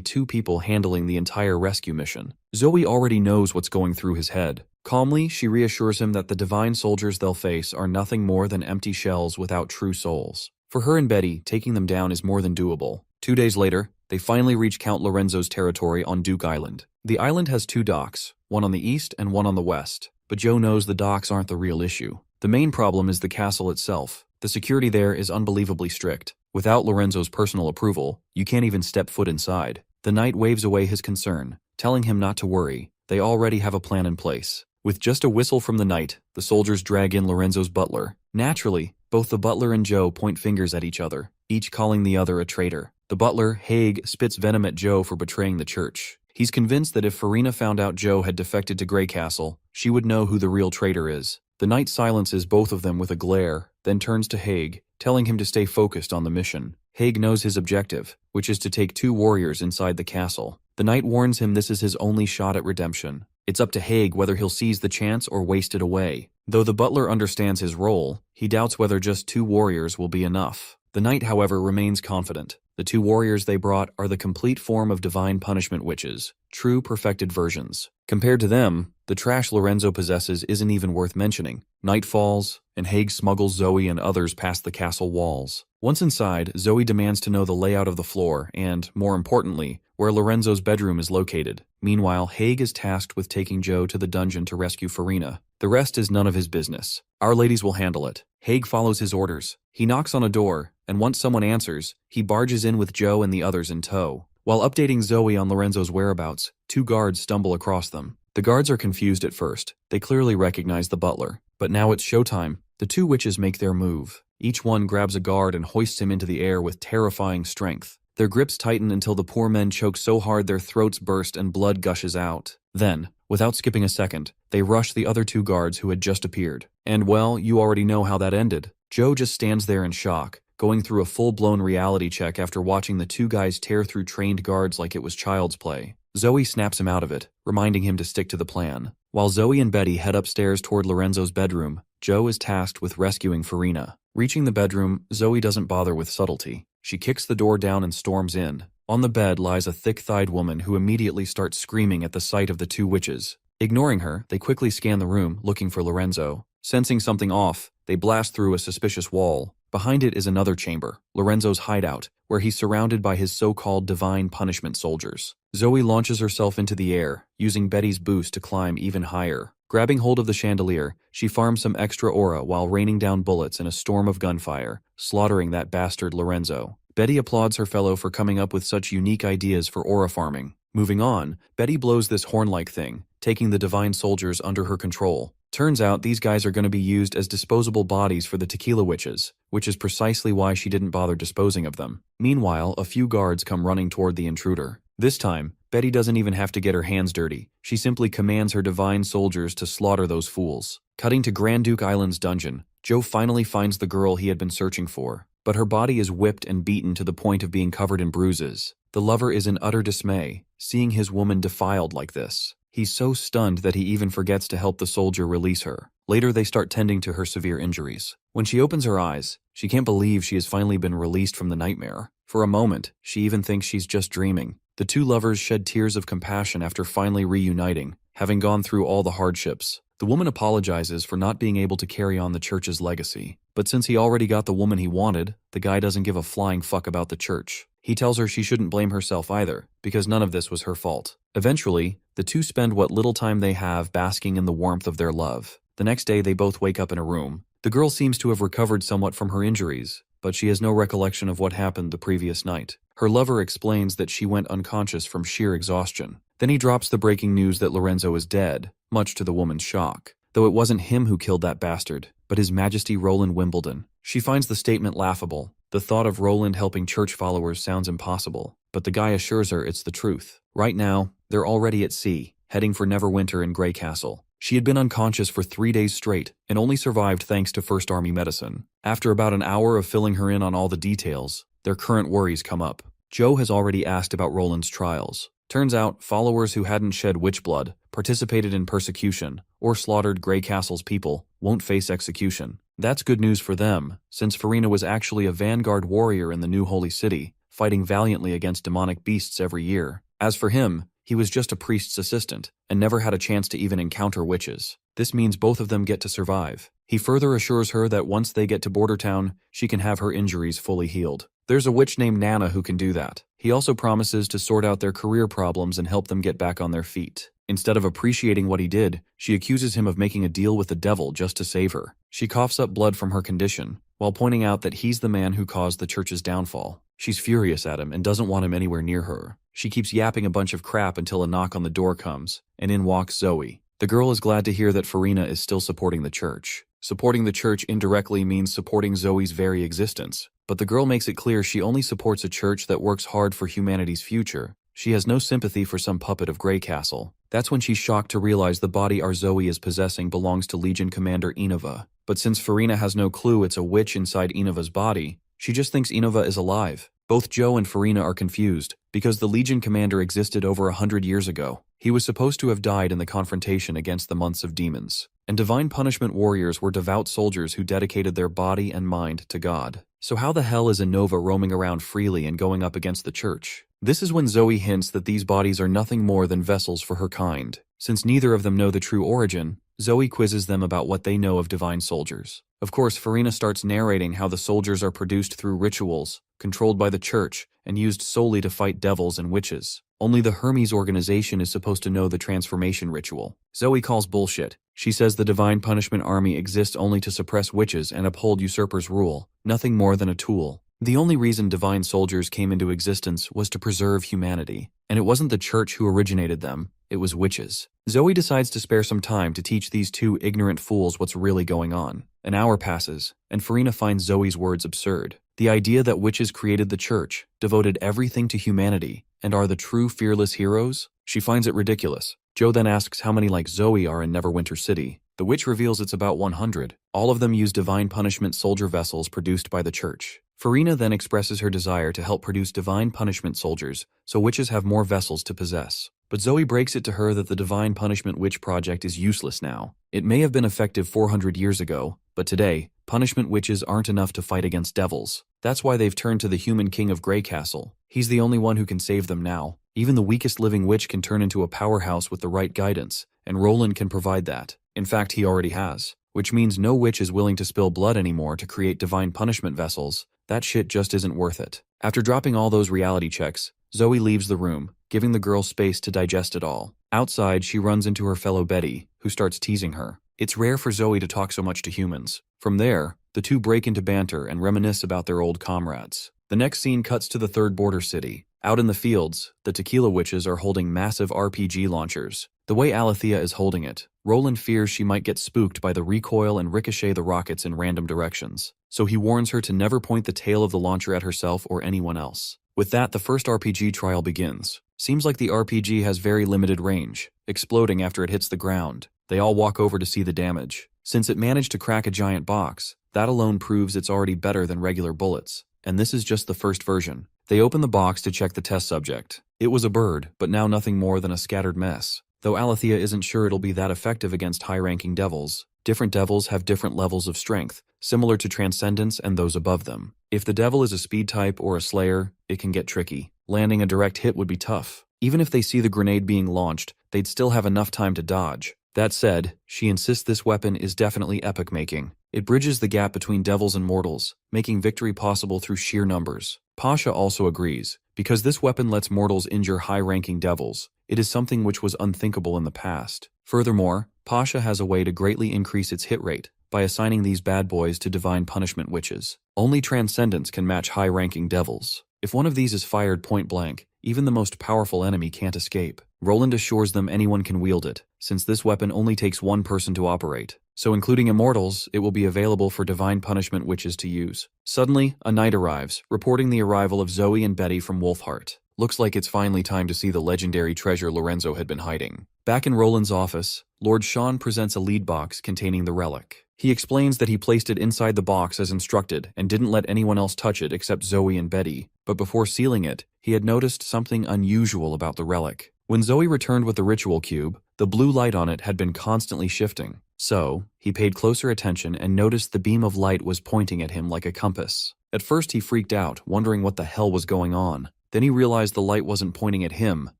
2 people handling the entire rescue mission. Zoe already knows what's going through his head. Calmly, she reassures him that the divine soldiers they'll face are nothing more than empty shells without true souls. For her and Betty, taking them down is more than doable. 2 days later, they finally reach Count Lorenzo's territory on Duke Island. The island has 2 docks, one on the east and one on the west, but Joe knows the docks aren't the real issue. The main problem is the castle itself. The security there is unbelievably strict. Without Lorenzo's personal approval, you can't even step foot inside. The knight waves away his concern, telling him not to worry. They already have a plan in place. With just a whistle from the knight, the soldiers drag in Lorenzo's butler. Naturally, both the butler and Joe point fingers at each other, each calling the other a traitor. The butler, Haig, spits venom at Joe for betraying the church. He's convinced that if Farina found out Joe had defected to Grey Castle, she would know who the real traitor is. The knight silences both of them with a glare, then turns to Haig, telling him to stay focused on the mission. Haig knows his objective, which is to take 2 warriors inside the castle. The knight warns him this is his only shot at redemption. It's up to Haig whether he'll seize the chance or waste it away. Though the butler understands his role, he doubts whether just 2 warriors will be enough. The knight, however, remains confident. The 2 warriors they brought are the complete form of divine punishment witches, true perfected versions. Compared to them, the trash Lorenzo possesses isn't even worth mentioning. Night falls, and Haig smuggles Zoe and others past the castle walls. Once inside, Zoe demands to know the layout of the floor and, more importantly, where Lorenzo's bedroom is located. Meanwhile, Haig is tasked with taking Joe to the dungeon to rescue Farina. The rest is none of his business. Our ladies will handle it. Haig follows his orders. He knocks on a door, and once someone answers, he barges in with Joe and the others in tow. While updating Zoe on Lorenzo's whereabouts, 2 guards stumble across them. The guards are confused at first. They clearly recognize the butler. But now it's showtime. The 2 witches make their move. Each one grabs a guard and hoists him into the air with terrifying strength. Their grips tighten until the poor men choke so hard their throats burst and blood gushes out. Then, without skipping a second, they rush the other 2 guards who had just appeared. And well, you already know how that ended. Joe just stands there in shock, going through a full-blown reality check after watching the 2 guys tear through trained guards like it was child's play. Zoe snaps him out of it, reminding him to stick to the plan. While Zoe and Betty head upstairs toward Lorenzo's bedroom, Joe is tasked with rescuing Farina. Reaching the bedroom, Zoe doesn't bother with subtlety. She kicks the door down and storms in. On the bed lies a thick-thighed woman who immediately starts screaming at the sight of the 2 witches. Ignoring her, they quickly scan the room, looking for Lorenzo. Sensing something off, they blast through a suspicious wall. Behind it is another chamber, Lorenzo's hideout, where he's surrounded by his so-called divine punishment soldiers. Zoe launches herself into the air, using Betty's boost to climb even higher. Grabbing hold of the chandelier, she farms some extra aura while raining down bullets in a storm of gunfire, slaughtering that bastard Lorenzo. Betty applauds her fellow for coming up with such unique ideas for aura farming. Moving on, Betty blows this horn-like thing, taking the divine soldiers under her control. Turns out these guys are going to be used as disposable bodies for the Tequila Witches, which is precisely why she didn't bother disposing of them. Meanwhile, a few guards come running toward the intruder. This time, Betty doesn't even have to get her hands dirty. She simply commands her divine soldiers to slaughter those fools. Cutting to Grand Duke Island's dungeon, Joe finally finds the girl he had been searching for, but her body is whipped and beaten to the point of being covered in bruises. The lover is in utter dismay, seeing his woman defiled like this. He's so stunned that he even forgets to help the soldier release her. Later, they start tending to her severe injuries. When she opens her eyes, she can't believe she has finally been released from the nightmare. For a moment, she even thinks she's just dreaming. The 2 lovers shed tears of compassion after finally reuniting, having gone through all the hardships. The woman apologizes for not being able to carry on the church's legacy. But since he already got the woman he wanted, the guy doesn't give a flying fuck about the church. He tells her she shouldn't blame herself either, because none of this was her fault. Eventually, the two spend what little time they have basking in the warmth of their love. The next day they both wake up in a room. The girl seems to have recovered somewhat from her injuries, but she has no recollection of what happened the previous night. Her lover explains that she went unconscious from sheer exhaustion. Then he drops the breaking news that Lorenzo is dead, much to the woman's shock. Though it wasn't him who killed that bastard, but His Majesty Roland Wimbledon. She finds the statement laughable. The thought of Roland helping church followers sounds impossible, but the guy assures her it's the truth. Right now, they're already at sea, heading for Neverwinter in Grey Castle. She had been unconscious for 3 days straight and only survived thanks to First Army medicine. After about an hour of filling her in on all the details, their current worries come up. Joe has already asked about Roland's trials. Turns out, followers who hadn't shed witch blood, participated in persecution, or slaughtered Grey Castle's people won't face execution. That's good news for them, since Furina was actually a vanguard warrior in the new holy city, fighting valiantly against demonic beasts every year. As for him, he was just a priest's assistant, and never had a chance to even encounter witches. This means both of them get to survive. He further assures her that once they get to Bordertown, she can have her injuries fully healed. There's a witch named Nana who can do that. He also promises to sort out their career problems and help them get back on their feet. Instead of appreciating what he did, she accuses him of making a deal with the devil just to save her. She coughs up blood from her condition, while pointing out that he's the man who caused the church's downfall. She's furious at him and doesn't want him anywhere near her. She keeps yapping a bunch of crap until a knock on the door comes, and in walks Zoe. The girl is glad to hear that Furina is still supporting the church. Supporting the church indirectly means supporting Zoe's very existence, but the girl makes it clear she only supports a church that works hard for humanity's future. She has no sympathy for some puppet of Grey Castle. That's when she's shocked to realize the body our Zoe is possessing belongs to Legion Commander Inova. But since Furina has no clue it's a witch inside Inova's body, she just thinks Inova is alive. Both Joe and Furina are confused, because the Legion Commander existed over 100 years ago. He was supposed to have died in the confrontation against the Months of Demons. And Divine Punishment warriors were devout soldiers who dedicated their body and mind to God. So how the hell is Inova roaming around freely and going up against the church? This is when Zoe hints that these bodies are nothing more than vessels for her kind. Since neither of them know the true origin, Zoe quizzes them about what they know of divine soldiers. Of course, Furina starts narrating how the soldiers are produced through rituals, controlled by the church, and used solely to fight devils and witches. Only the Hermes organization is supposed to know the transformation ritual. Zoe calls bullshit. She says the Divine Punishment Army exists only to suppress witches and uphold usurpers' rule, nothing more than a tool. The only reason divine soldiers came into existence was to preserve humanity, and it wasn't the church who originated them, it was witches. Zoe decides to spare some time to teach these two ignorant fools what's really going on. An hour passes, and Furina finds Zoe's words absurd. The idea that witches created the church, devoted everything to humanity, and are the true fearless heroes? She finds it ridiculous. Joe then asks how many like Zoe are in Neverwinter City. The witch reveals it's about 100. All of them use Divine Punishment soldier vessels produced by the church. Furina then expresses her desire to help produce Divine Punishment soldiers, so witches have more vessels to possess. But Zoe breaks it to her that the Divine Punishment Witch Project is useless now. It may have been effective 400 years ago, but today, punishment witches aren't enough to fight against devils. That's why they've turned to the human king of Grey Castle. He's the only one who can save them now. Even the weakest living witch can turn into a powerhouse with the right guidance, and Roland can provide that. In fact, he already has. Which means no witch is willing to spill blood anymore to create Divine Punishment vessels. That shit just isn't worth it. After dropping all those reality checks, Zoe leaves the room, giving the girl space to digest it all. Outside, she runs into her fellow Betty, who starts teasing her. It's rare for Zoe to talk so much to humans. From there, the two break into banter and reminisce about their old comrades. The next scene cuts to the third border city. Out in the fields, the Tequila Witches are holding massive RPG launchers. The way Alethea is holding it, Roland fears she might get spooked by the recoil and ricochet the rockets in random directions. So he warns her to never point the tail of the launcher at herself or anyone else. With that, the first RPG trial begins. Seems like the RPG has very limited range, exploding after it hits the ground. They all walk over to see the damage. Since it managed to crack a giant box, that alone proves it's already better than regular bullets. And this is just the first version. They open the box to check the test subject. It was a bird, but now nothing more than a scattered mess. Though Alethea isn't sure it'll be that effective against high-ranking devils. Different devils have different levels of strength, similar to Transcendence and those above them. If the devil is a speed type or a slayer, it can get tricky. Landing a direct hit would be tough. Even if they see the grenade being launched, they'd still have enough time to dodge. That said, she insists this weapon is definitely epic-making. It bridges the gap between devils and mortals, making victory possible through sheer numbers. Pasha also agrees, because this weapon lets mortals injure high-ranking devils, it is something which was unthinkable in the past. Furthermore, Pasha has a way to greatly increase its hit rate by assigning these bad boys to divine punishment witches. Only Transcendence can match high-ranking devils. If one of these is fired point blank, even the most powerful enemy can't escape. Roland assures them anyone can wield it, since this weapon only takes one person to operate. So including immortals, it will be available for divine punishment witches to use. Suddenly, a knight arrives, reporting the arrival of Zoe and Betty from Wolfheart. Looks like it's finally time to see the legendary treasure Lorenzo had been hiding. Back in Roland's office, Lord Sean presents a lead box containing the relic. He explains that he placed it inside the box as instructed and didn't let anyone else touch it except Zoe and Betty, but before sealing it, he had noticed something unusual about the relic. When Zoe returned with the ritual cube, the blue light on it had been constantly shifting. So, he paid closer attention and noticed the beam of light was pointing at him like a compass. At first he freaked out, wondering what the hell was going on. Then he realized the light wasn't pointing at him,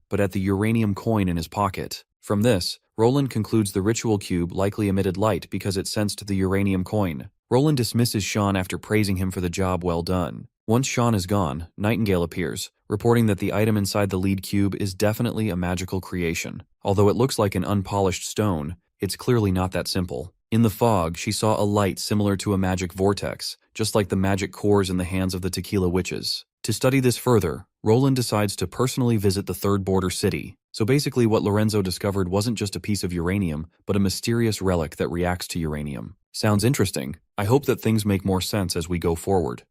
but at the uranium coin in his pocket. From this, Roland concludes the ritual cube likely emitted light because it sensed the uranium coin. Roland dismisses Sean after praising him for the job well done. Once Sean is gone, Nightingale appears, reporting that the item inside the lead cube is definitely a magical creation. Although it looks like an unpolished stone, it's clearly not that simple. In the fog, she saw a light similar to a magic vortex, just like the magic cores in the hands of the Tequila Witches. To study this further, Roland decides to personally visit the Third Border City. So basically what Lorenzo discovered wasn't just a piece of uranium, but a mysterious relic that reacts to uranium. Sounds interesting. I hope that things make more sense as we go forward.